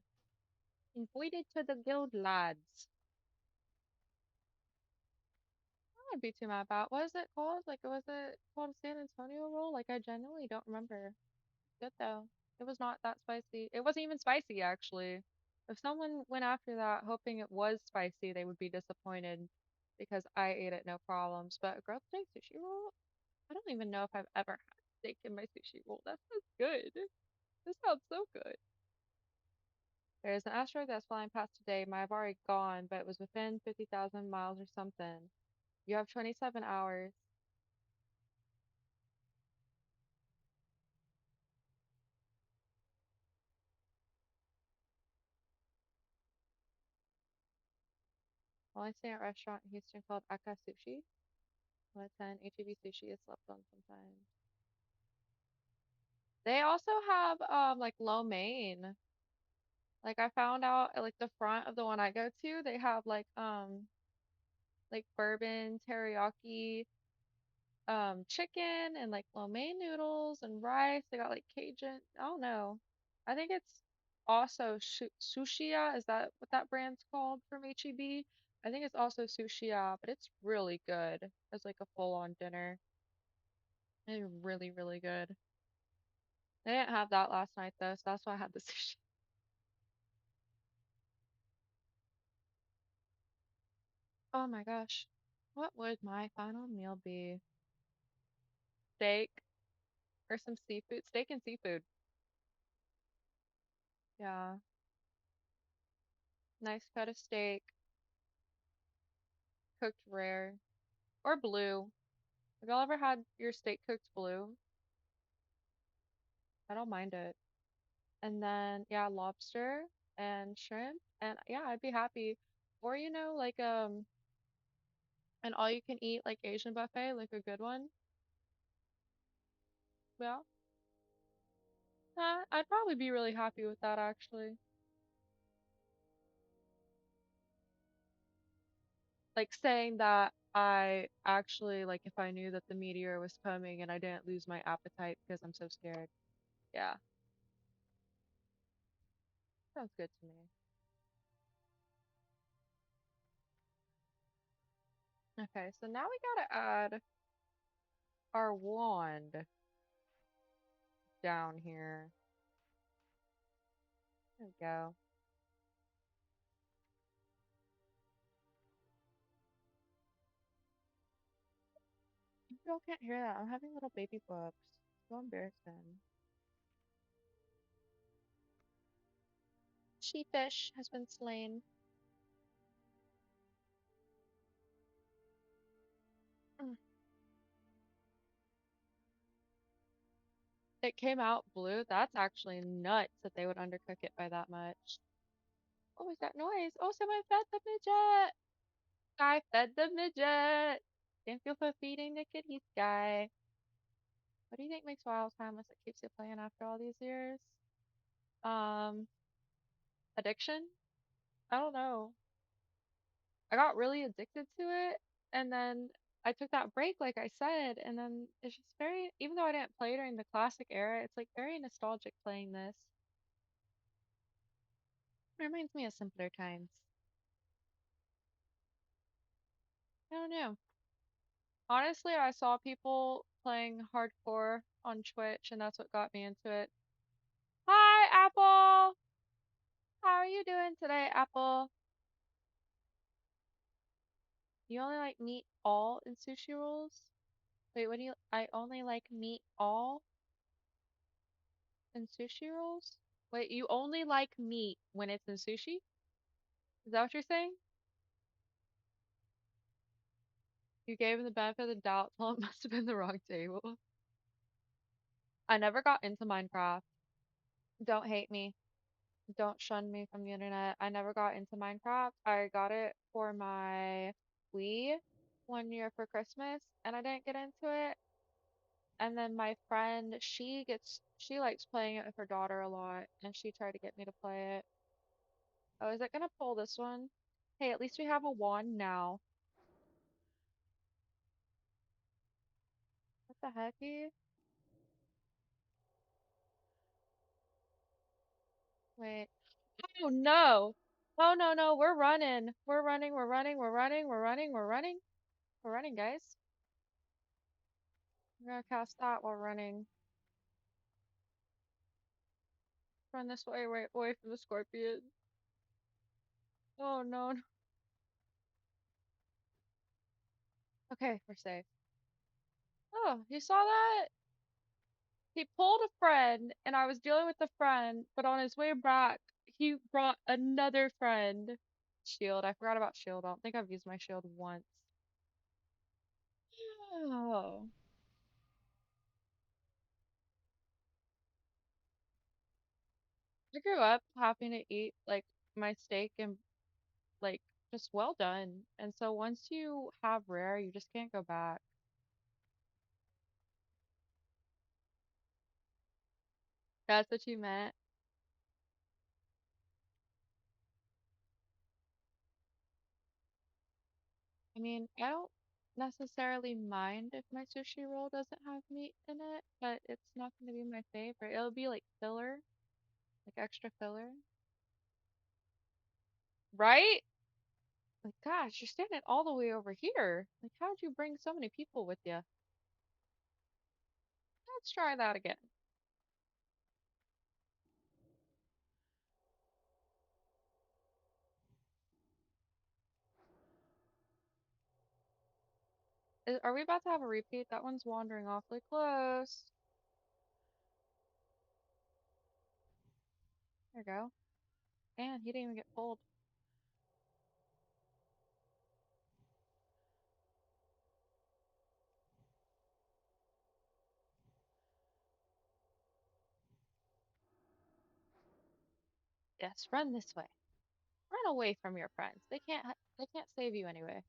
Invited to the guild, lads. I wouldn't be too mad about. What is it called? Like, was it called San Antonio roll? Like, I genuinely don't remember. Good though. It was not that spicy. It wasn't even spicy, actually. If someone went after that hoping it was spicy, they would be disappointed because I ate it no problems. But a grilled steak sushi roll? I don't even know if I've ever had steak in my sushi roll. That sounds good. This sounds so good. There's an asteroid that's flying past today. Might have already gone, but it was within 50,000 miles or something. You have 27 hours. Only stay at a restaurant in Houston called Aka Sushi. 10 HEB sushi is slept on sometimes. They also have like lo mein. Like I found out at like the front of the one I go to, they have like bourbon teriyaki chicken and like lo mein noodles and rice. They got like Cajun. I don't know. I think it's also Sushiya. Is that what that brand's called from HEB? I think it's also Sushiya, but it's really good as like a full-on dinner. It's really, really good. They didn't have that last night though, so that's why I had the sushi. Oh my gosh. What would my final meal be? Steak or some seafood? Steak and seafood. Yeah. Nice cut of steak, cooked rare, or blue. Have y'all ever had your steak cooked blue? I don't mind it. And then, yeah, lobster and shrimp. And yeah, I'd be happy. Or, like an all you can eat like Asian buffet, like a good one. Yeah. I'd probably be really happy with that actually. Like saying that I actually like if I knew that the meteor was coming and I didn't lose my appetite because I'm so scared. Yeah, sounds good to me. Okay, so now we gotta add our wand down here. There we go. You all can't hear that. I'm having little baby books. So embarrassing. Sheepish has been slain. Mm. It came out blue. That's actually nuts that they would undercook it by that much. What was that noise? Oh, someone fed the midget. Guy fed the midget. Thank you for feeding the kitty, Sky. What do you think makes Wild timeless that keeps you playing after all these years? Um, addiction? I don't know. I got really addicted to it, and then I took that break, like I said, and then it's just very, even though I didn't play during the classic era, it's like very nostalgic playing this. It reminds me of simpler times. I don't know. Honestly, I saw people playing hardcore on Twitch, and that's what got me into it. Hi, Apple! How are you doing today, Apple? You only like meat all in sushi rolls? Wait, what do you? I only like meat all in sushi rolls? Wait, you only like meat when it's in sushi? Is that what you're saying? You gave him the benefit of the doubt, well, it must have been the wrong table. I never got into Minecraft. Don't hate me. Don't shun me from the internet. I never got into Minecraft. I got it for my Wii one year for Christmas, and I didn't get into it. And then my friend, she likes playing it with her daughter a lot, and she tried to get me to play it. Oh, is it gonna pull this one? Hey, at least we have a wand now. What the hecky? Wait. Oh no! Oh no no, we're running. We're running, we're running, we're running, we're running, we're running. We're running, guys. We're gonna cast that while running. Run this way, right away from the scorpion. Oh no. Okay, we're safe. Oh, you saw that? He pulled a friend, and I was dealing with the friend, but on his way back, he brought another friend. Shield. I forgot about shield. I don't think I've used my shield once. Oh. I grew up having to eat like my steak and like just well done. And so once you have rare, you just can't go back. That's what you meant. I mean, I don't necessarily mind if my sushi roll doesn't have meat in it, but it's not going to be my favorite. It'll be like filler, like extra filler. Right? Like, gosh, you're standing all the way over here. Like, how'd you bring so many people with you? Let's try that again. Are we about to have a repeat? That one's wandering awfully close. There you go. And he didn't even get pulled. Yes, run this way. Run away from your friends. They can't save you anyway.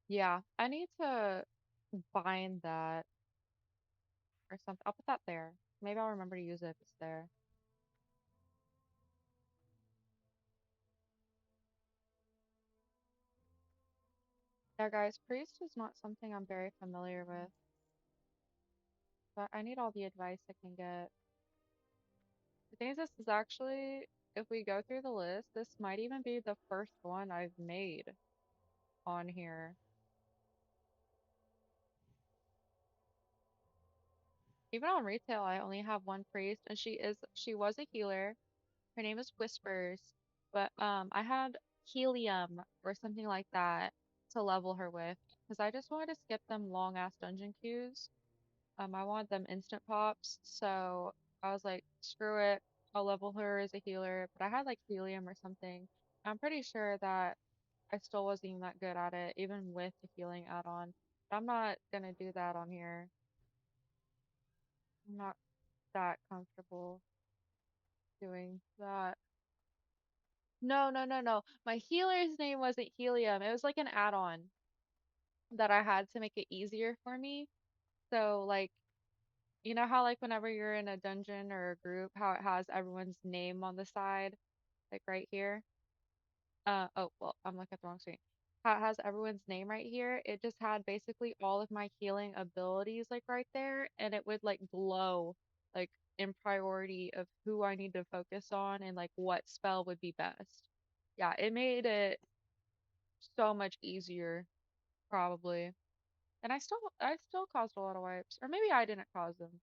Yeah, I need to bind that or something. I'll put that there. Maybe I'll remember to use it if it's there. Yeah, guys, priest is not something I'm very familiar with, but I need all the advice I can get. The thing is, this is actually, if we go through the list, this might even be the first one I've made on here. Even on retail, I only have one priest, and she was a healer. Her name is Whispers, but I had helium or something like that to level her with because I just wanted to skip them long ass dungeon queues. I wanted them instant pops, so I was like, screw it, I'll level her as a healer. But I had like helium or something. I'm pretty sure that I still wasn't even that good at it, even with the healing add-on. But I'm not gonna do that on here. I'm not that comfortable doing that. No, no, no, no. My healer's name wasn't Helium. It was like an add-on that I had to make it easier for me. So like, you know how like whenever you're in a dungeon or a group, how it has everyone's name on the side, like right here? Oh, well, I'm looking at the wrong screen. How it has everyone's name right here. It just had basically all of my healing abilities like right there, and it would like glow like in priority of who I need to focus on and like what spell would be best. Yeah, it made it so much easier, probably. And I still caused a lot of wipes. Or maybe I didn't cause them.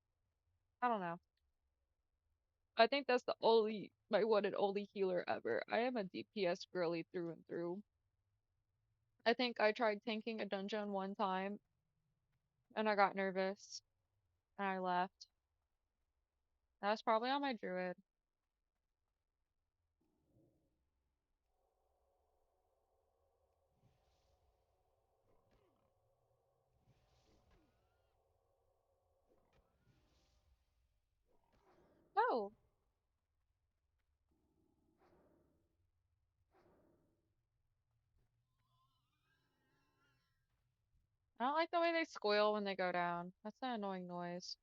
I don't know. I think that's the only my one and only healer ever. I am a DPS girly through and through. I think I tried tanking a dungeon one time and I got nervous and I left. That was probably on my druid. Oh, I don't like the way they squeal when they go down. That's an annoying noise.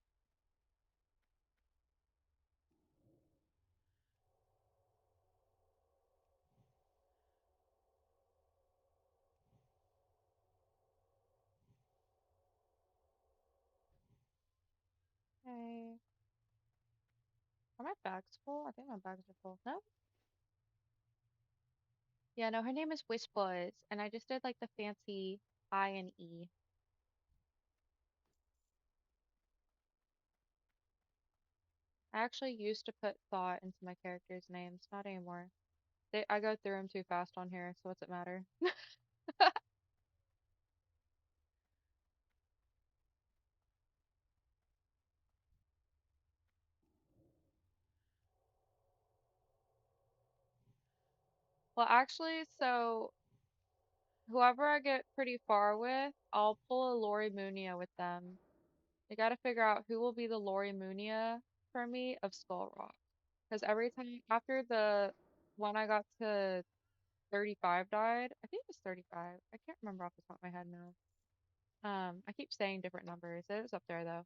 Okay. Are my bags full? I think my bags are full. No? Yeah, no, her name is Wishbuzz, and I just did like the fancy I and E. I actually used to put thought into my characters' names, not anymore. I go through them too fast on here, so what's it matter? Well, actually, so whoever I get pretty far with, I'll pull a Lori Munia with them. I gotta figure out who will be the Lori Munia for me of Skull Rock. Because every time after the one I got to 35 died, I think it was 35. I can't remember off the top of my head now. I keep saying different numbers. It was up there though.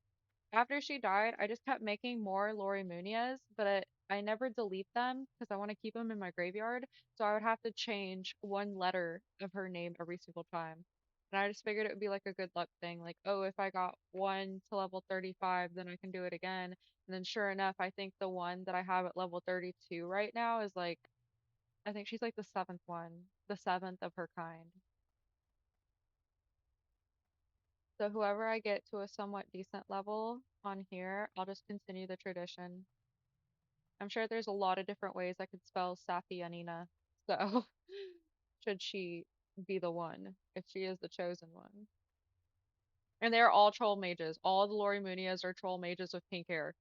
After she died, I just kept making more Lori Munias, but I never delete them because I want to keep them in my graveyard. So I would have to change one letter of her name every single time. And I just figured it would be like a good luck thing. Like, oh, if I got one to level 35, then I can do it again. And then sure enough, I think the one that I have at level 32 right now is like, I think she's like the seventh one, the seventh of her kind. So whoever I get to a somewhat decent level on here, I'll just continue the tradition. I'm sure there's a lot of different ways I could spell Saffianina. So should she be the one, if she is the chosen one. And they're all troll mages. All the Lori Munias are troll mages with pink hair.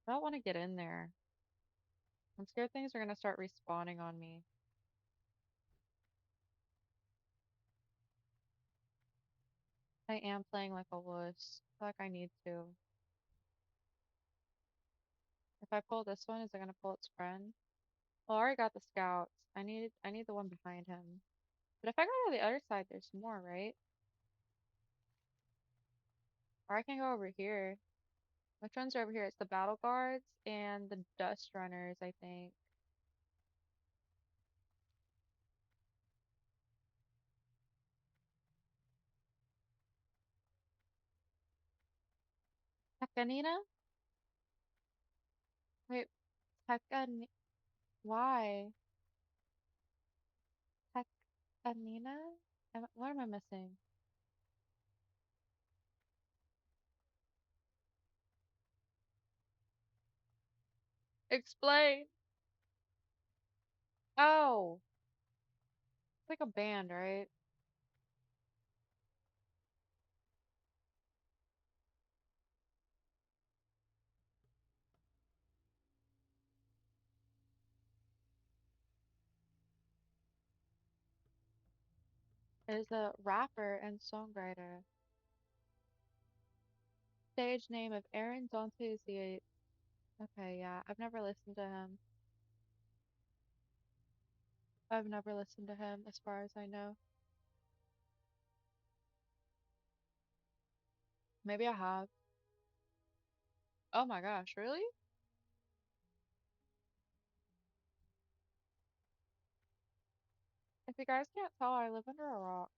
I don't want to get in there. I'm scared things are gonna start respawning on me. I am playing like a wuss. I feel like I need to. If I pull this one, is it gonna pull its friend? Well, I already got the scouts. I need the one behind him. But if I go to the other side, there's more, right? Or I can go over here. Which ones are over here? It's the battle guards and the dust runners, I think. Tekanina? Wait, Tekan. Why? Tekanina? What am I missing? Explain. Oh, it's like a band, right? It is a rapper and songwriter. Stage name of Aaron Dantes the Eighth. Okay, yeah, I've never listened to him. I've never listened to him, as far as I know. Maybe I have. Oh my gosh, really? If you guys can't tell, I live under a rock.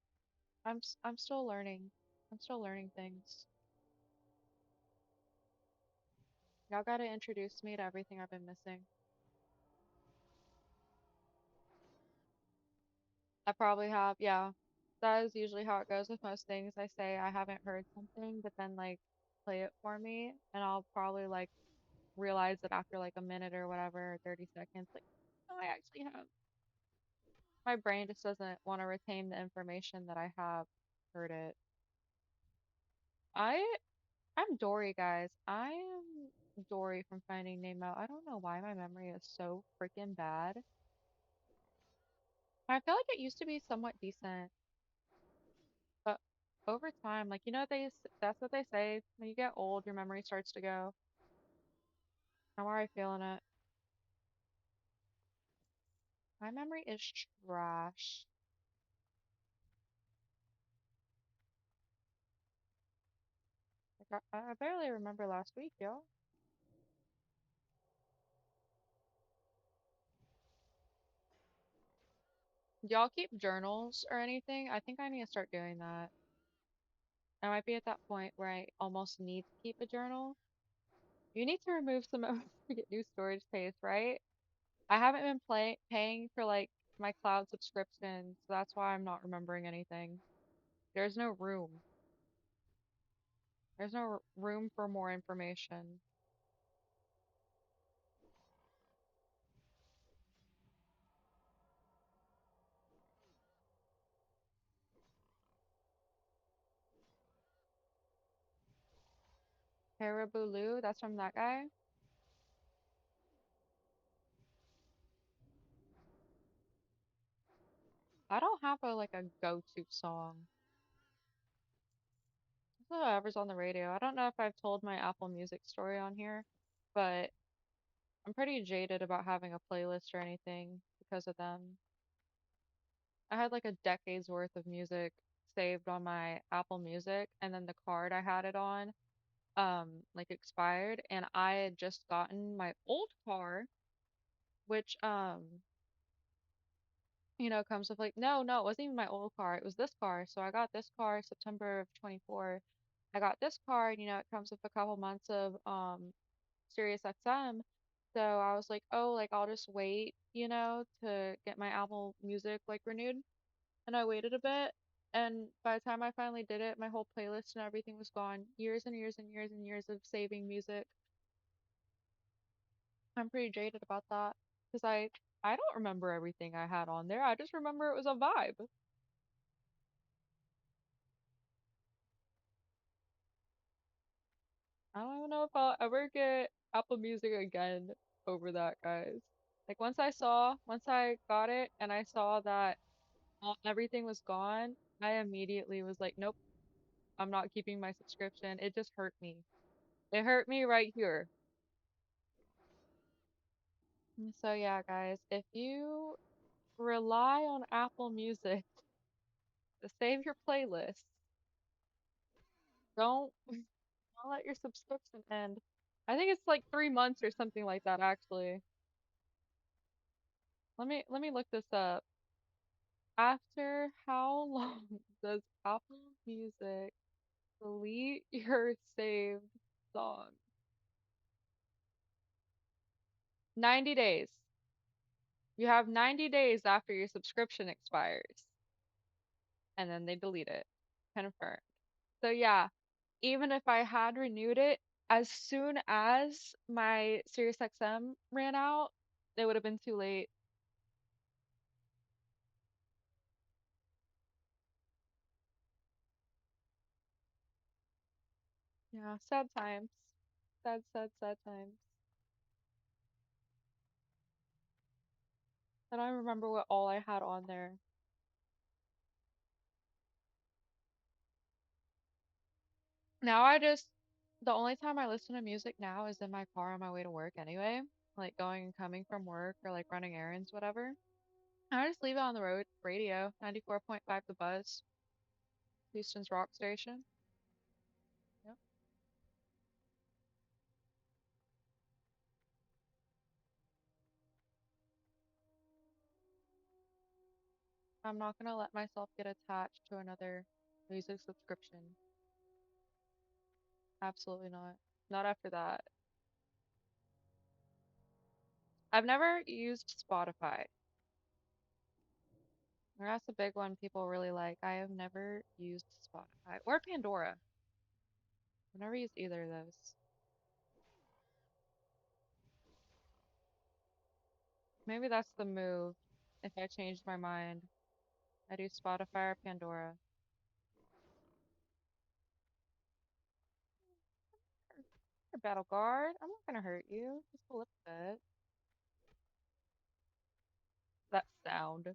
I'm still learning. I'm still learning things. Y'all gotta introduce me to everything I've been missing. I probably have, yeah. That is usually how it goes with most things. I say I haven't heard something, but then like play it for me, and I'll probably like realize it after like a minute or whatever, or 30 seconds. Like, oh, I actually have. My brain just doesn't want to retain the information that I have heard it. I I'm Dory, guys. I am Dory from Finding Nemo. I don't know why my memory is so freaking bad. I feel like it used to be somewhat decent, but over time, like that's what they say. When you get old, your memory starts to go. I'm already feeling it. My memory is trash. Like I barely remember last week, yo. Do y'all keep journals or anything? I think I need to start doing that. I might be at that point where I almost need to keep a journal. You need to remove some of to get new storage space, right? I haven't been paying for like my cloud subscription, so that's why I'm not remembering anything. There's no room. There's no room for more information. Parabulu, that's from that guy. I don't have a like a go-to song. It's whatever's on the radio. I don't know if I've told my Apple Music story on here, but I'm pretty jaded about having a playlist or anything because of them. I had like a decade's worth of music saved on my Apple Music, and then the card I had it on like expired, and I had just gotten my old car, which comes with like no, it wasn't even my old car. It was this car. So I got this car September of 24. I got this car, and it comes with a couple months of Sirius XM. So I was like, oh, like I'll just wait, to get my Apple Music like renewed. And I waited a bit, and by the time I finally did it, my whole playlist and everything was gone. Years and years and years and years of saving music. I'm pretty jaded about that because I don't remember everything I had on there. I just remember it was a vibe. I don't even know if I'll ever get Apple Music again over that, guys. Like once I got it and I saw that everything was gone, I immediately was like, nope, I'm not keeping my subscription. It just hurt me. It hurt me right here. So yeah, guys, if you rely on Apple Music to save your playlist, don't don't let your subscription end. I think it's like 3 months or something like that, actually. Let me look this up. After how long does Apple Music delete your saved song? 90 days. You have 90 days after your subscription expires, and then they delete it. Confirmed. So yeah, even if I had renewed it, as soon as my SiriusXM ran out, it would have been too late. Yeah, sad times. Sad, sad, sad times. I don't remember what all I had on there. Now the only time I listen to music now is in my car on my way to work anyway, like going and coming from work or like running errands, whatever. I just leave it on the road radio, 94.5 The Buzz, Houston's rock station. Yep. I'm not gonna let myself get attached to another music subscription. Absolutely not. Not after that. I've never used Spotify. That's a big one people really like. I have never used Spotify or Pandora. I've never used either of those. Maybe that's the move if I change my mind. I do Spotify or Pandora. Or Battle Guard. I'm not gonna hurt you. Just a little bit. That sound.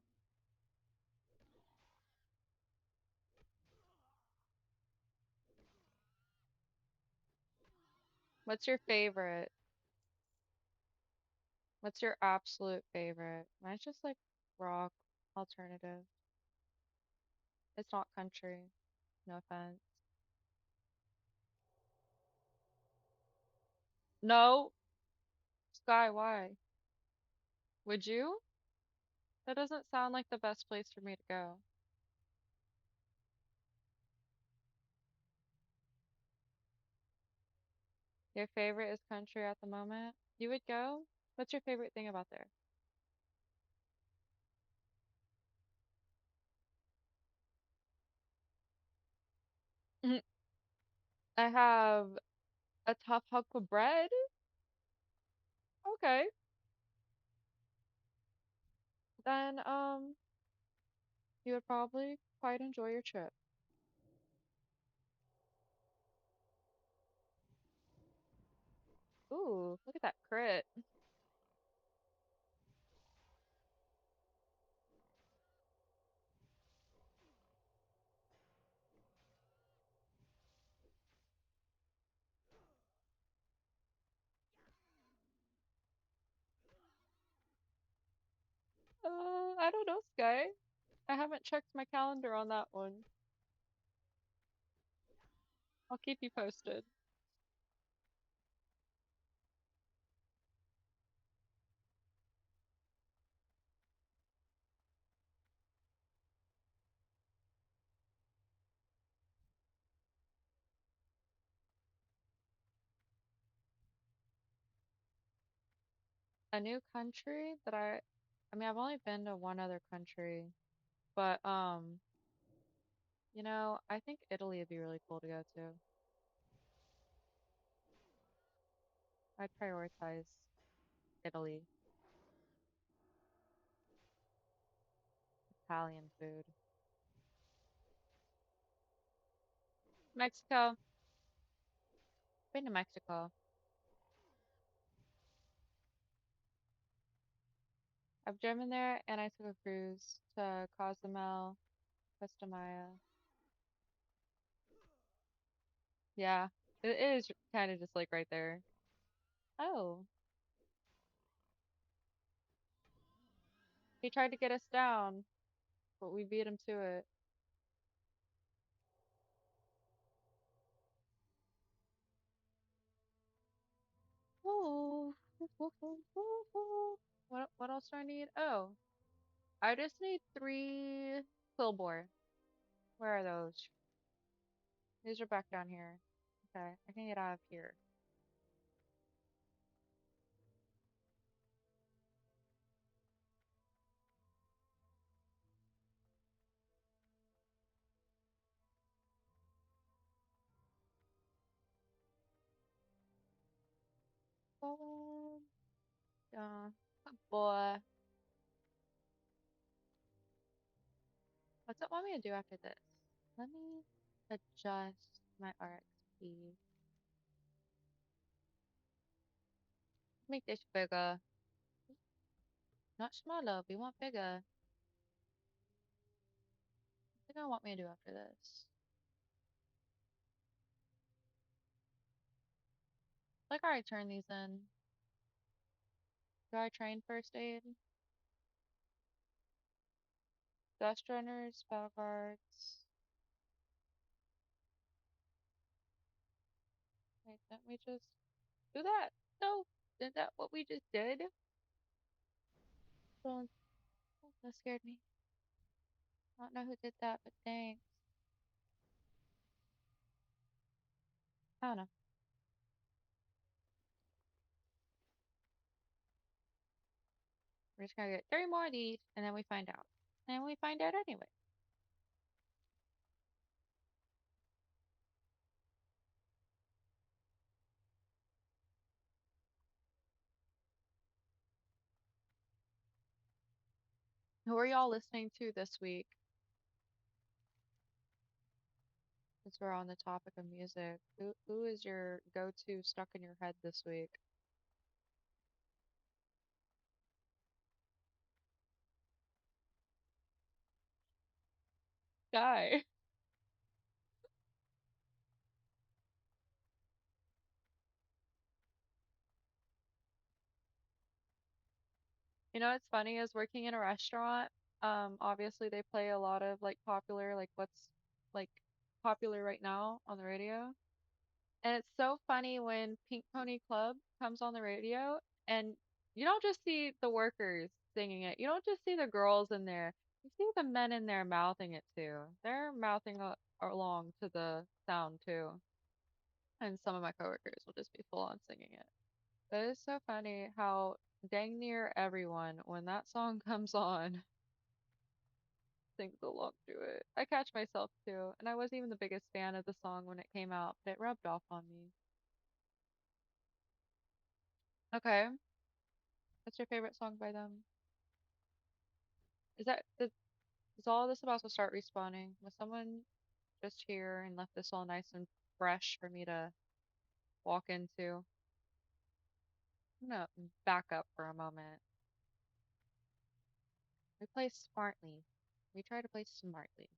What's your favorite? What's your absolute favorite? Mine's just like rock, alternative. It's not country. No offense. No, Sky, why? Would you? That doesn't sound like the best place for me to go. Your favorite is country at the moment? You would go? What's your favorite thing about there? I have a tough hunk of bread. Okay. Then you would probably quite enjoy your trip. Ooh, look at that crit. I don't know, Sky. I haven't checked my calendar on that one. I'll keep you posted. A new country that I mean, I've only been to one other country, but I think Italy would be really cool to go to. I'd prioritize Italy, Italian food. Mexico. Been to Mexico. I've driven there and I took a cruise to Cozumel, Costa Maya. Yeah, it is kind of just like right there. Oh, he tried to get us down, but we beat him to it. Oh, what else do I need? Oh, I just need three Quillbore. Where are those? These are back down here. Okay, I can get out of here. Oh, yeah. Good boy. What's it want me to do after this? Let me adjust my RXP. Make this bigger. Not smaller, we want bigger. What do I want me to do after this? Like, I already turned these in. Do I train first aid? Dust runners, spell guards. Wait, didn't we just do that? No, is that what we just did? Don't, that scared me. I don't know who did that, but thanks. I don't know. We're just gonna get three more of these, and then we find out. And we find out anyway. Who are y'all listening to this week? Since we're on the topic of music, who is your go-to stuck in your head this week? Guy. You know what's funny is working in a restaurant, obviously they play a lot of like popular, like what's like popular right now on the radio. And it's so funny when Pink Pony Club comes on the radio and you don't just see the workers singing it. You don't just see the girls in there. You see the men in there mouthing it too. They're mouthing along to the sound too. And some of my coworkers will just be full on singing it. But it's so funny how dang near everyone, when that song comes on, sings along to it. I catch myself too, and I wasn't even the biggest fan of the song when it came out, but it rubbed off on me. Okay, what's your favorite song by them? Is all this about to start respawning? Was someone just here and left this all nice and fresh for me to walk into? I'm gonna back up for a moment. We play smartly. We try to play smartly.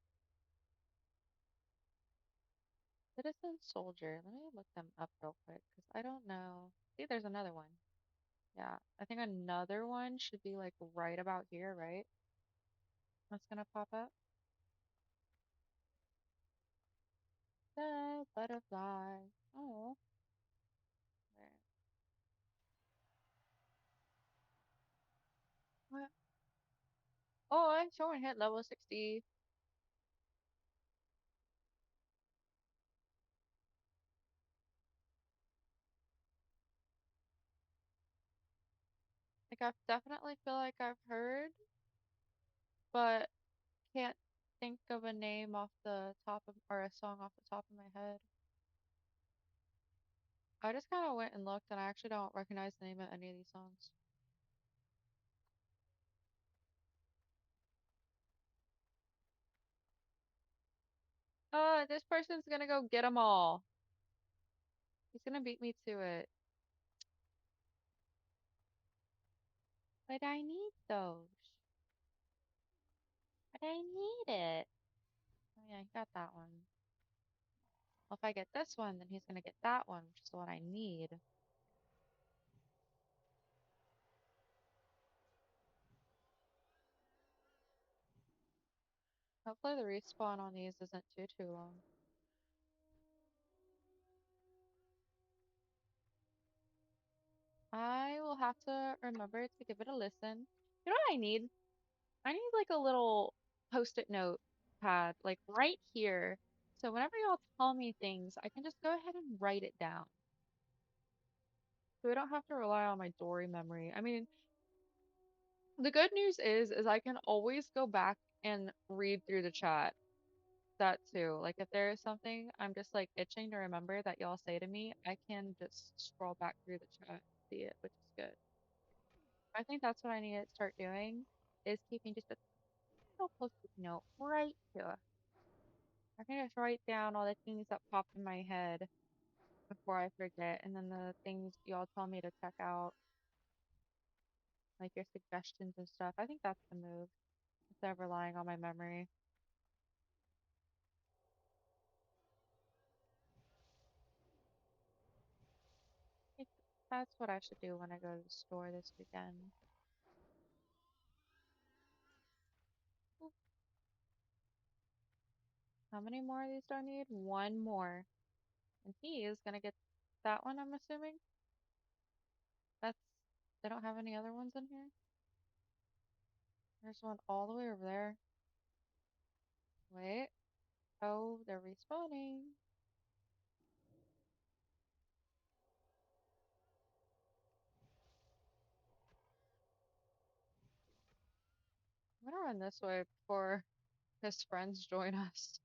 Citizen Soldier. Let me look them up real quick because I don't know. See, there's another one. Yeah, I think another one should be like right about here, right? That's gonna pop up. The butterfly. Oh, where? What? Oh, I'm showing hit level 60. Like I definitely feel like I've heard, but can't think of a name off the top of or a song off the top of my head. I just kind of went and looked, and I actually don't recognize the name of any of these songs. This person's gonna go get them all. He's gonna beat me to it. But I need those. But I need it. Oh yeah, he got that one. Well, if I get this one, then he's gonna get that one, which is the one I need. Hopefully the respawn on these isn't too long. I will have to remember to give it a listen. You know what I need? I need like a little post-it note pad, like right here. So whenever y'all tell me things, I can just go ahead and write it down. So I don't have to rely on my Dory memory. I mean, the good news is I can always go back and read through the chat. That too. Like if there is something I'm just like itching to remember that y'all say to me, I can just scroll back through the chat and see it, which is good. I think that's what I need to start doing is keeping just a little post-it note right here. I can just write down all the things that pop in my head before I forget, and then the things y'all tell me to check out, like your suggestions and stuff. I think that's the move instead of relying on my memory. I think that's what I should do when I go to the store this weekend. Oop, how many more of these do I need? One more. And he is gonna get that one, I'm assuming. That's, they don't have any other ones in here? There's one all the way over there. Wait. Oh, they're respawning. I'm gonna run this way before his friends join us.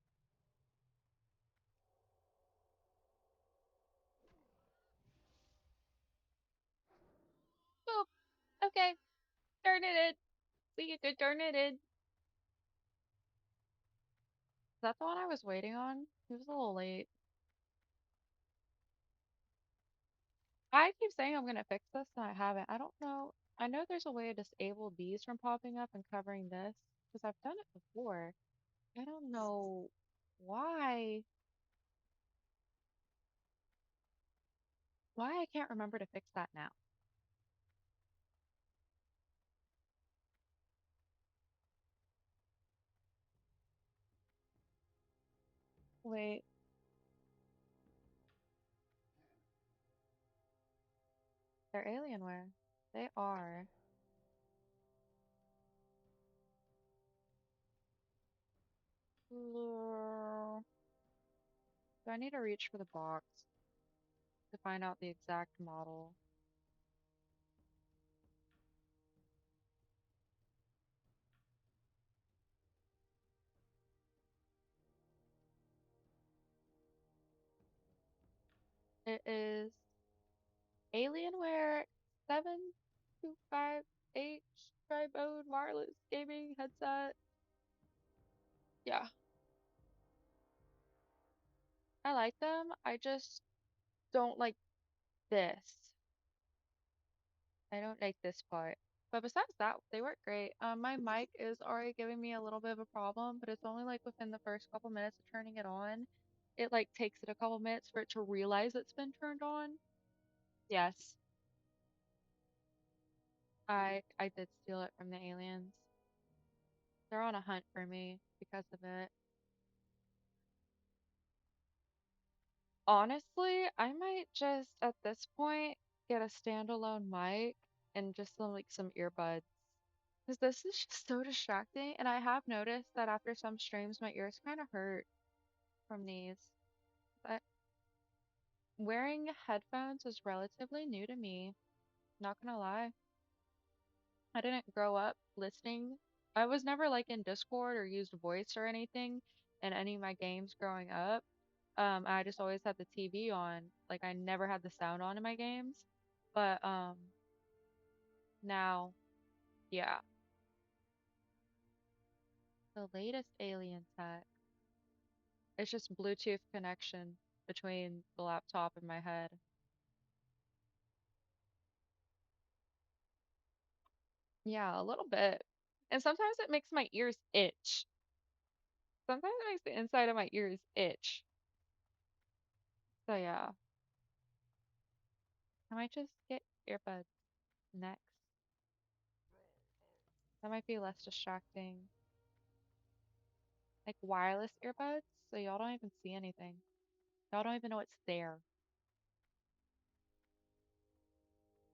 Boop. Okay. Darn it. We get good darn it. Is that the one I was waiting on? He was a little late. I keep saying I'm gonna fix this and I haven't. I don't know. I know there's a way to disable these from popping up and covering this because I've done it before. I don't know why I can't remember to fix that now. Wait, they're Alienware. They are. Do I need to reach for the box? find out the exact model. It is Alienware 725H Tribode wireless gaming headset. Yeah, I like them. I just don't like this. I don't like this part. But besides that, they work great. My mic is already giving me a little bit of a problem, but it's only like within the first couple minutes of turning it on. It like takes it a couple minutes for it to realize it's been turned on. Yes, I did steal it from the aliens. They're on a hunt for me because of it. Honestly, I might just at this point get a standalone mic and just some earbuds. Because this is just so distracting, and I have noticed that after some streams, my ears kind of hurt from these. But wearing headphones is relatively new to me, not gonna lie. I didn't grow up listening. I was never like in Discord or used voice or anything in any of my games growing up. I just always had the TV on. Like I never had the sound on in my games. But now, yeah, the latest alien tech. It's just Bluetooth connection between the laptop and my head. Yeah, a little bit. And sometimes it makes my ears itch. Sometimes it makes the inside of my ears itch. So yeah, I might just get earbuds next. That might be less distracting. Like wireless earbuds, so y'all don't even see anything. Y'all don't even know it's there.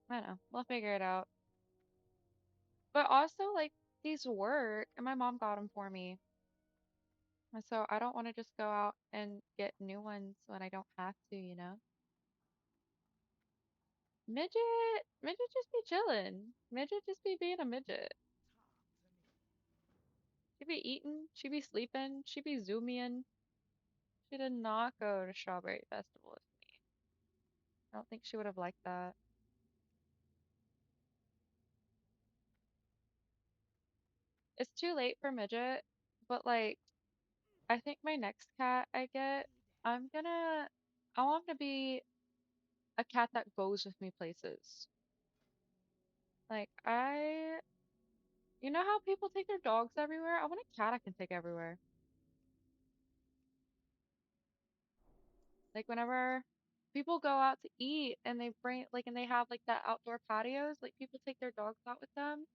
I don't know. We'll figure it out. But also, like, these work, and my mom got them for me. And so I don't want to just go out and get new ones when I don't have to, you know? Midget just be chilling. Midget just be being a midget. She be eating, she be sleeping, she be zooming. She did not go to Strawberry Festival with me. I don't think she would have liked that. It's too late for midget, but like, I think my next cat I get, I'm gonna, I want to be a cat that goes with me places. Like, you know how people take their dogs everywhere? I want a cat I can take everywhere. Like, whenever people go out to eat and they bring, like, and they have like that outdoor patios, like, people take their dogs out with them,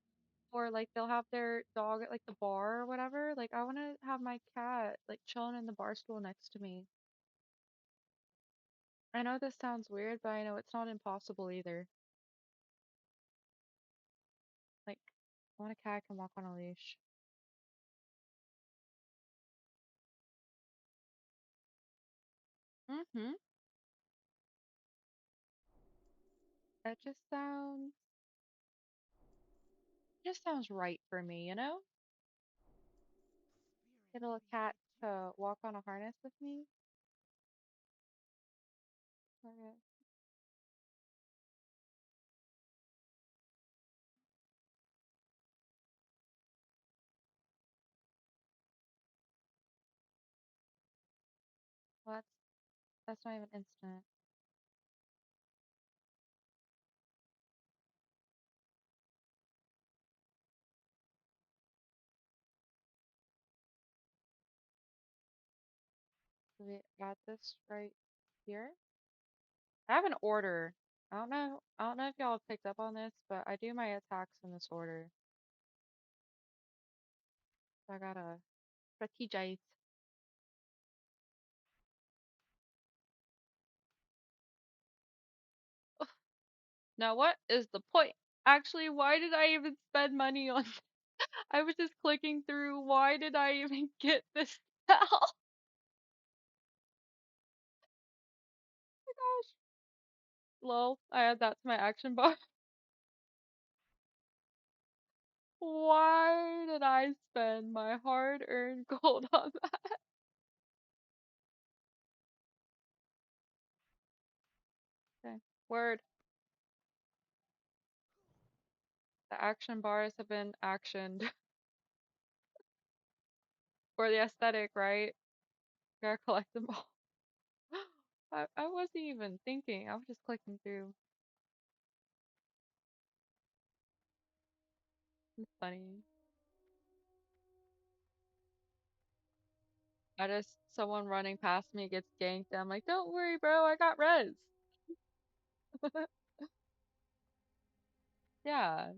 or like they'll have their dog at like the bar or whatever. Like, I want to have my cat like chilling in the bar stool next to me. I know this sounds weird, but I know it's not impossible either. Like, I want a cat I can walk on a leash. Mm-hmm. That just sounds right for me, you know? Get a little cat to walk on a harness with me. Okay. Well, that's not even instant. So we got this right here. I have an order. I don't know if y'all have picked up on this, but I do my attacks in this order. So I gotta strategize. Now, what is the point? Actually, why did I even spend money on? I was just clicking through. Why did I even get this spell? Oh my gosh. Lol, I add that to my action bar. Why did I spend my hard-earned gold on that? Okay. Word. The action bars have been actioned for the aesthetic, right? Gotta collect them all. I wasn't even thinking. I was just clicking through. It's funny. I just someone running past me gets ganked. I'm like, don't worry, bro. I got res. Yeah.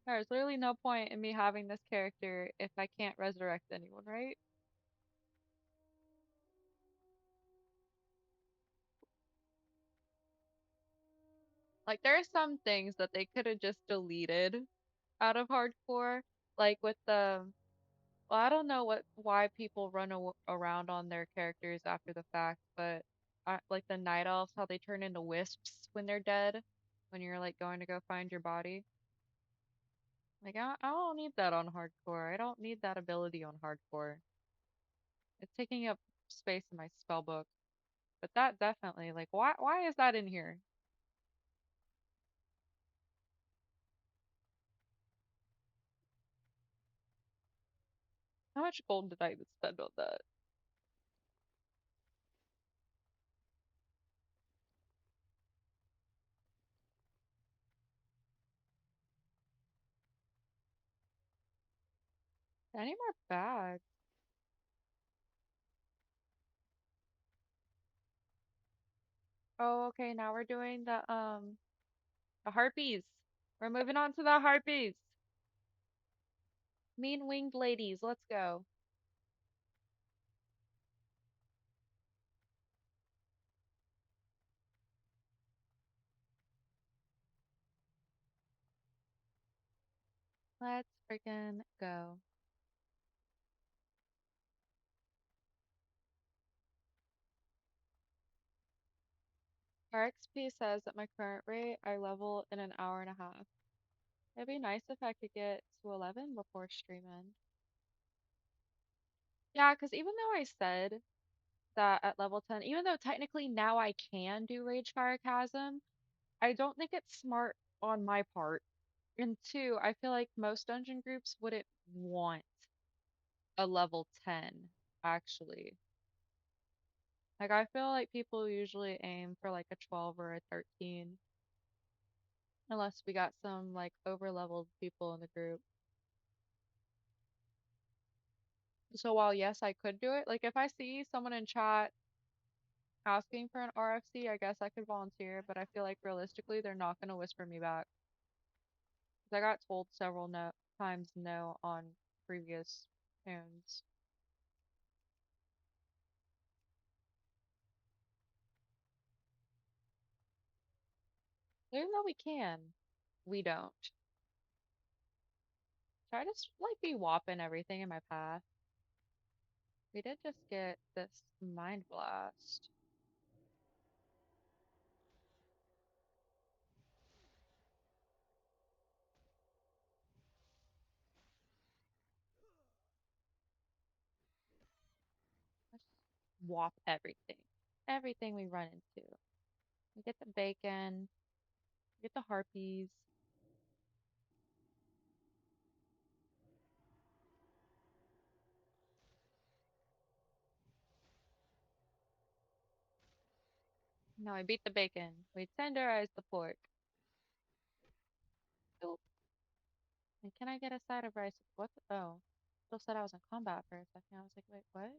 There's literally no point in me having this character if I can't resurrect anyone, right? Like there are some things that they could have just deleted out of hardcore, like with the well, I don't know why people run around on their characters after the fact, but like the night elves, how they turn into wisps when they're dead, when you're like going to go find your body. Like I don't need that on hardcore. I don't need that ability on hardcore. It's taking up space in my spell book. But that definitely, like, why is that in here? How much gold did I even spend on that? Any more bags? Oh, okay, now we're doing the harpies. We're moving on to the harpies. Mean winged ladies, let's go. Let's freaking go. Our XP says at my current rate, I level in an hour and a half. It'd be nice if I could get to 11 before streaming. Yeah, because even though I said that at level 10, even though technically now I can do Rage Fire Chasm, I don't think it's smart on my part. And two, I feel like most dungeon groups wouldn't want a level 10, actually. Like, I feel like people usually aim for like a 12 or a 13, unless we got some like over leveled people in the group. So while yes, I could do it, like if I see someone in chat asking for an RFC, I guess I could volunteer, but I feel like realistically they're not gonna whisper me back. 'Cause I got told several times no on previous tunes. Even though we can, we don't. Try to like be whopping everything in my path. We did just get this mind blast. Let's whop everything. Everything we run into. We get the bacon, we get the harpies. No, we beat the bacon. We tenderize the pork. Oop. And can I get a side of rice? What the? Oh. Still said I was in combat for a second. I was like, wait, what?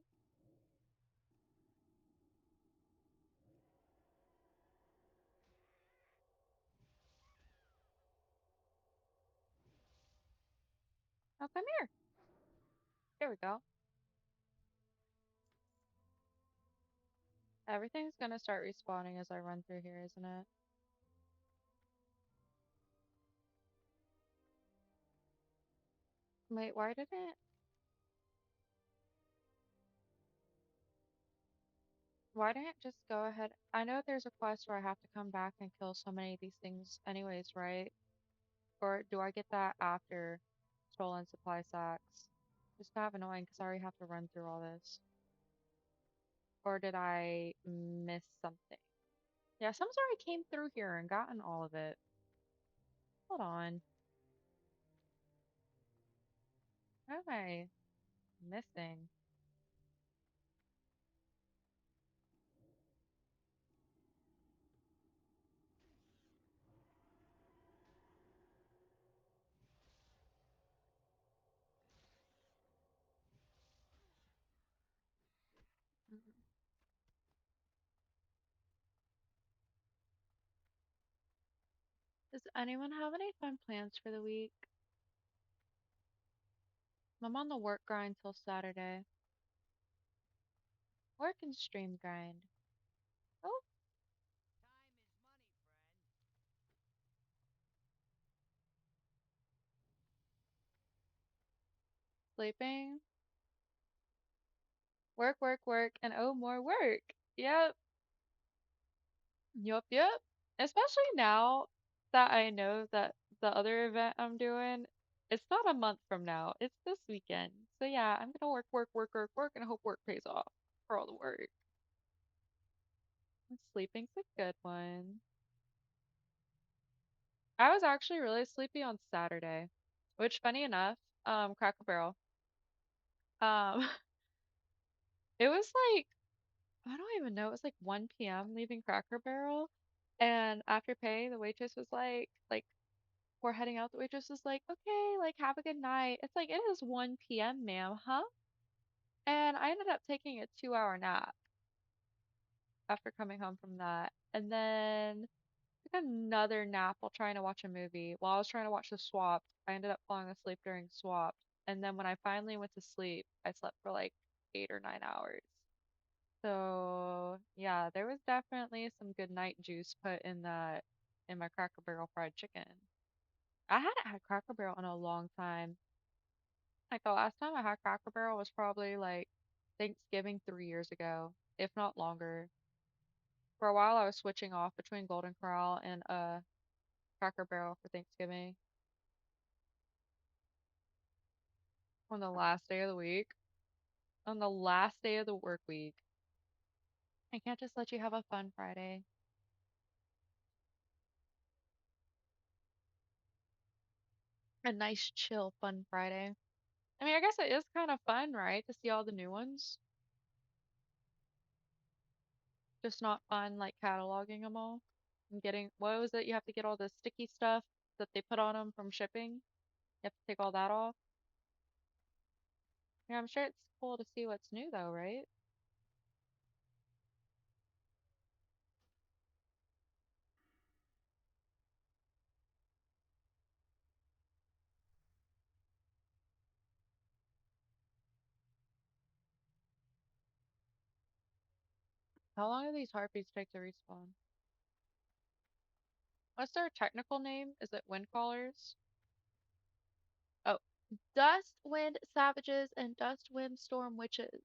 Oh, come here. There we go. Everything's gonna start respawning as I run through here, isn't it? Wait, why did it? Why didn't it just go ahead? I know there's a quest where I have to come back and kill so many of these things anyways, right? Or do I get that after stolen supply sacks? Just kind of annoying because I already have to run through all this. Or did I miss something? Yeah, someone's already came through here and gotten all of it. Hold on. What am I missing? Mhm. Does anyone have any fun plans for the week? I'm on the work grind till Saturday. Work and stream grind. Oh, sleeping. Work, work, work, and oh, more work. Yep, yep. Especially now that I know that the other event I'm doing, it's not a month from now. It's this weekend. So yeah, I'm gonna work, work, work, work, work, and hope work pays off for all the work. And sleeping's a good one. I was actually really sleepy on Saturday, which funny enough, Cracker Barrel. Um, it was like I don't even know. It was like 1 p.m. leaving Cracker Barrel, and after pay, the waitress was like we're heading out. The waitress was like, "Okay, like have a good night." It's like it is 1 p.m., ma'am, huh? And I ended up taking a 2-hour nap after coming home from that, and then took another nap while trying to watch a movie. While I was trying to watch The Swap, I ended up falling asleep during Swap, and then when I finally went to sleep, I slept for like 8 or 9 hours. So yeah, there was definitely some good night juice put in that in my Cracker Barrel fried chicken. I hadn't had Cracker Barrel in a long time. Like the last time I had Cracker Barrel was probably like Thanksgiving 3 years ago, if not longer. For a while, I was switching off between Golden Corral and Cracker Barrel for Thanksgiving on the last day of the week. On the last day of the work week. I can't just let you have a fun Friday. A nice, chill, fun Friday. I mean, I guess it is kind of fun, right, to see all the new ones. Just not fun like cataloging them all and getting, what was it? You have to get all the sticky stuff that they put on them from shipping. You have to take all that off. Yeah, I'm sure it's cool to see what's new though, right? How long do these harpies take to respawn? What's their technical name? Is it wind callers? Oh, dust wind savages and dust wind storm witches.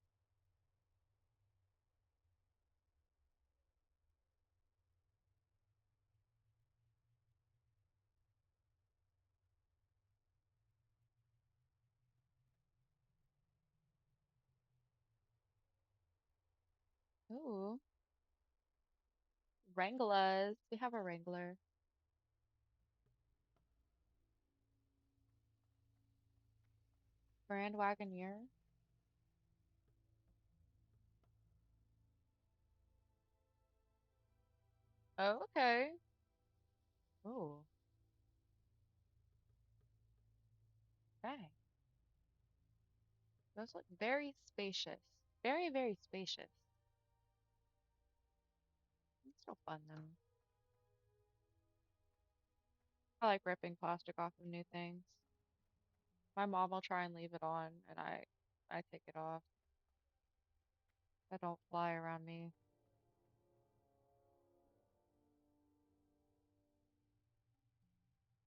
Ooh, Wranglers. We have a Wrangler. Grand Wagoneer. Oh, okay. Ooh, okay. Those look very spacious. Very, very spacious. It's still fun though. I like ripping plastic off of new things. My mom will try and leave it on, and I take it off. I don't fly around me.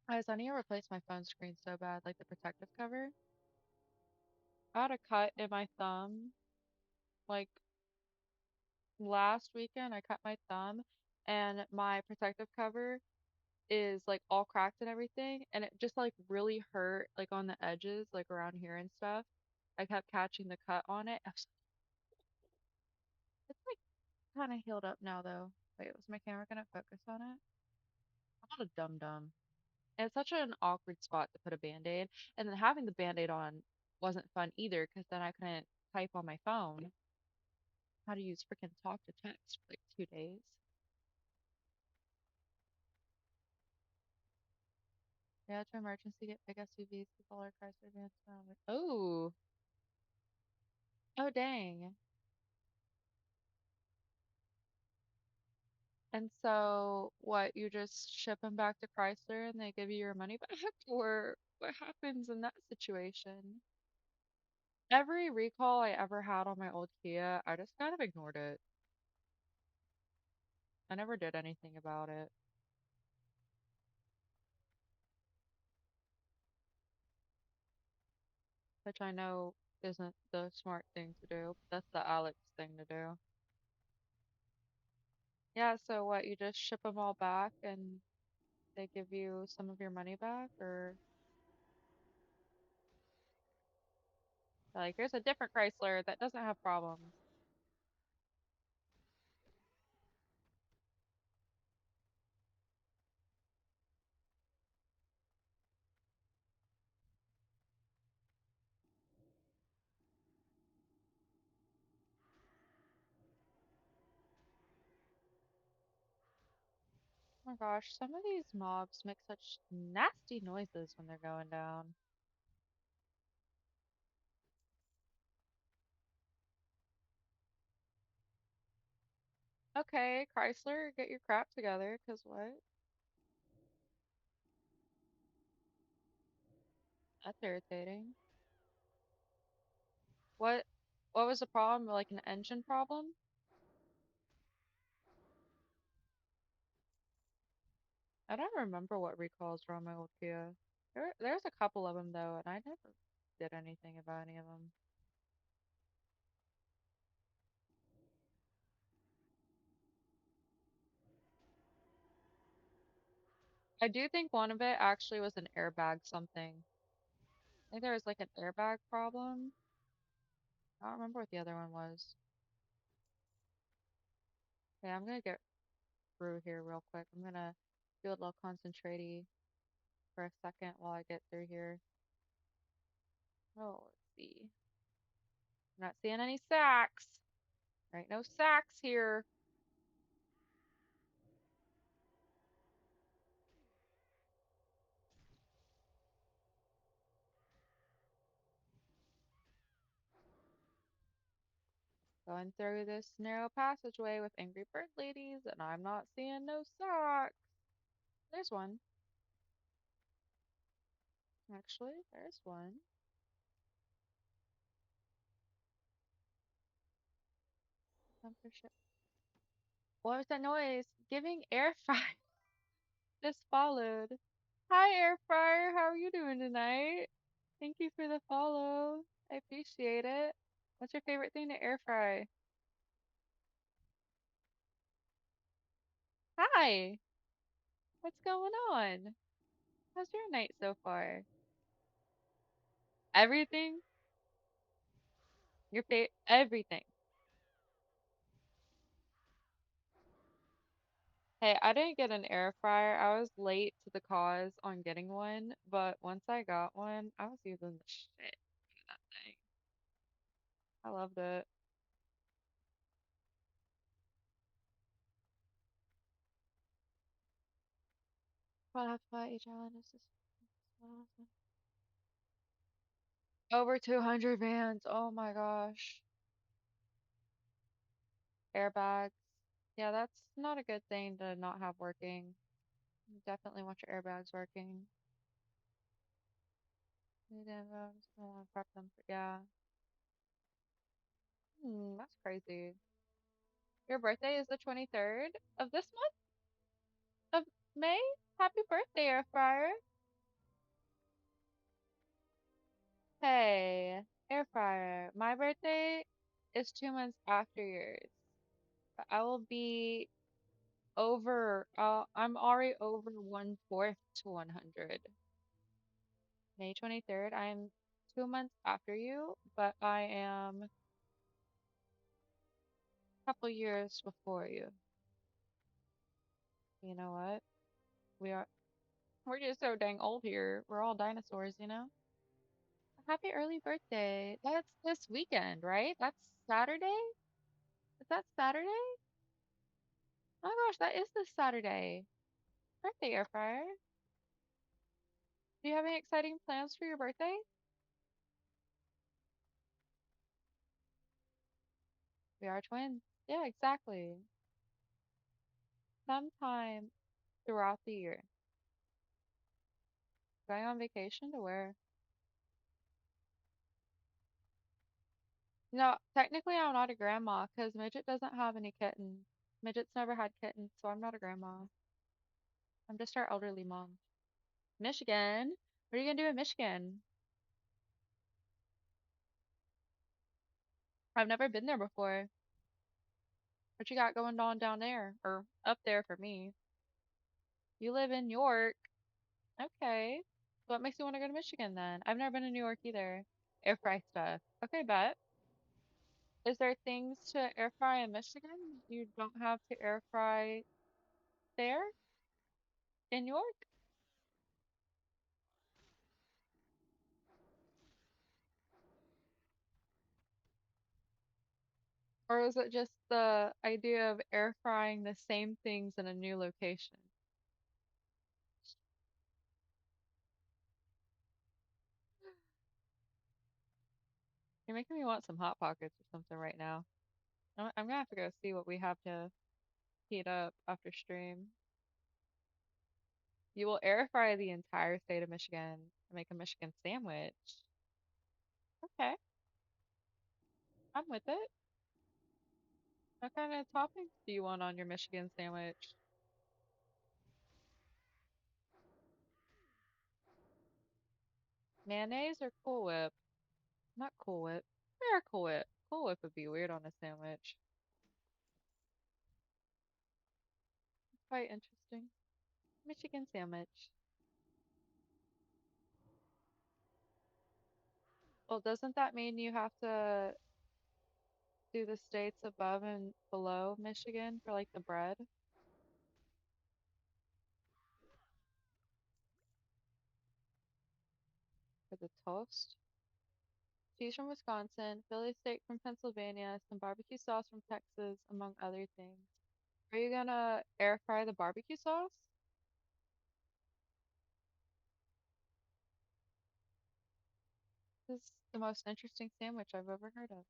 Guys, I need to replace my phone screen so bad, like the protective cover. I had a cut in my thumb, like last weekend I cut my thumb and my protective cover is like all cracked and everything, and it just like really hurt like on the edges, like around here and stuff. I kept catching the cut on it. It's like kind of healed up now though. Wait, was my camera gonna focus on it? I'm not a dum dum. And it's such an awkward spot to put a band-aid, and then having the band-aid on wasn't fun either because then I couldn't type on my phone. How to use freaking talk to text for like 2 days. Yeah, to emergency get big SUVs with all our cars are advanced now. Oh, oh dang. And so, what, you just ship them back to Chrysler and they give you your money back? Or what happens in that situation? Every recall I ever had on my old Kia, I just kind of ignored it. I never did anything about it, which I know isn't the smart thing to do, but that's the Alex thing to do. Yeah, so what, you just ship them all back and they give you some of your money back, or like, here's a different Chrysler that doesn't have problems. Oh my gosh, some of these mobs make such nasty noises when they're going down. Okay, Chrysler, get your crap together, 'cause what? That's irritating. What what was the problem? Like an engine problem? I don't remember what recalls were on my old Kia. There's a couple of them though, and I never did anything about any of them. I do think one of it actually was an airbag something. I think there was like an airbag problem. I don't remember what the other one was. Yeah, I'm gonna get through here real quick. I'm gonna do a little concentrate for a second while I get through here. Oh, let's see. I'm not seeing any sacks. There ain't no sacks here. Going through this narrow passageway with angry bird ladies, and I'm not seeing no sacks. There's one. Actually, there's one. For sure. What was that noise? Giving air fire just followed. Hi, air fryer. How are you doing tonight? Thank you for the follow. I appreciate it. What's your favorite thing to air fry? Hi. What's going on? How's your night so far? Everything? Your everything. Hey, I didn't get an air fryer. I was late to the cause on getting one, but once I got one, I was using the shit out of that thing. I loved it. Well, that's why each island is just over 200 vans. Oh my gosh. Airbags. Yeah, that's not a good thing to not have working. You definitely want your airbags working. You didn't, just don't want to prep them for, yeah. That's crazy. Your birthday is the 23rd of this month of May? Happy birthday, air fryer. Hey, air fryer. My birthday is 2 months after yours. But I will be I'm already over 1/4 to 100. May 23rd. I'm 2 months after you, but I am a couple years before you. You know what? We are, we're just so dang old here. We're all dinosaurs, you know? Happy early birthday. That's this weekend, right? That's Saturday? Is that Saturday? Oh my gosh, that is this Saturday. Birthday air fryer. Do you have any exciting plans for your birthday? We are twins. Yeah, exactly. Sometime throughout the year. Going on vacation to where? No, technically I'm not a grandma because Midget doesn't have any kittens. Midget's never had kittens, so I'm not a grandma. I'm just our elderly mom. Michigan? What are you gonna do in Michigan? I've never been there before. What you got going on down there? Or up there for me? You live in York. Okay. What makes you want to go to Michigan then? I've never been to New York either. Air fry stuff. Okay, bet. Is there things to air fry in Michigan you don't have to air fry there in York? Or is it just the idea of air frying the same things in a new location? You're making me want some Hot Pockets or something right now. I'm gonna have to go see what we have to heat up after stream. You will air fry the entire state of Michigan and make a Michigan sandwich. Okay, I'm with it. What kind of toppings do you want on your Michigan sandwich? Mayonnaise or Cool Whip? Not Cool Whip. Where Cool Whip? Cool Whip would be weird on a sandwich. Quite interesting. Michigan sandwich. Well, doesn't that mean you have to do the states above and below Michigan for like the bread for the toast? Cheese from Wisconsin, Philly steak from Pennsylvania, some barbecue sauce from Texas, among other things. Are you gonna air fry the barbecue sauce? This is the most interesting sandwich I've ever heard of.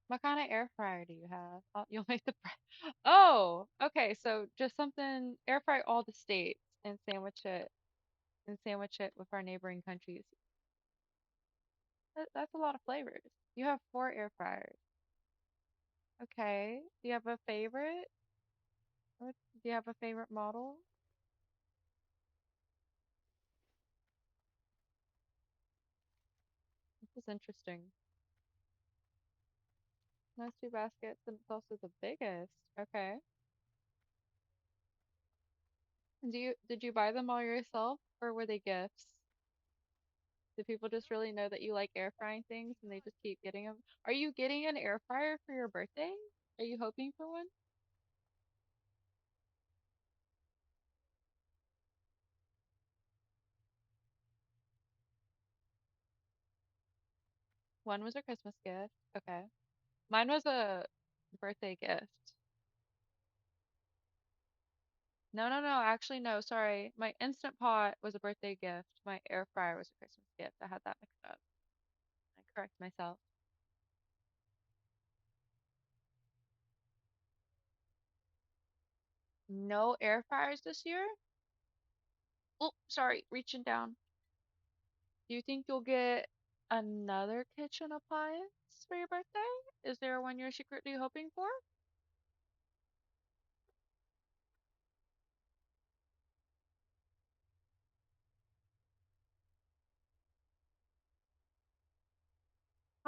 What kind of air fryer do you have? Oh, you'll make the bread. Oh, okay. So just something air fry all the states and sandwich it with our neighboring countries. That's a lot of flavors. You have 4 air fryers. Okay. Do you have a favorite? Do you have a favorite model? This is interesting. Nice 2 baskets, and it's also the biggest. Okay. Did you buy them all yourself, or were they gifts? Do people just really know that you like air frying things and they just keep getting them? Are you getting an air fryer for your birthday? Are you hoping for one? One was a Christmas gift. Okay. Mine was a birthday gift. No, no, no. Actually, no. Sorry. My Instant Pot was a birthday gift. My air fryer was a Christmas gift. I had that mixed up. I correct myself. No air fryers this year? Oh, sorry. Reaching down. Do you think you'll get another kitchen appliance for your birthday? Is there one you're secretly hoping for?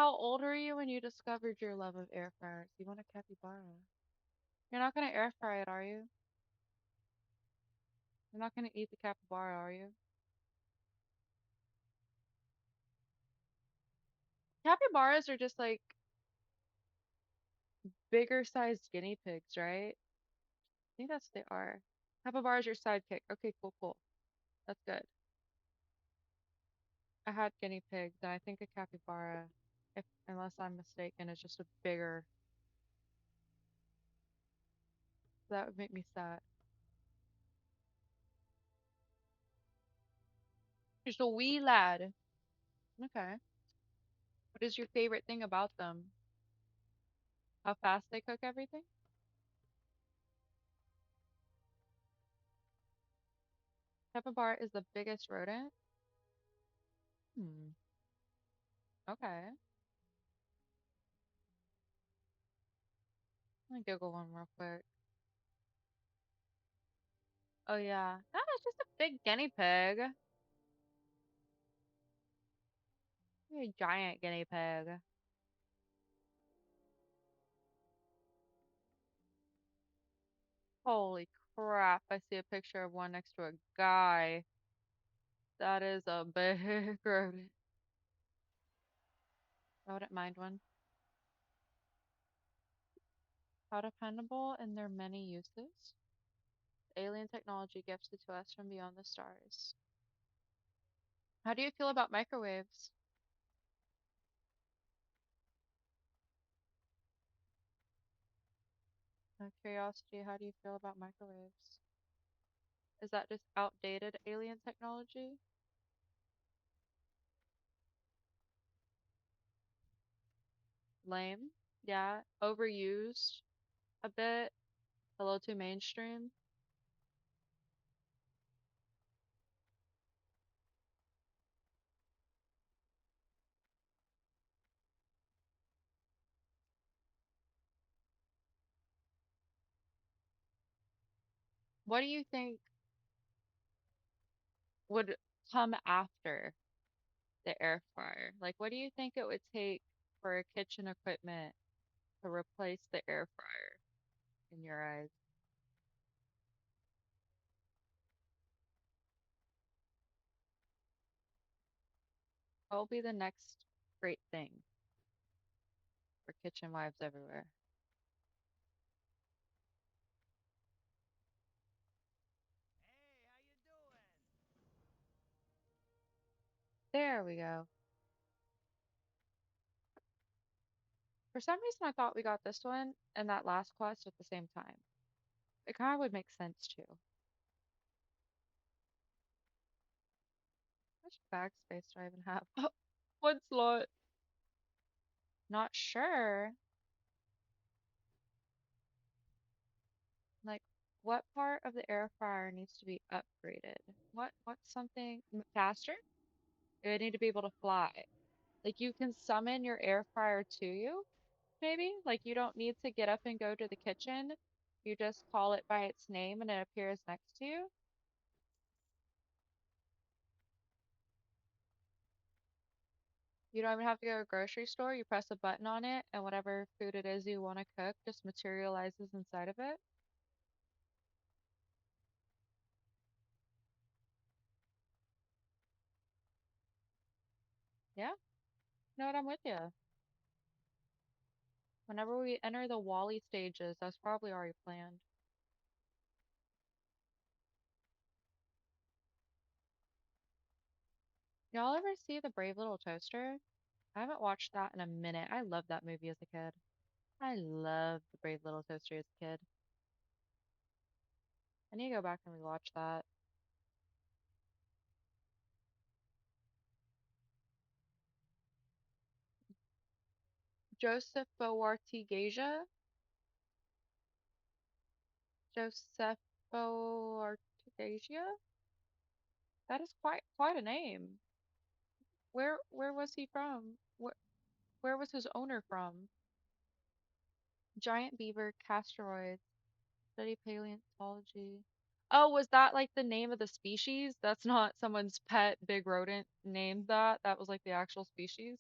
How old were you when you discovered your love of air fryers? You want a capybara. You're not gonna air fry it, are you? You're not gonna eat the capybara, are you? Capybaras are just like bigger sized guinea pigs, right? I think that's what they are. Capybara's your sidekick. Okay, cool, cool. That's good. I had guinea pigs, and I think a capybara, if unless I'm mistaken, is just a bigger. That would make me sad. Just a wee lad. Okay. What is your favorite thing about them? How fast they cook everything? Capybara is the biggest rodent? Hmm. Okay. Let me Google one real quick. Oh yeah. No, it's just a big guinea pig. A giant guinea pig. Holy crap. I see a picture of one next to a guy. That is a big rodent. I wouldn't mind one. How dependable in their many uses. Alien technology gifted to us from beyond the stars. How do you feel about microwaves? Out of curiosity, how do you feel about microwaves? Is that just outdated alien technology? Lame? Yeah. Overused a bit? A little too mainstream? What do you think would come after the air fryer? Like, what do you think it would take for kitchen equipment to replace the air fryer in your eyes? What will be the next great thing for kitchen wives everywhere? There we go. For some reason, I thought we got this one and that last quest at the same time. It kind of would make sense too. How much bag space do I even have? One slot. Not sure. Like, what part of the air fryer needs to be upgraded? What's something faster? It would need to be able to fly. Like, you can summon your air fryer to you, maybe? Like, you don't need to get up and go to the kitchen. You just call it by its name and it appears next to you. You don't even have to go to a grocery store. You press a button on it, and whatever food it is you want to cook just materializes inside of it. Yeah, you know what? I'm with you. Whenever we enter the Wally stages, that's probably already planned. Y'all ever see The Brave Little Toaster? I haven't watched that in a minute. I loved that movie as a kid. I loved The Brave Little Toaster as a kid. I need to go back and rewatch that. Joseph Boartigasia? Joseph Boartigasia? That is quite a name. Where was he from? Where was his owner from? Giant beaver, castoroids, study paleontology. Oh, was that like the name of the species? That's not someone's pet big rodent named that. That was like the actual species.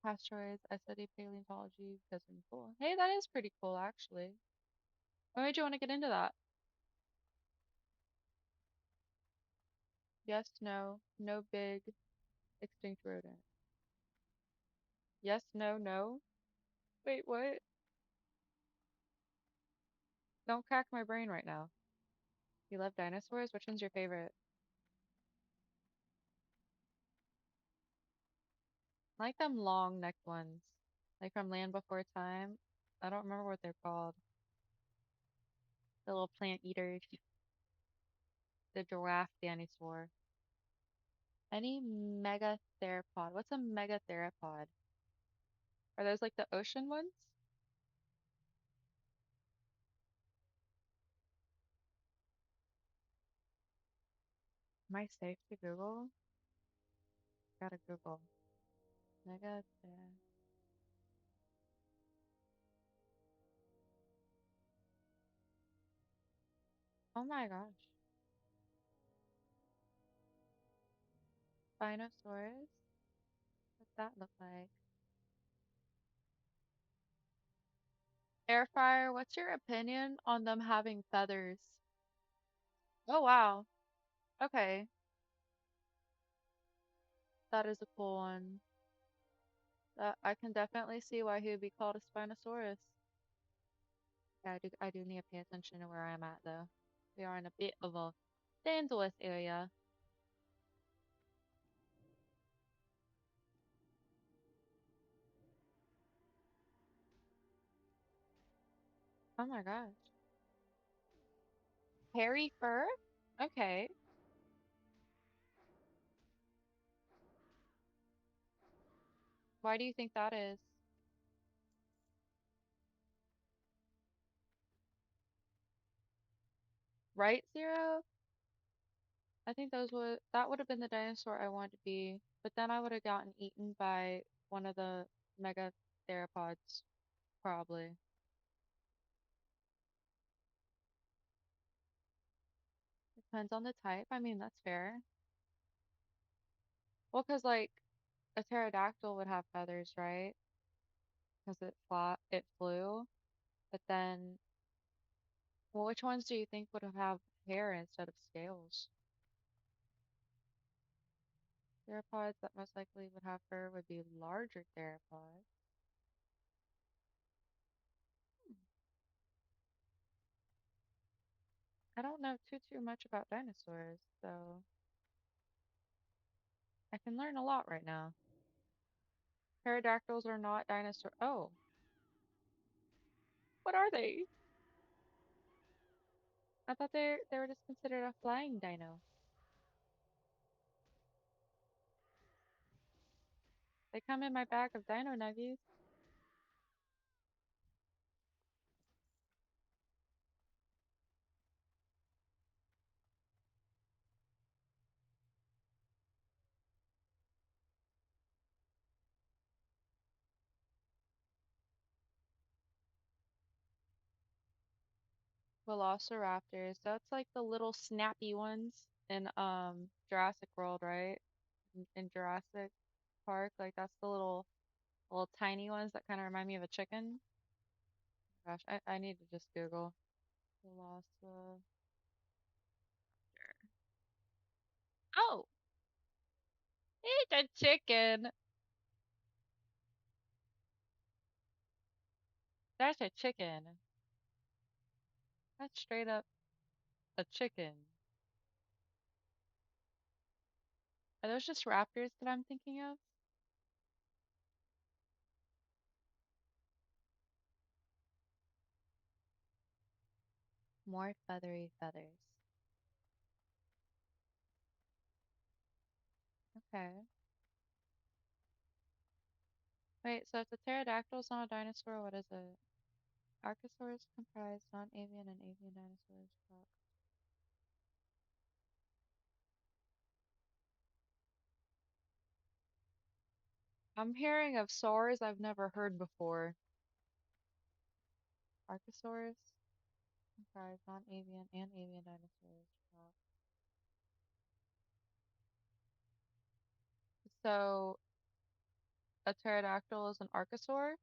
Okay. Asteroids. I study paleontology because I'm cool. Hey, that is pretty cool, actually. What made you want to get into that? Yes, no, no big extinct rodent. Yes, no, no. Wait, what? Don't crack my brain right now. You love dinosaurs? Which one's your favorite? I like them long necked ones. Like from Land Before Time. I don't remember what they're called. The little plant eaters. The giraffe dinosaur. Any megatheropod. What's a megatheropod? Are those like the ocean ones? Am I safe to Google? Gotta Google. Megather. Oh my gosh. Spinosaurus? What's that look like? Air fryer, what's your opinion on them having feathers? Oh wow. Okay. That is a cool one. That I can definitely see why he would be called a Spinosaurus. Yeah, I do need to pay attention to where I'm at though. We are in a bit of a dangerous area. Oh my gosh. Hairy fur? Okay. Why do you think that is? Right, Zero? I think that would have been the dinosaur I wanted to be, but then I would have gotten eaten by one of the mega theropods, probably. Depends on the type. I mean, that's fair. Well, 'cause like a pterodactyl would have feathers, right? 'Cause it flew. But then, well, which ones do you think would have hair instead of scales? Theropods that most likely would have fur would be larger theropods. Hmm. I don't know too much about dinosaurs, so I can learn a lot right now. Pterodactyls are not dinosaur. Oh, what are they? I thought they were just considered a flying dino. They come in my bag of dino nuggies. Velociraptors. That's like the little snappy ones in Jurassic World, right? In Jurassic Park, like that's the little tiny ones that kind of remind me of a chicken. Gosh, I need to just Google Velociraptor. Oh, it's a chicken. That's a chicken. That's straight up a chicken. Are those just raptors that I'm thinking of? More feathery feathers. Okay. Wait, so if the pterodactyl's not a dinosaur, what is it? Archosaurs comprise non-avian and avian dinosaurs. Fuck. I'm hearing of saurs I've never heard before. Archosaurs comprise non-avian and avian dinosaurs. Fuck. So a pterodactyl is an archosaur.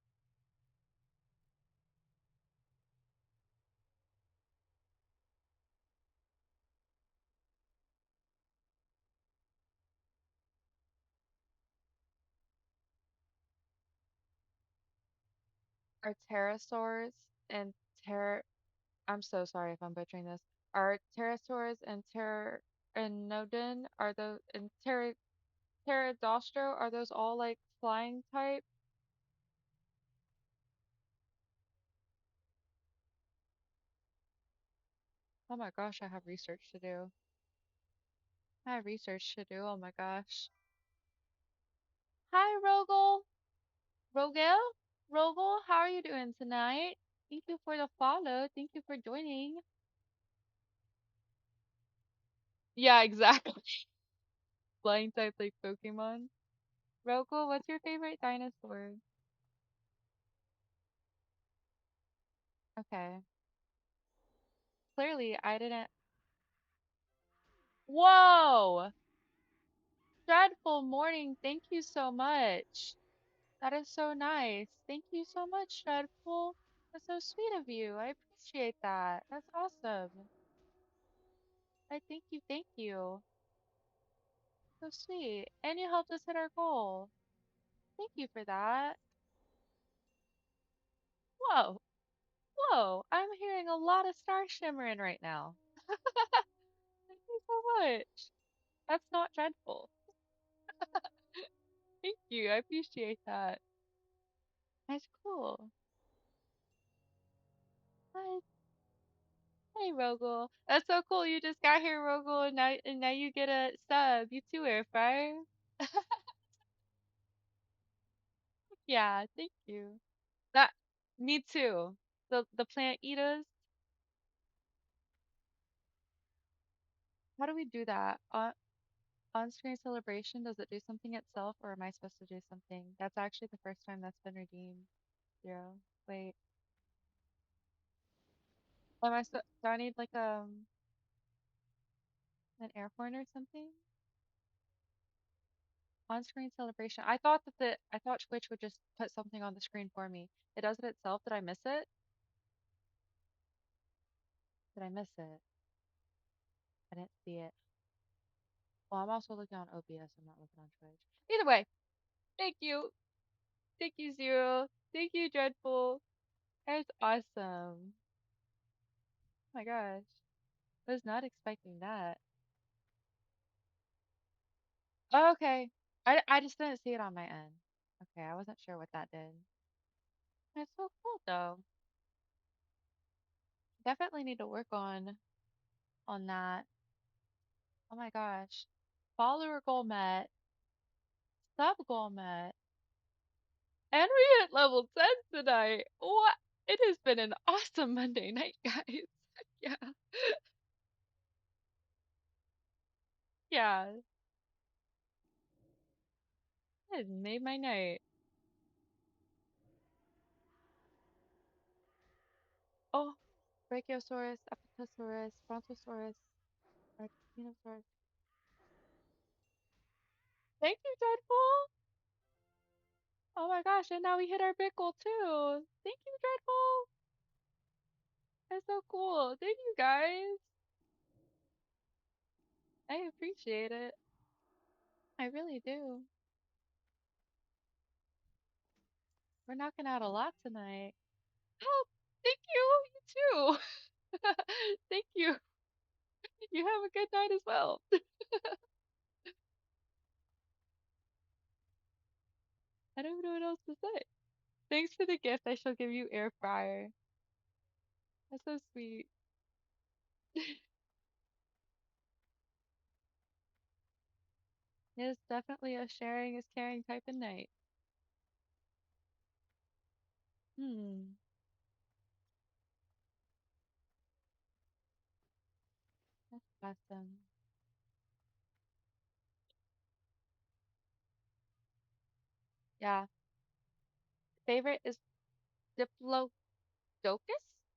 Are pterosaurs and ter I'm so sorry if I'm butchering this. Are pterosaurs and pteranodon are those and pterodostro are those all like flying type? Oh my gosh, I have research to do. I have research to do. Oh my gosh. Hi, Rogel. Rogel? Rogel, how are you doing tonight? Thank you for the follow. Thank you for joining. Yeah, exactly. Flying type like Pokemon. Rogel, what's your favorite dinosaur? Okay. Clearly, I didn't. Whoa! Dreadful morning. Thank you so much. That is so nice. Thank you so much, Dreadful. That's so sweet of you. I appreciate that. That's awesome. I thank you. Thank you. So sweet. And you helped us hit our goal. Thank you for that. Whoa. Whoa. I'm hearing a lot of star shimmering right now. Thank you so much. That's not dreadful. Thank you. I appreciate that. That's cool. Hi. Hey, Rogel. That's so cool. You just got here, Rogel, and now you get a sub. You too, Air Fryer. Yeah, thank you. That me too. The plant eaters. How do we do that? On-screen celebration, does it do something itself or am I supposed to do something? That's actually the first time that's been redeemed. Zero. Wait. Do I need like an air horn or something? On-screen celebration. I thought Twitch would just put something on the screen for me. It does it itself. Did I miss it? Did I miss it? I didn't see it. Well, I'm also looking on OBS. I'm not looking on Twitch. Either way, thank you. Thank you, Zero. Thank you, Dreadful. That's awesome. Oh my gosh. Was not expecting that. Oh, okay. I just didn't see it on my end. Okay, I wasn't sure what that did. It's so cool though. Definitely need to work on that. Oh my gosh. Follower goal met, sub goal met, and we hit level 10 tonight. What? It has been an awesome Monday night, guys. Yeah. Yeah. It has made my night. Oh, Brachiosaurus, Apatosaurus, Brontosaurus, Argentinosaurus. Thank you, Dreadful. Oh my gosh, and now we hit our big goal too. Thank you, Dreadful. That's so cool. Thank you, guys. I appreciate it. I really do. We're knocking out a lot tonight. Oh, thank you. You too. Thank you. You have a good night as well. I don't know what else to say. Thanks for the gift. I shall give you air fryer. That's so sweet. It is definitely a sharing is caring type of night. Hmm. That's awesome. Yeah. Favorite is Diplodocus?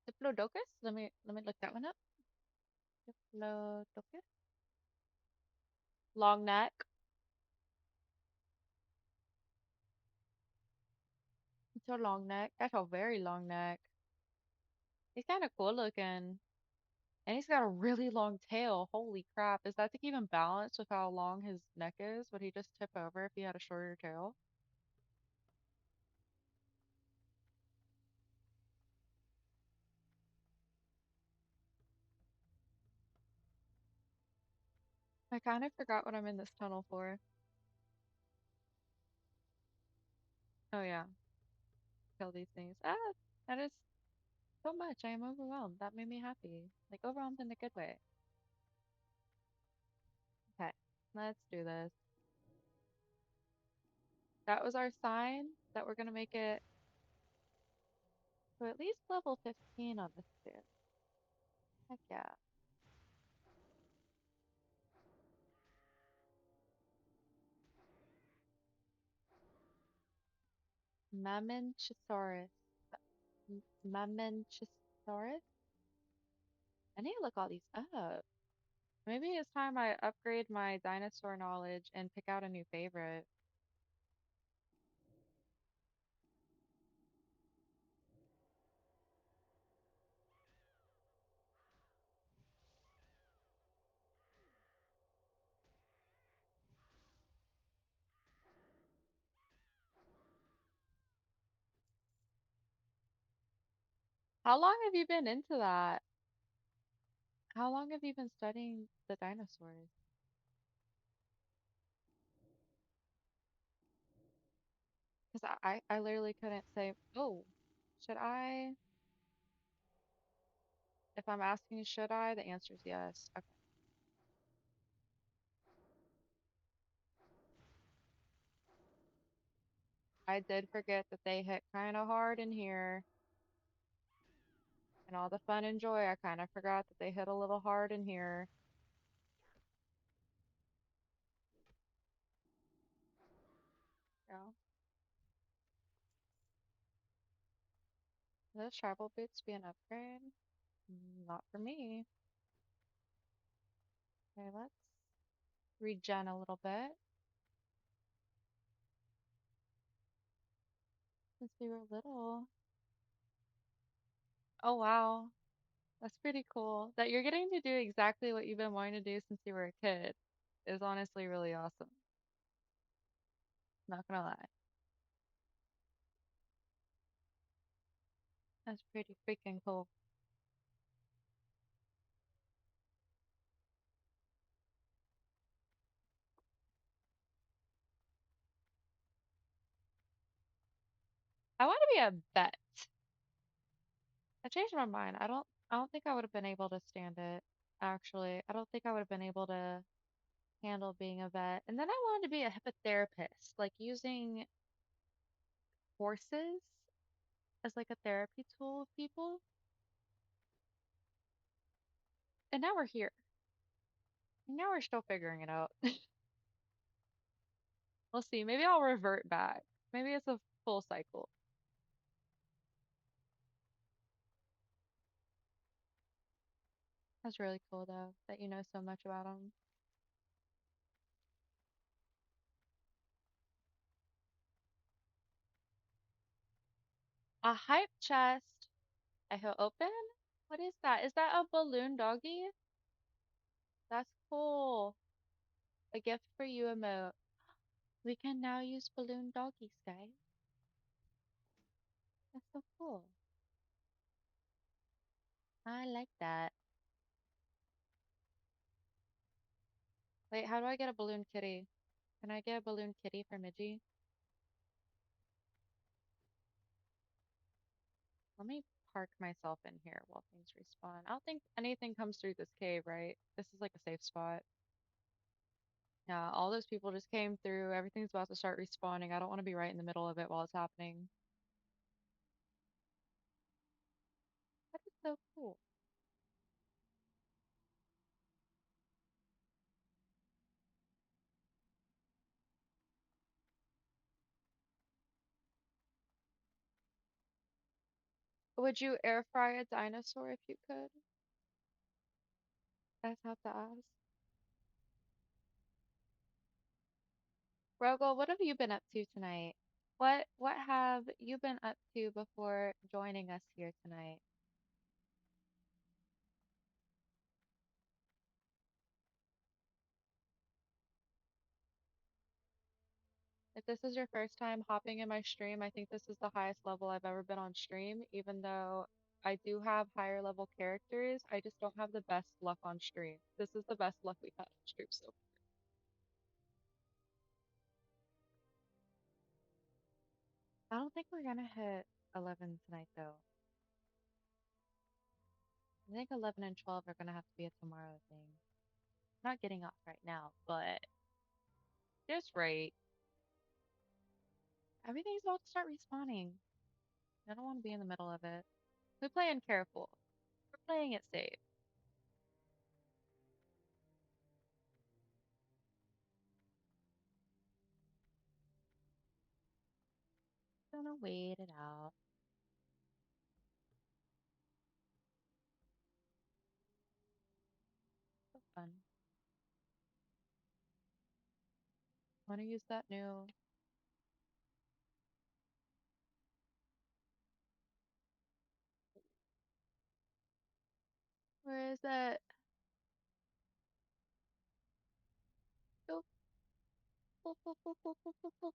Diplodocus? Let me look that one up. Diplodocus. Long neck. That's a long neck. That's a very long neck. He's kind of cool looking. And he's got a really long tail. Holy crap. Is that to keep him balanced with how long his neck is? Would he just tip over if he had a shorter tail? I kind of forgot what I'm in this tunnel for. Oh yeah, kill these things. Ah, that is so much. I am overwhelmed. That made me happy. Like overwhelmed in a good way. Okay, let's do this. That was our sign that we're gonna make it to at least level 15 on this dude. Heck yeah. Mamenchisaurus. Mamenchisaurus? I need to look all these up. Maybe it's time I upgrade my dinosaur knowledge and pick out a new favorite. How long have you been into that? How long have you been studying the dinosaurs? Because I literally couldn't say, oh, should I? If I'm asking should I, the answer is yes. Okay. I did forget that they hit kind of hard in here, and all the fun and joy, I kind of forgot that they hit a little hard in here. Yeah. Will those travel boots be an upgrade? Not for me. Okay, let's regen a little bit since we were little. Oh wow, that's pretty cool. That you're getting to do exactly what you've been wanting to do since you were a kid is honestly really awesome. Not gonna lie. That's pretty freaking cool. I want to be a vet. I changed my mind. I don't think I would have been able to stand it, actually. I don't think I would have been able to handle being a vet. And then I wanted to be a hippotherapist, like using horses as like a therapy tool with people. And now we're here. And now we're still figuring it out. We'll see. Maybe I'll revert back. Maybe it's a full cycle. That's really cool though, that you know so much about them. A hype chest. I he'll open? What is that? Is that a balloon doggy? That's cool. A gift for you emote. We can now use balloon doggies, guys. That's so cool. I like that. Wait, how do I get a balloon kitty? Can I get a balloon kitty for Midgie? Let me park myself in here while things respawn. I don't think anything comes through this cave, right? This is like a safe spot. Yeah, all those people just came through. Everything's about to start respawning. I don't want to be right in the middle of it while it's happening. That is so cool. Would you air fry a dinosaur if you could? That's have to ask. Rogel, what have you been up to tonight? What have you been up to before joining us here tonight? If this is your first time hopping in my stream, I think this is the highest level I've ever been on stream, even though I do have higher level characters. I just don't have the best luck on stream. This is the best luck we've had on stream so far. I don't think we're gonna hit 11 tonight though. I think 11 and 12 are gonna have to be a tomorrow thing. Not getting off right now, but just right. Everything's about to start respawning. I don't want to be in the middle of it. We're playing careful. We're playing it safe. Gonna wait it out. So fun. Want to use that new. Where is it? Go. Boop, boop, boop, boop, boop, boop, boop.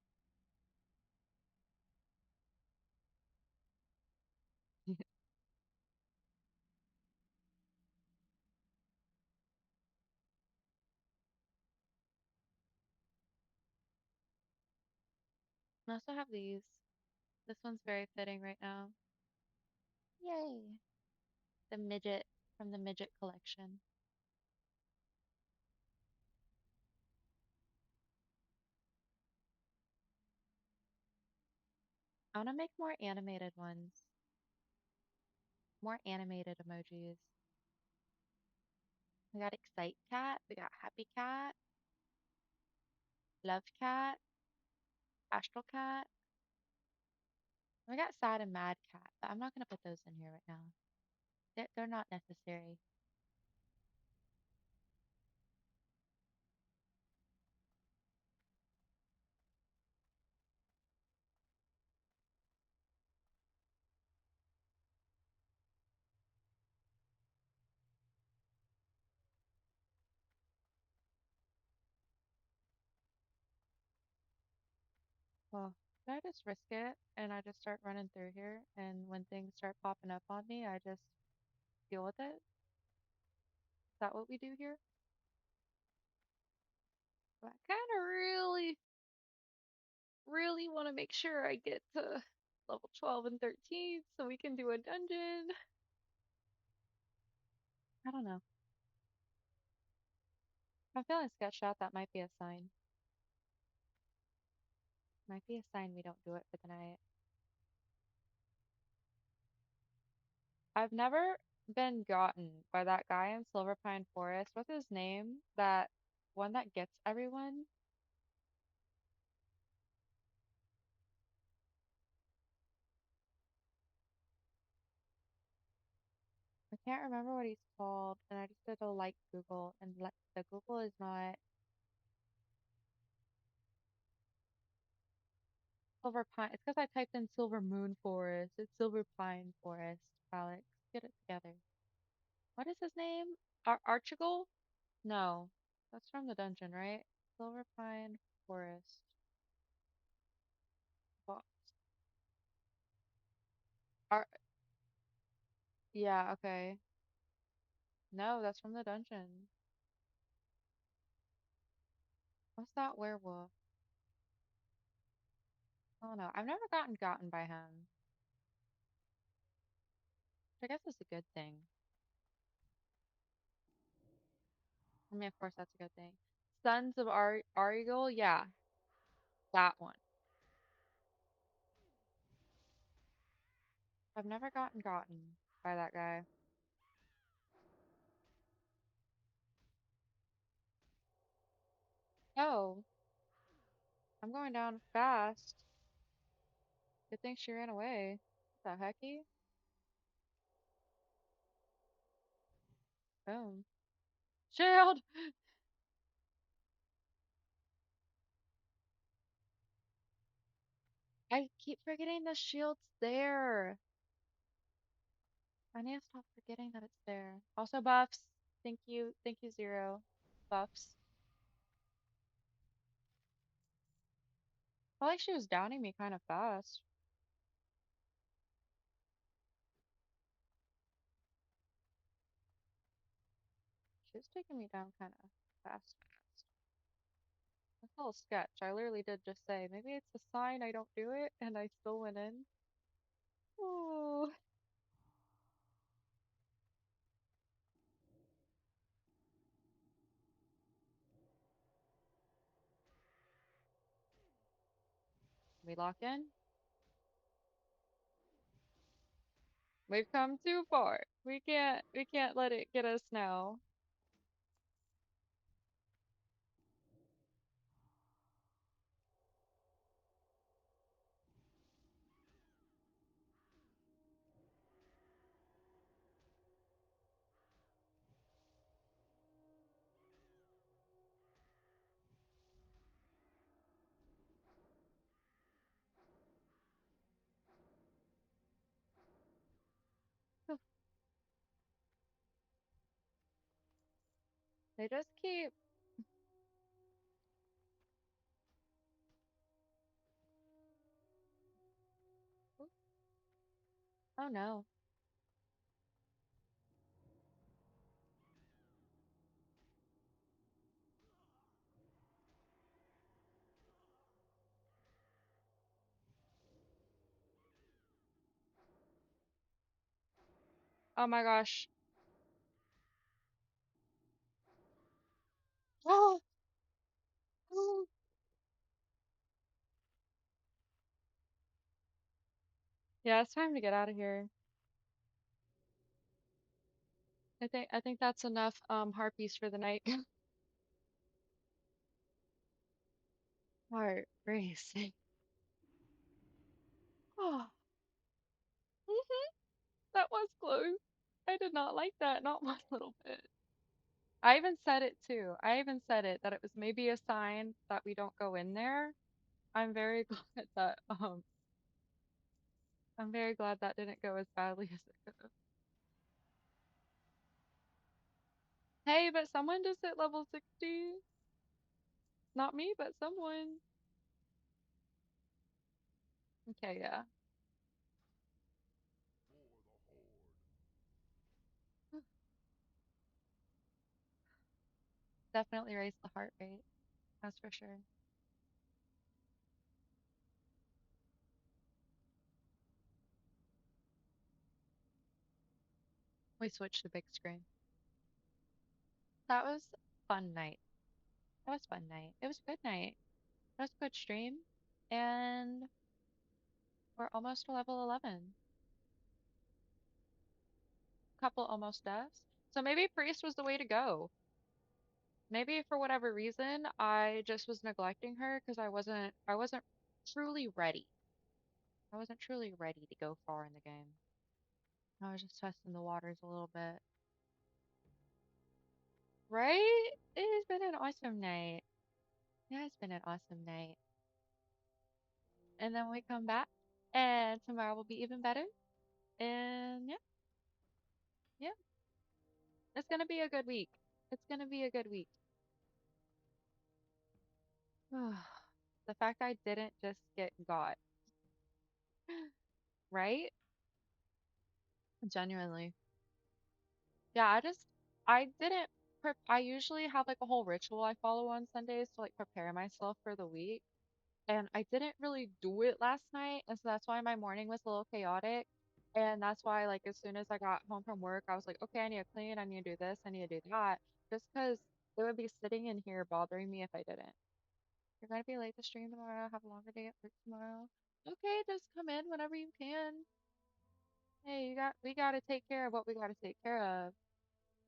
I also have these. This one's very fitting right now. Yay. The midget from the midget collection. I want to make more animated ones. More animated emojis. We got Excite Cat. We got Happy Cat. Love Cat. Astral Cat. We got Sad and Mad Cat, but I'm not going to put those in here right now. They're not necessary. Well, should I just risk it and I just start running through here? And when things start popping up on me, I just deal with it? Is that what we do here? But I kind of really want to make sure I get to level 12 and 13 so we can do a dungeon. I don't know. If I'm feeling sketched out, that might be a sign. Might be a sign we don't do it for the night. I've never been gotten by that guy in Silver Pine Forest. What's his name? That one that gets everyone? I can't remember what he's called, and I just did a like Google, and the Google is not Silver Pine. It's because I typed in Silver Moon Forest. It's Silver Pine Forest. Alex, get it together. What is his name? Archibald? No, that's from the dungeon, right? Silver Pine Forest. Well, Ar yeah, okay. No, that's from the dungeon. What's that werewolf? Oh no, I've never gotten by him. Which I guess is a good thing. I mean, of course, that's a good thing. Sons of Ariel, yeah, that one. I've never gotten by that guy. Oh, I'm going down fast. Good thing she ran away. What the hecky? Boom. Shield! I keep forgetting the shield's there. I need to stop forgetting that it's there. Also buffs. Thank you. Thank you, Zero. Buffs. I felt like she was downing me kind of fast. She was taking me down kind of fast. That's a little sketch. I literally did just say, maybe it's a sign I don't do it, and I still went in. Oh, we lock in. We've come too far. We can't let it get us now. They just keep. Oh no. Oh my gosh. Oh. Oh. Yeah, it's time to get out of here. I think that's enough harpies for the night. Heart racing. Oh. Mhm. That was close. I did not like that, not one little bit. I even said it too. I even said it that it was maybe a sign that we don't go in there. I'm very glad that I'm very glad that didn't go as badly as it could have. Hey, but someone just hit level 60. Not me, but someone. Okay, yeah. Definitely raised the heart rate. That's for sure. We switched to big screen. That was fun night. That was fun night. It was a good night. That was a good stream. And we're almost to level 11. Couple almost deaths. So maybe priest was the way to go. Maybe for whatever reason, I just was neglecting her because I wasn't truly ready. I wasn't truly ready to go far in the game. I was just testing the waters a little bit. Right? It has been an awesome night. It has been an awesome night. And then we come back and tomorrow will be even better. And yeah, yeah. It's gonna be a good week. It's gonna be a good week. The fact I didn't just get got, right? Genuinely. Yeah, I didn't I usually have like a whole ritual I follow on Sundays to like prepare myself for the week. And I didn't really do it last night, and so that's why my morning was a little chaotic. And that's why like as soon as I got home from work, I was like, okay, I need to clean, I need to do this, I need to do that. Just because it would be sitting in here bothering me if I didn't. You're gonna be late to stream tomorrow, have a longer day at work tomorrow. Okay, just come in whenever you can. Hey, we gotta take care of what we gotta take care of.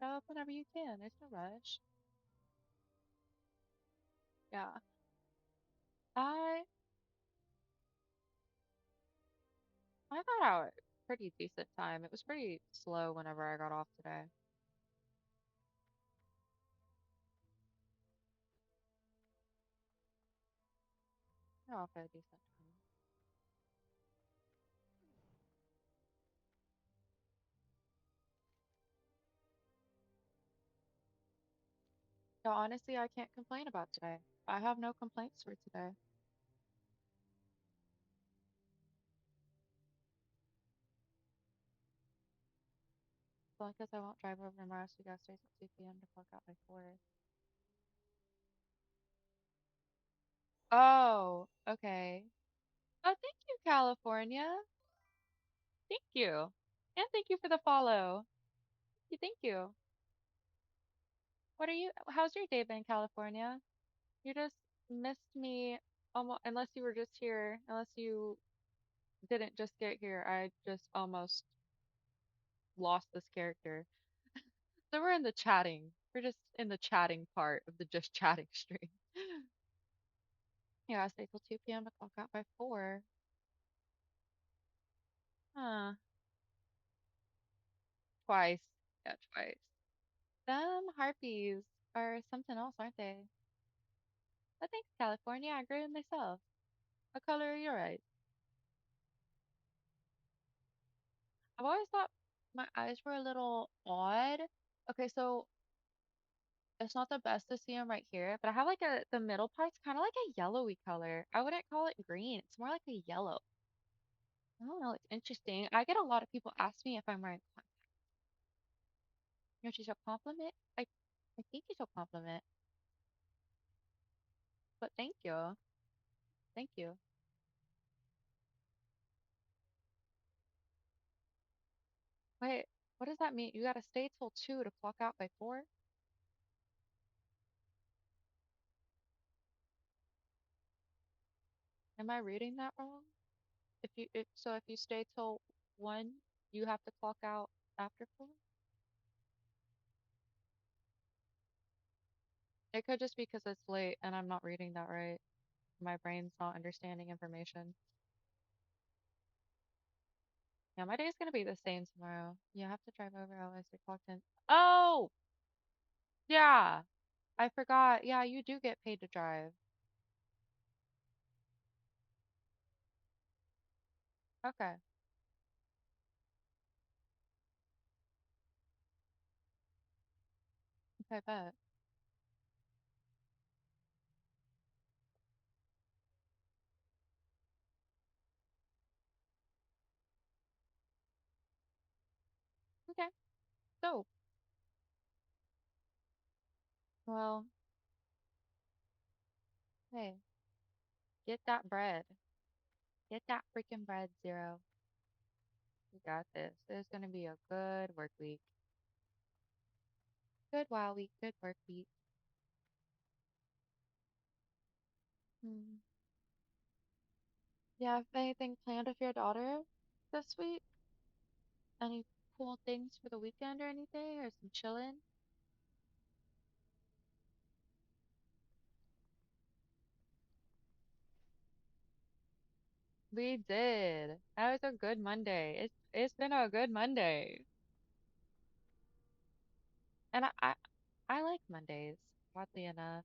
Show up whenever you can. There's no rush. Yeah. I I got out at a pretty decent time. It was pretty slow whenever I got off today. I got off at a decent time. So honestly, I can't complain about today. I have no complaints for today. So I guess I won't drive over tomorrow, so we gotta stay till 2 p.m. to clock out by 4. Oh, okay. Oh, thank you, California. Thank you. And thank you for the follow. Thank you. How's your day been, California? You just missed me almost, unless you were just here, unless you didn't just get here. I just almost lost this character. So we're in the chatting. We're just in the chatting part of the just chatting stream. Yeah, I stay till 2 p.m. to clock out by 4. Huh. Twice. Yeah, twice. Them harpies are something else, aren't they? But thanks, California. I grew it myself. What color are your eyes? I've always thought my eyes were a little odd. Okay, so it's not the best to see them right here, but I have like the middle part's kind of like a yellowy color. I wouldn't call it green. It's more like a yellow. I don't know. It's interesting. I get a lot of people ask me if I'm wearing contacts. You know, she's a compliment. I think it's a compliment, but thank you. Thank you. Wait, what does that mean? You gotta stay till 2 to clock out by 4? Am I reading that wrong? If you stay till 1, you have to clock out after 4? It could just be because it's late and I'm not reading that right. My brain's not understanding information. Yeah, my day's gonna be the same tomorrow. You have to drive over, otherwise you're clocked in. Oh, yeah. I forgot. Yeah, you do get paid to drive. Okay. Okay, bet. Okay. So, well, hey, get that bread. Get that freaking bread, Zero. You got this. It's gonna be a good work week. Good wow week. Good work week. Hmm. Yeah, have anything planned with your daughter this week? Any cool things for the weekend or anything? Or some chilling? We did. That was a good Monday. It's been a good Monday. And I like Mondays, oddly enough.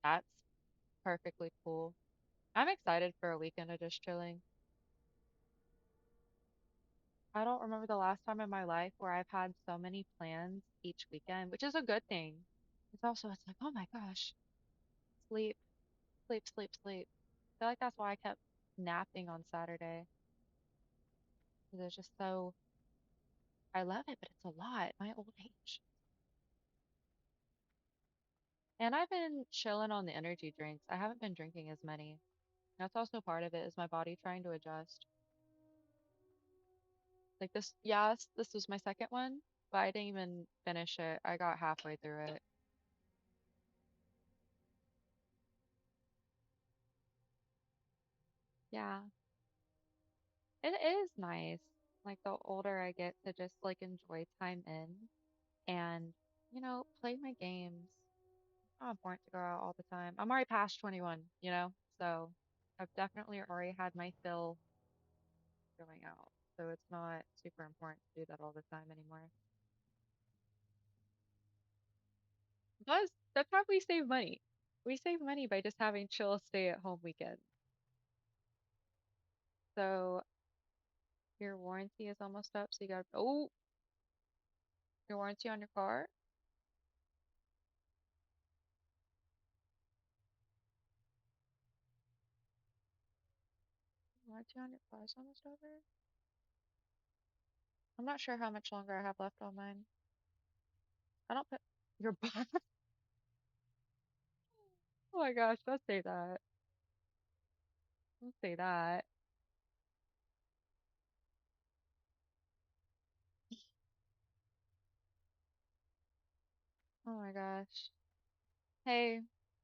That's perfectly cool. I'm excited for a weekend of just chilling. I don't remember the last time in my life where I've had so many plans each weekend, which is a good thing. It's like, oh my gosh, sleep, sleep, sleep, sleep. I feel like that's why I kept napping on Saturday. Because it's just so, I love it, but it's a lot. My old age. And I've been chilling on the energy drinks. I haven't been drinking as many. That's also part of it, is my body trying to adjust. Like this, yes, this was my second one, but I didn't even finish it. I got halfway through it. Yeah, it is nice. Like the older I get to just like enjoy time in and, play my games. It's not important to go out all the time. I'm already past 21, so I've definitely already had my fill going out. So it's not super important to do that all the time anymore. Plus, that's how we save money. We save money by just having chill stay-at-home weekends. So your warranty is almost up, so you got your warranty on your car. My 200 plus almost over. I'm not sure how much longer I have left on mine. I don't put your butt. Oh my gosh, don't say that. Don't say that. Oh my gosh. Hey,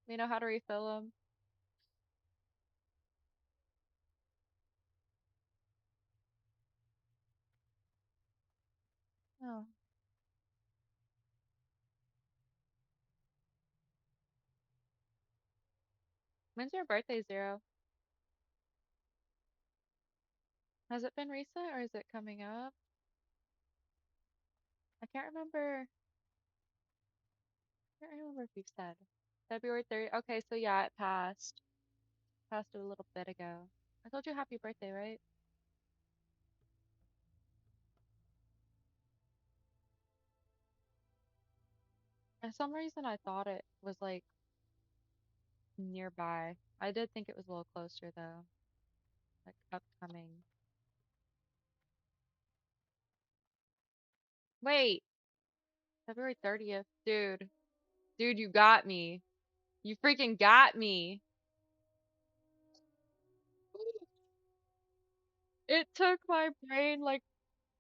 we know how to refill them. Oh, when's your birthday, Zero? Has it been recent or is it coming up? I can't remember. I can't remember if you've said. February 30th. Okay, so yeah, it passed. Passed a little bit ago. I told you happy birthday, right? For some reason, I thought it was like nearby. I did think it was a little closer though, like upcoming. Wait, February 30th. Dude, dude, you got me. You freaking got me. It took my brain like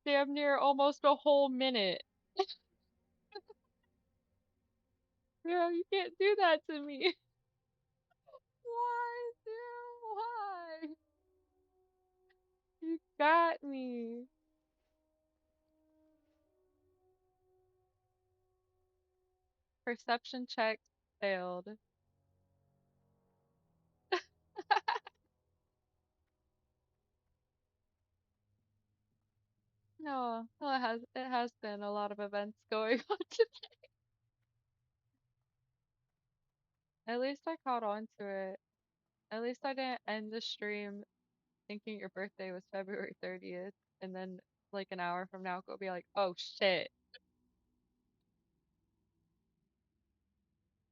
damn near almost a whole minute. Yeah, you can't do that to me. Why, dude? Why? You got me. Perception check failed. No, well, it has been a lot of events going on today. At least I caught on to it. At least I didn't end the stream thinking your birthday was February 30th, and then like an hour from now go be like, oh shit.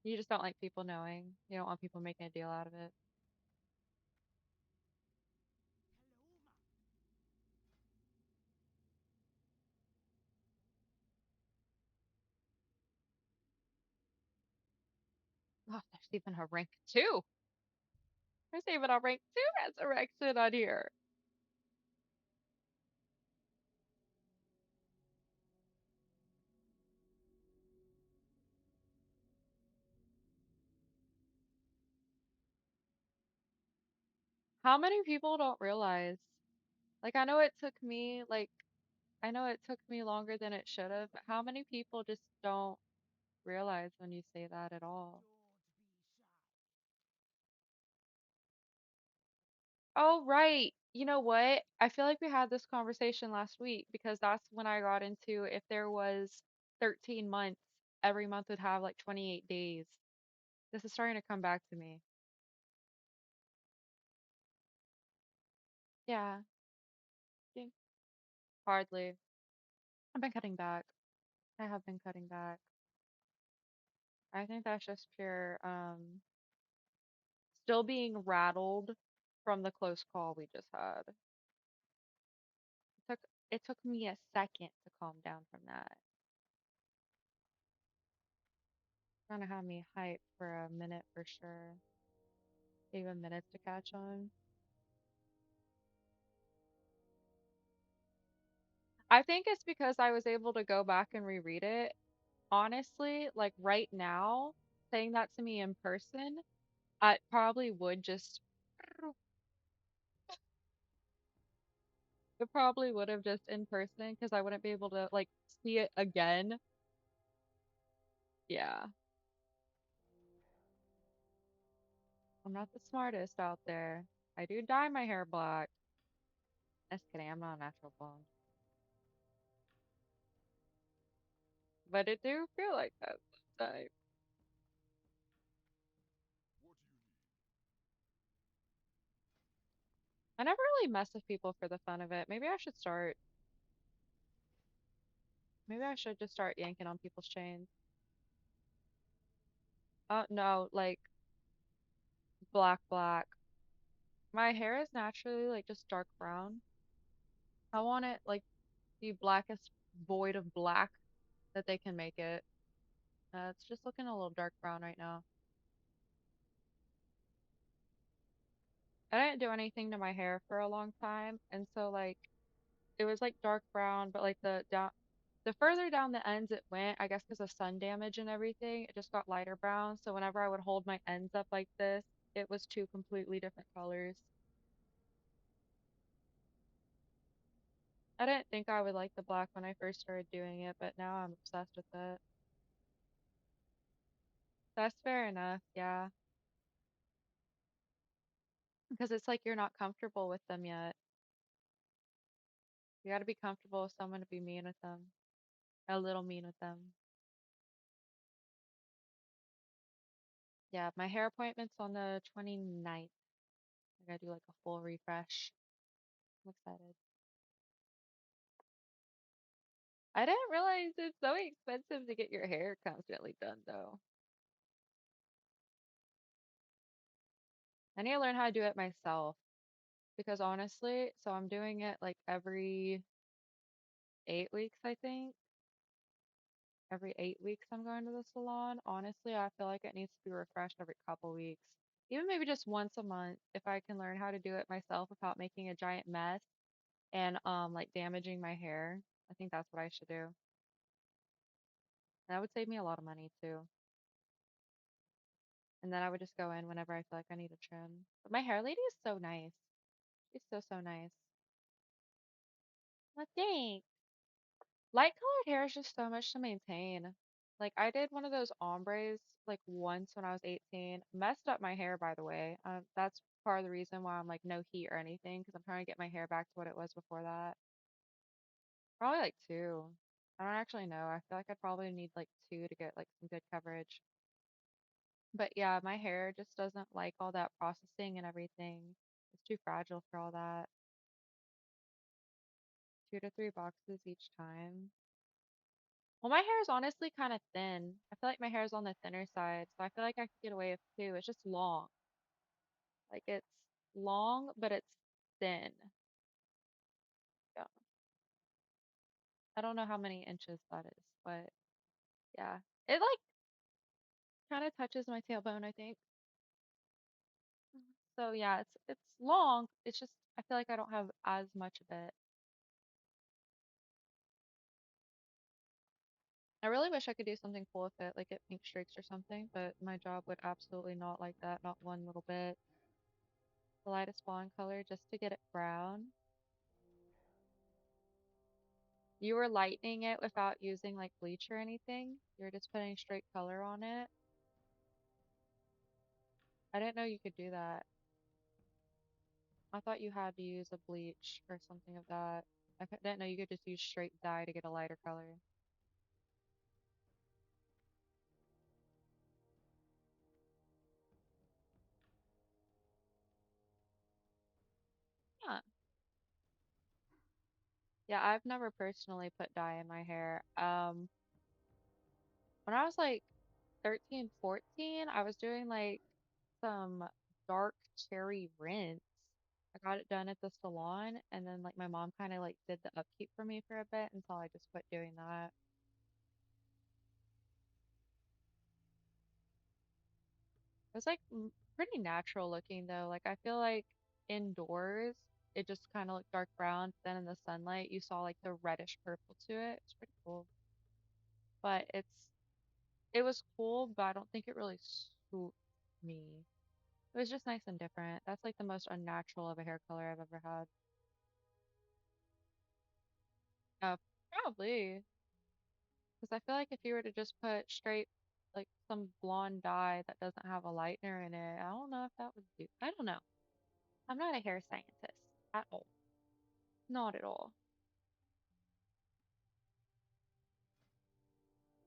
You just don't like people knowing. You don't want people making a deal out of it. Oh, there's even a rank two. There's even a rank two resurrection on here. How many people don't realize? Like, I know it took me longer than it should have, but how many people just don't realize when you say that at all? Oh, right. You know what? I feel like we had this conversation last week because that's when I got into if there was 13 months, every month would have like 28 days. This is starting to come back to me. Yeah, think hardly. I've been cutting back. I have been cutting back. I think that's just pure still being rattled from the close call we just had. Took it took me a second to calm down from that. Kind of had me hyped for a minute for sure. Even minutes to catch on. I think it's because I was able to go back and reread it. Honestly, like right now, saying that to me in person, I probably would just, it probably would have just in person because I wouldn't be able to like see it again. Yeah, I'm not the smartest out there. I do dye my hair black. Just kidding, I'm not a natural blonde. But it do feel like that sometimes. I never really mess with people for the fun of it. Maybe I should just start yanking on people's chains. Oh no, like black black. My hair is naturally like just dark brown. I want it like the blackest void of black that they can make it. It's just looking a little dark brown right now. I didn't do anything to my hair for a long time, and so like it was like dark brown, but like the further down the ends it went, I guess because of sun damage and everything, it just got lighter brown. So whenever I would hold my ends up like this, it was two completely different colors. I didn't think I would like the black when I first started doing it, but now I'm obsessed with it. That's fair enough, yeah. Because it's like you're not comfortable with them yet. You got to be comfortable with someone to be mean with them, a little mean with them. Yeah, my hair appointment's on the 29th. I gotta do like a full refresh. I'm excited. I didn't realize it's so expensive to get your hair constantly done, though. I need to learn how to do it myself because honestly, so I'm doing it like every 8 weeks, I think. Every 8 weeks, I'm going to the salon. Honestly, I feel like it needs to be refreshed every couple weeks. Even maybe just once a month if I can learn how to do it myself without making a giant mess and like damaging my hair. I think that's what I should do. That would save me a lot of money too. And then I would just go in whenever I feel like I need a trim. But my hair lady is so nice. She's so, so nice. Well, thanks. Light colored hair is just so much to maintain. Like I did one of those ombres like once when I was 18. Messed up my hair, by the way. That's part of the reason why I'm like no heat or anything because I'm trying to get my hair back to what it was before that. Probably like two. I don't actually know. I feel like I'd probably need like two to get like some good coverage. But yeah, my hair just doesn't like all that processing and everything. It's too fragile for all that. 2 to 3 boxes each time. Well, my hair is honestly kind of thin. I feel like my hair is on the thinner side, so I feel like I could get away with two. It's just long. Like it's long, but it's thin. Yeah. I don't know how many inches that is, but yeah. It like kind of touches my tailbone, I think. So yeah, it's long. It's just I feel like I don't have as much of it. I really wish I could do something cool with it, like get pink streaks or something, but my job would absolutely not like that, not one little bit. The lightest blonde color just to get it brown. You were lightening it without using like bleach or anything. You were just putting straight color on it. I didn't know you could do that. I thought you had to use a bleach or something of that. Didn't know you could just use straight dye to get a lighter color. Yeah. Yeah, I've never personally put dye in my hair. When I was like 13, 14, I was doing like some dark cherry rinse. I got it done at the salon, and then like my mom kind of like did the upkeep for me for a bit until I just quit doing that. It was like pretty natural looking though. Like I feel like indoors it just kind of looked dark brown. Then in the sunlight you saw like the reddish purple to it. It's pretty cool. But it was cool, but I don't think it really suit me. It was just nice and different. That's like the most unnatural of a hair color I've ever had. Uh, Probably. Because I feel like if you were to just put straight, like some blonde dye that doesn't have a lightener in it, I don't know if that would do. I don't know. I'm not a hair scientist at all. Not at all.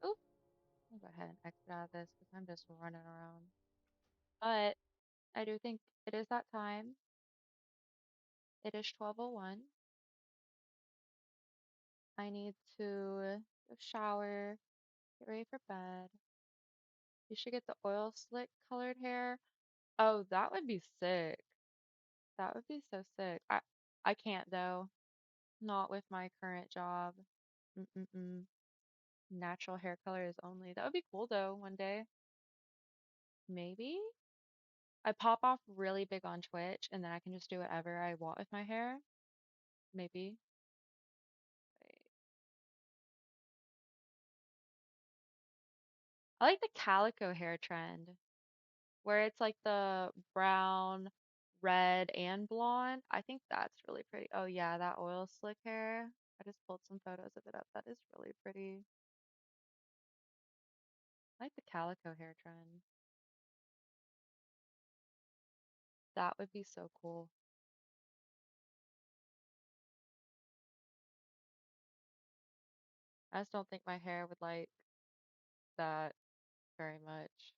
Oop. I'll go ahead and exit out of this because I'm just running around. But I do think it is that time. It is 12:01. I need to go shower, get ready for bed. You should get the oil slick colored hair. Oh, that would be sick. That would be so sick. I can't though. Not with my current job. Mm-mm-mm. Natural hair color is only. That would be cool though, one day. Maybe. I pop off really big on Twitch and then I can just do whatever I want with my hair. Maybe. Wait. I like the calico hair trend where it's like the brown, red, and blonde. I think that's really pretty. Oh yeah, that oil slick hair. I just pulled some photos of it up. That is really pretty. I like the calico hair trend. That would be so cool. I just don't think my hair would like that very much.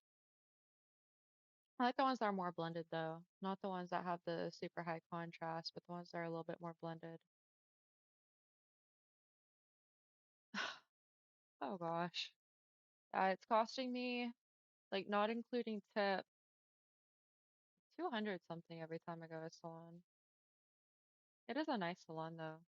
I like the ones that are more blended though, not the ones that have the super high contrast, but the ones that are a little bit more blended. Oh gosh. It's costing me, like not including tip, 200 something every time I go to a salon. It is a nice salon though.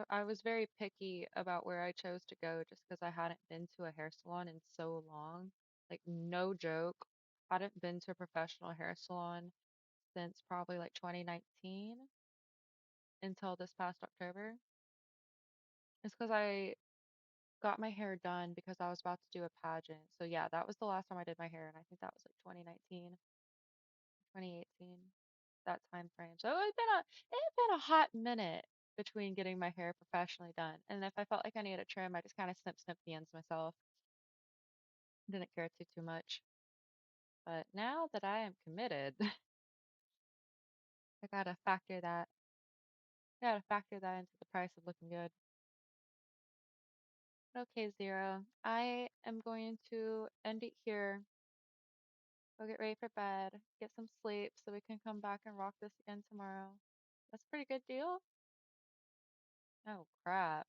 I was very picky about where I chose to go just because I hadn't been to a hair salon in so long. Like no joke, hadn't been to a professional hair salon since probably like 2019 until this past October. It's because I got my hair done because I was about to do a pageant. So yeah, that was the last time I did my hair, and I think that was like 2019, 2018, that time frame. So it had been a hot minute between getting my hair professionally done. And if I felt like I needed a trim, I just kind of snip the ends myself. Didn't care too much. But now that I am committed, I gotta factor that into the price of looking good. Okay, Zero. I am going to end it here. Go get ready for bed, get some sleep so we can come back and rock this again tomorrow. That's a pretty good deal. Oh, crap.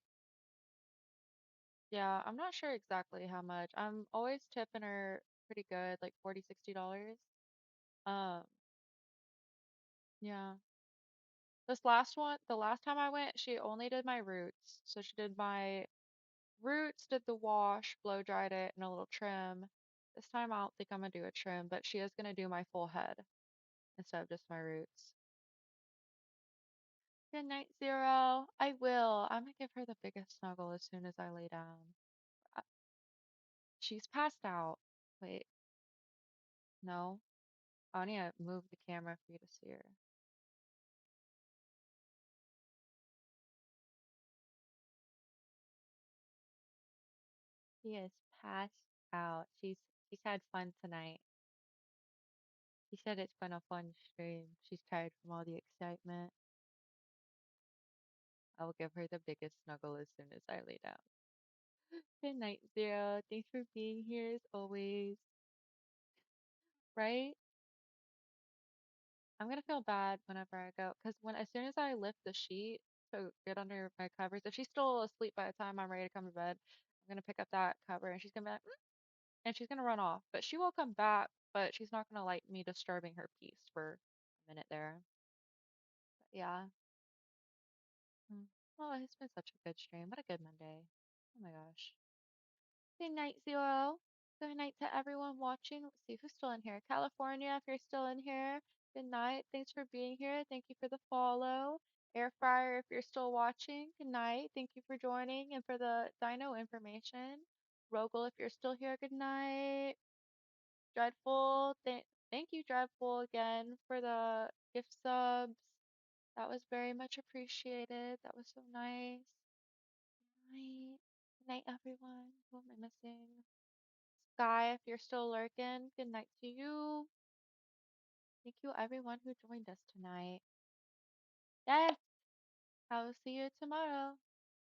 Yeah, I'm not sure exactly how much. I'm always tipping her pretty good, like 40, $60. Um, yeah. This last one, the last time I went, she only did my roots. So she did my roots, did the wash, blow dried it, and a little trim. This time I don't think I'm gonna do a trim, but she is gonna do my full head instead of just my roots. Good night, Zero. I will. I'm gonna give her the biggest snuggle as soon as I lay down. Uh, She's passed out. Wait, no. I need to move the camera for you to see her. She is passed out. She's had fun tonight. She said it's been a fun stream. She's tired from all the excitement. I will give her the biggest snuggle as soon as I lay down. Good night, Zero. Thanks for being here as always. Right? I'm gonna feel bad whenever I go, because as soon as I lift the sheet to get under my covers, if she's still asleep by the time I'm ready to come to bed, I'm gonna pick up that cover and she's gonna be like, "Mm," and she's gonna run off. But she will come back, but she's not gonna like me disturbing her peace for a minute there. But yeah. Mm. Oh, it's been such a good stream. What a good Monday. Oh my gosh. Good night, Zero. Good night to everyone watching. Let's see who's still in here. California, if you're still in here. Good night. Thanks for being here. Thank you for the follow. Air Fryer, if you're still watching. Good night. Thank you for joining and for the dino information. Rogel, if you're still here. Good night. Dreadful. Thank you, Dreadful, again for the gift subs. That was very much appreciated. That was so nice. Good night. Good night, everyone. Who am I missing? Sky, if you're still lurking, good night to you. Thank you, everyone who joined us tonight. Yes, I will see you tomorrow.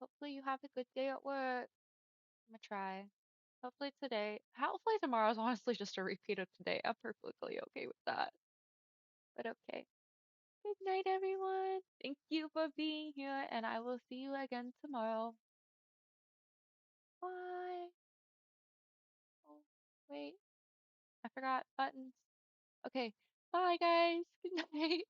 Hopefully, you have a good day at work. I'm gonna try. Hopefully, tomorrow is honestly just a repeat of today. I'm perfectly okay with that. But okay. Good night, everyone. Thank you for being here, and I will see you again tomorrow. Bye. Oh, wait. I forgot buttons. Okay. Bye, guys. Good night.